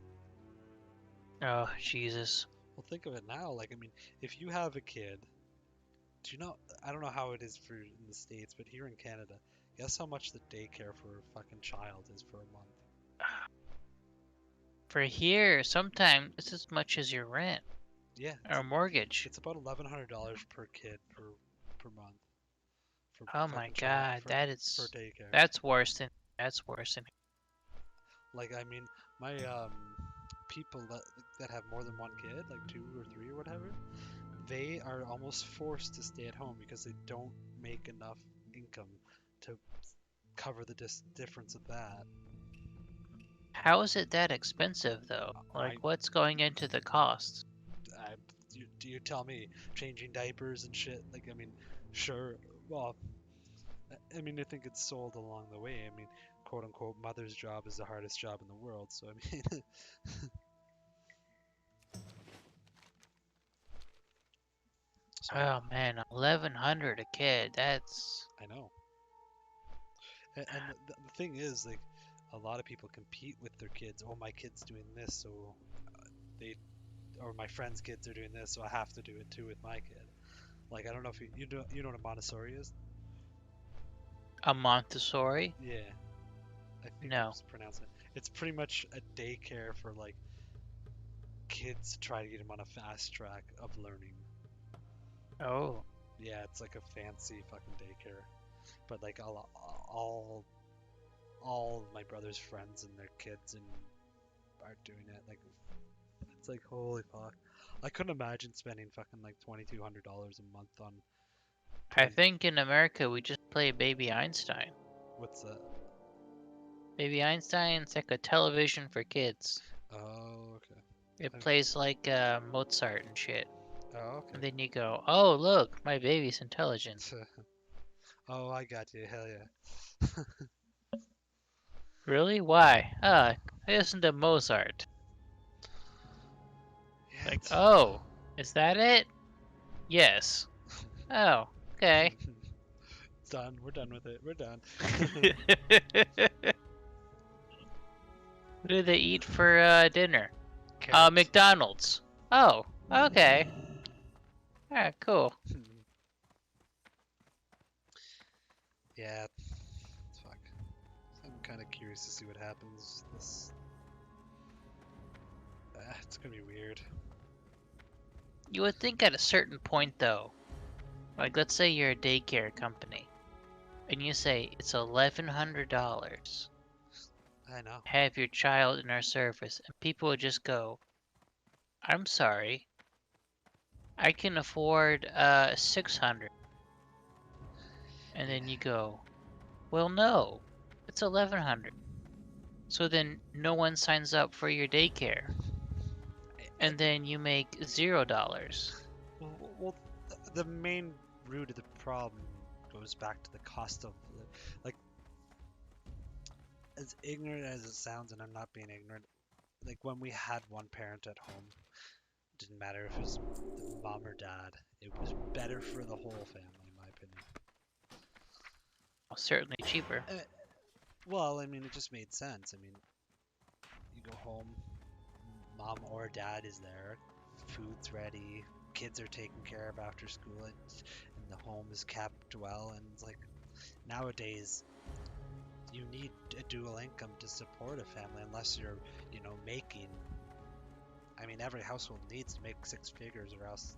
Oh Jesus. Well, think of it now. Like, I mean, if you have a kid, do you know? I don't know how it is for in the States, but here in Canada, guess how much the daycare for a fucking child is for a month? For here, sometimes it's as much as your rent Yeah, or mortgage. it's about $1,100 per kid per month for Oh my fucking God, for daycare. that's worse than Like, I mean, my people that have more than 1 kid, like 2 or 3 or whatever, they are almost forced to stay at home because they don't make enough income to cover the difference of that. How is it that expensive though? I, Like what's going into the cost? you tell me, changing diapers and shit. Like, I mean, sure, well, I mean, I think it's sold along the way. I mean, quote unquote, mother's job is the hardest job in the world. So I mean, so Oh man, 1100 a kid. That's I know. And the thing is, like, a lot of people compete with their kids. Oh, my kid's doing this, so they, or my friend's kids are doing this, so I have to do it too with my kid. Like, I don't know if you know what a Montessori is? a Montessori. Yeah, I think No. it's pronounced it. It's pretty much a daycare for like kids to try to get them on a fast track of learning. Oh, Yeah, it's like a fancy fucking daycare. But like all of my brother's friends and their kids and are doing it. Like it's like holy fuck. I couldn't imagine spending fucking like $2,200 a month on I 20. think in America we just play Baby Einstein. What's that? Baby Einstein's like a television for kids. Oh, okay. It I've- plays like Mozart and shit. Oh, And okay. then you go, oh look, my baby's intelligent. Oh, I got you. Hell yeah. Really? Why? I listen to Mozart. Yeah, Like, oh, is that it? Yes. Oh, okay. it's done. We're done with it. We're done. What do they eat for dinner? Carrots. McDonald's. Oh, okay. Alright, cool. Yeah. Fuck. I'm kind of curious to see what happens. This. It's gonna be weird. You would think at a certain point, though, like let's say you're a daycare company, and you say it's $1,100. I know. Have your child in our service, and people would just go, "I'm sorry, I can afford 600." And then you go, "Well, no, it's 1,100." So then no one signs up for your daycare, and then you make $0. Well, the main root of the problem goes back to the cost of, like, as ignorant as it sounds, and I'm not being ignorant. Like when we had one parent at home, it didn't matter if it was the mom or dad. It was better for the whole family, in my opinion. Certainly cheaper. Well, I mean, it just made sense. I mean, you go home, mom or dad is there, food's ready, kids are taken care of after school, and the home is kept well. And it's like nowadays, you need a dual income to support a family unless you're, making. I mean, every household needs to make 6 figures, or else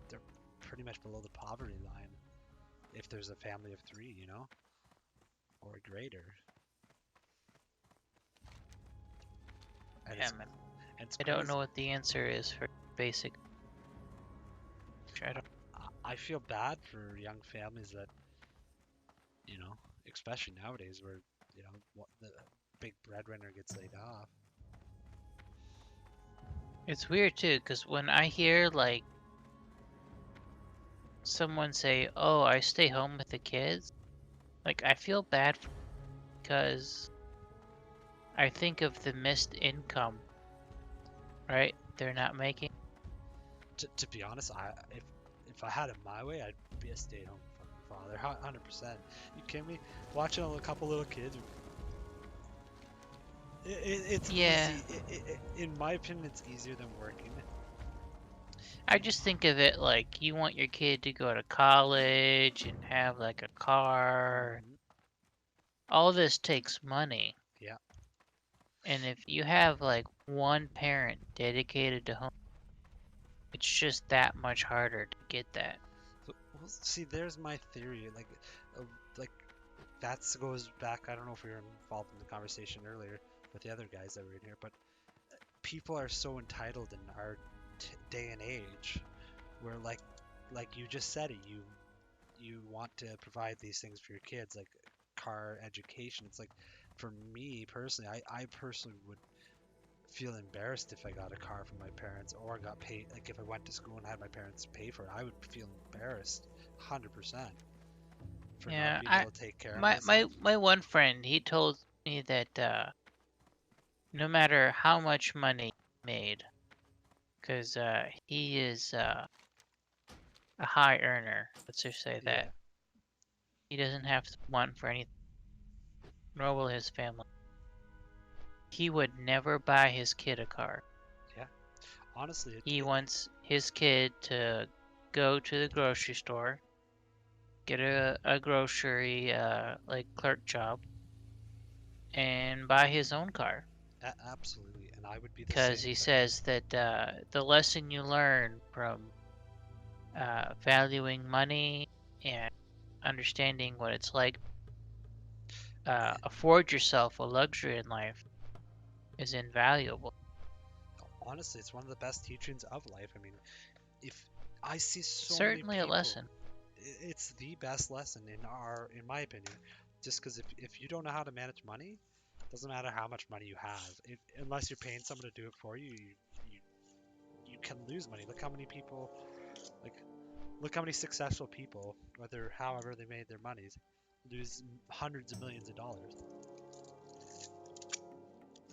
they're pretty much below the poverty line. If there's a family of 3, or greater. And Yeah, it's, man. and it's I don't crazy. know what the answer is for basic. I don't. I feel bad for young families that, especially nowadays where, the big breadwinner gets laid off. It's weird too, because when I hear like someone say, "Oh, I stay home with the kids," like I feel bad because I think of the missed income, right? They're not making. To be honest, if I had it my way, I'd be a stay-at-home fucking father, 100%. You kidding me? Watching a couple little kids. It's Yeah, easy. In my opinion, it's easier than working. I just think of it like you want your kid to go to college and have like a car. Mhm. All this takes money. Yeah. And if you have like one parent dedicated to home, it's just that much harder to get that. So, well, see, there's my theory. Uh, like that goes back. I don't know if we were involved in the conversation earlier with the other guys that were in here, but people are so entitled in our day and age, where like you just said it, you want to provide these things for your kids, like car, education. It's like for me personally, I personally would feel embarrassed if I got a car from my parents or got paid. Like if I went to school and had my parents pay for it, I would feel embarrassed, 100%. for not Yeah, being able to take care of my my myself. my one friend, he told me that no matter how much money he made, because he is a high earner, let's just say Yeah, that he doesn't have to want for anything, nor will his family. He would never buy his kid a car. yeah. Honestly, He wants his kid to go to the grocery store, get a grocery like clerk job, and buy his own car. absolutely, and I would be the Because same he thing. says that the lesson you learn from valuing money and understanding what it's like afford yourself a luxury in life is invaluable. Honestly, it's one of the best teachings of life. I mean, if I see so many Certainly a people, lesson. it's the best lesson in my opinion. Just because if you don't know how to manage money, doesn't matter how much money you have, unless you're paying someone to do it for you, you you can lose money. Look how many people, like, look how many successful people, whether however they made their monies, lose hundreds of millions of dollars.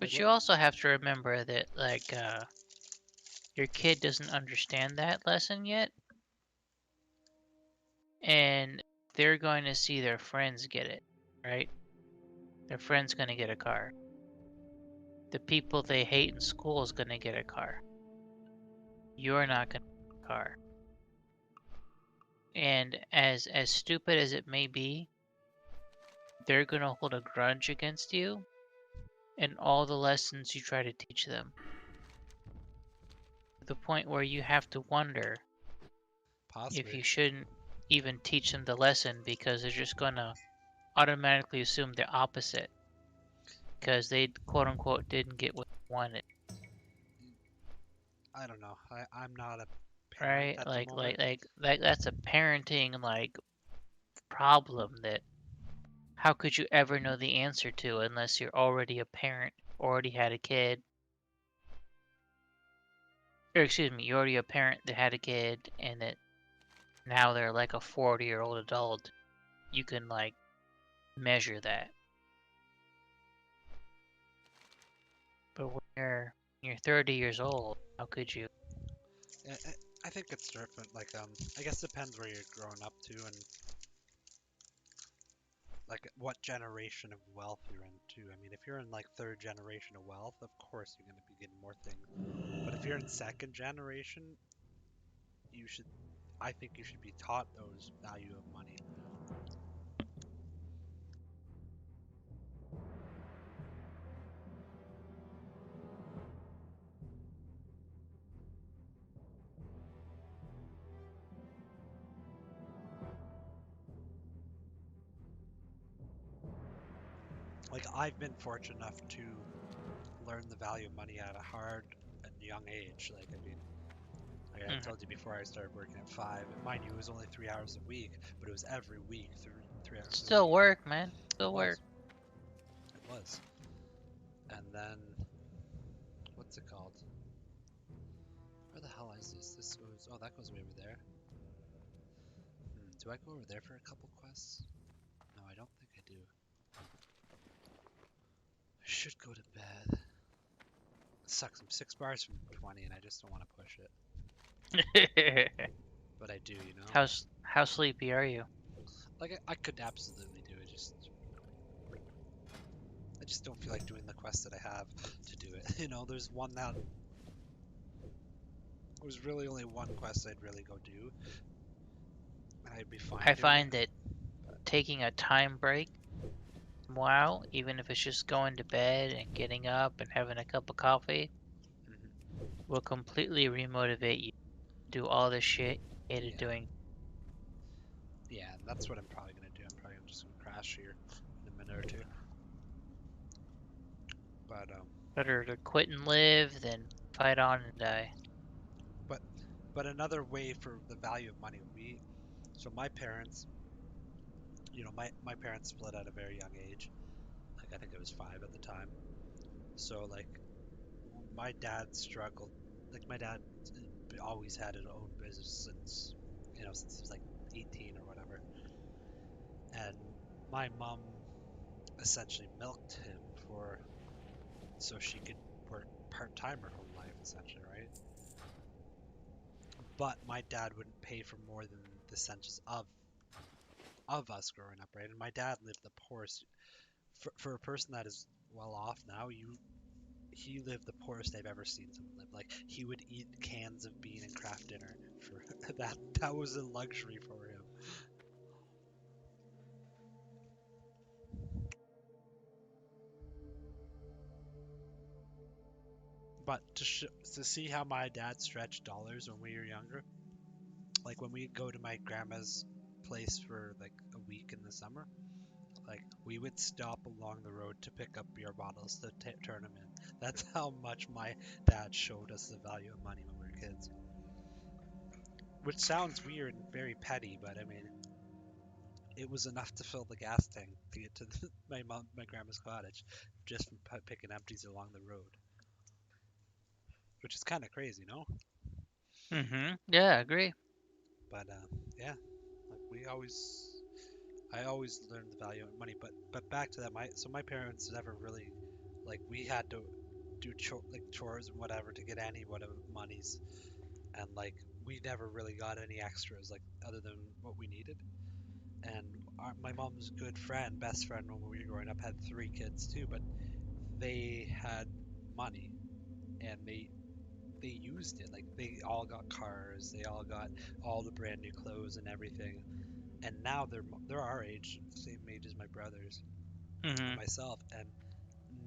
Like But what? you also have to remember that like your kid doesn't understand that lesson yet, and they're going to see their friends get it, right? Their friend's going to get a car. The people they hate in school is going to get a car. You're not going to get a car. And as stupid as it may be, they're going to hold a grudge against you and all the lessons you try to teach them. To the point where you have to wonder if Possibly. you shouldn't even teach them the lesson because they're just going to automatically assume the opposite because they quote unquote didn't get what they wanted, I don't know. I'm not a parent right? at the Like moment. that's a parenting like problem that how could you ever know the answer to unless you're already a parent, already had a kid, or excuse me, you're already a parent that had a kid and that now they're like a 40-year-old adult. You can like measure that. But when you're 30 years old, how could you? I think it's different. Like, I guess it depends where you're growing up to and like what generation of wealth you're in too. I mean, if you're in like third generation of wealth, of course you're going to be getting more things. But if you're in second generation, you should, I think you should be taught those value of money. Like, I've been fortunate enough to learn the value of money at a hard and young age. Like, I mean, like I Mhm. told you before, I started working at 5. And mind you, it was only 3 hours a week, but it was every week, 3 hours a Still week. work, man. It Still was. work. It was. And then, what's it called? Where the hell is this? This goes. Oh, that goes way over there. Do I go over there for a couple quests? No, I don't think I do. I should go to bed. It sucks. I'm 6 bars from 20, and I just don't want to push it. But I do, you know. How sleepy are you? Like I could absolutely do it. I just don't feel like doing the quest that I have to do it. You know, there's really only one quest I'd really go do, and I'd be fine I doing find it. that But taking a time break, wow, even if it's just going to bed and getting up and having a cup of coffee, mhm. will completely remotivate you to do all the shit you hated Yeah, doing. yeah, and that's what I'm probably gonna do. I'm probably just gonna crash here in a minute or two. But Better to quit and live than fight on and die. but but another way for the value of money would be, so my parents, you know, my parents split at a very young age. Like I think I was 5 at the time. So like my dad struggled. Like my dad always had his own business since, you know, since he was like 18 or whatever. and my mom essentially milked him for so she could work part-time her whole life, essentially, right? But my dad wouldn't pay for more than the essentials of us growing up, right? And my dad lived the poorest. For a person that is well off now, he lived the poorest I've ever seen someone live. Like he would eat cans of bean and craft dinner for that. That was a luxury for him. But to see how my dad stretched dollars when we were younger, like when we go to my grandma's place for like a week in the summer, like we would stop along the road to pick up beer bottles to turn them in. That's how much my dad showed us the value of money when we were kids. Which sounds weird and very petty, but I mean, it was enough to fill the gas tank to get to my grandma's cottage, just from picking empties along the road. Which is kind of crazy, no? Yeah, I agree. But yeah, like I always learned the value of money. But back to that, my parents never really, like, we had to do chores and whatever to get any whatever monies, and like we never really got any extras like other than what we needed. And my mom's good friend, best friend when we were growing up, had 3 kids too, but they had money and they used it. Like they all got cars, they all got all the brand new clothes and everything. And now they're our age, same age as my brothers and Hmm. myself, and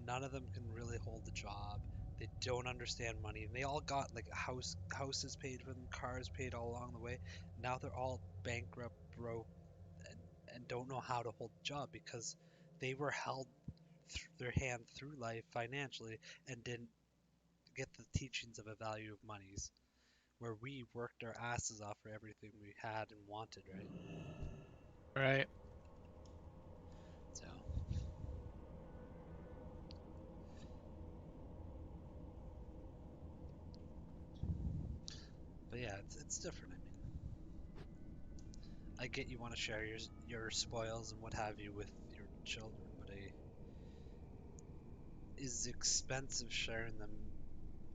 none of them can really hold a job. They don't understand money, and they all got like houses paid for them, cars paid all along the way. Now they're all bankrupt, broke, and don't know how to hold a job because they were held their hand through life financially and didn't get the teachings of a value of monies, where we worked our asses off for everything we had and wanted, right? Right. So, but yeah, it's different. I mean, I get you want to share your spoils and what have you with your children, but is expensive sharing them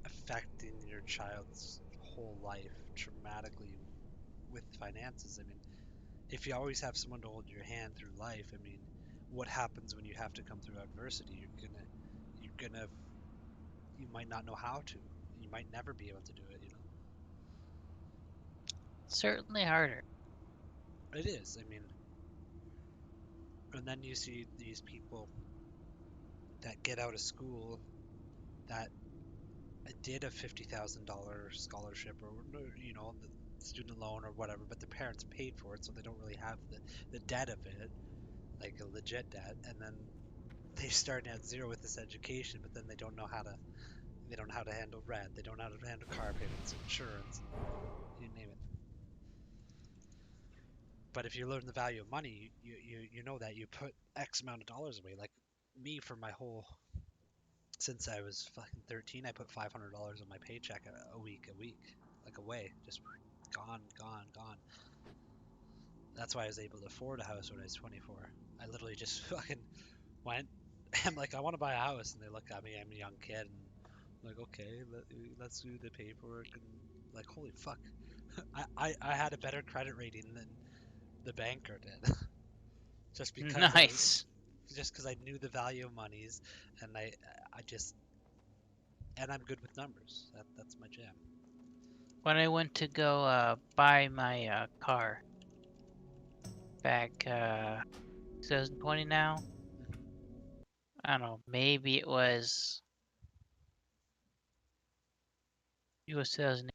affecting your child's whole life traumatically with finances? I mean, if you always have someone to hold your hand through life, I mean, what happens when you have to come through adversity? You're gonna, you might not know how to. You might never be able to do it, you know? Certainly harder. It is. I mean, and then you see these people that get out of school that did a $50,000 scholarship or, you know, the student loan or whatever, but the parents paid for it, so they don't really have the debt of it, like a legit debt, and then they start at zero with this education, but then they don't know how to handle rent, they don't know how to handle car payments, insurance, you name it. But if you learn the value of money, you know that you put X amount of dollars away. Like me, for my whole since I was fucking 13, I put $500 on my paycheck a week, like away, just gone, gone, gone. That's why I was able to afford a house when I was 24. I literally just fucking went. I'm like, I want to buy a house, and they look at me. I'm a young kid, and I'm like, okay, let's do the paperwork, and like, holy fuck, I had a better credit rating than the banker did, just because Nice. I knew the value of monies, and I just and I'm good with numbers. That's my jam. When I went to go buy my car back 2020 now, I don't know, maybe it was 2018.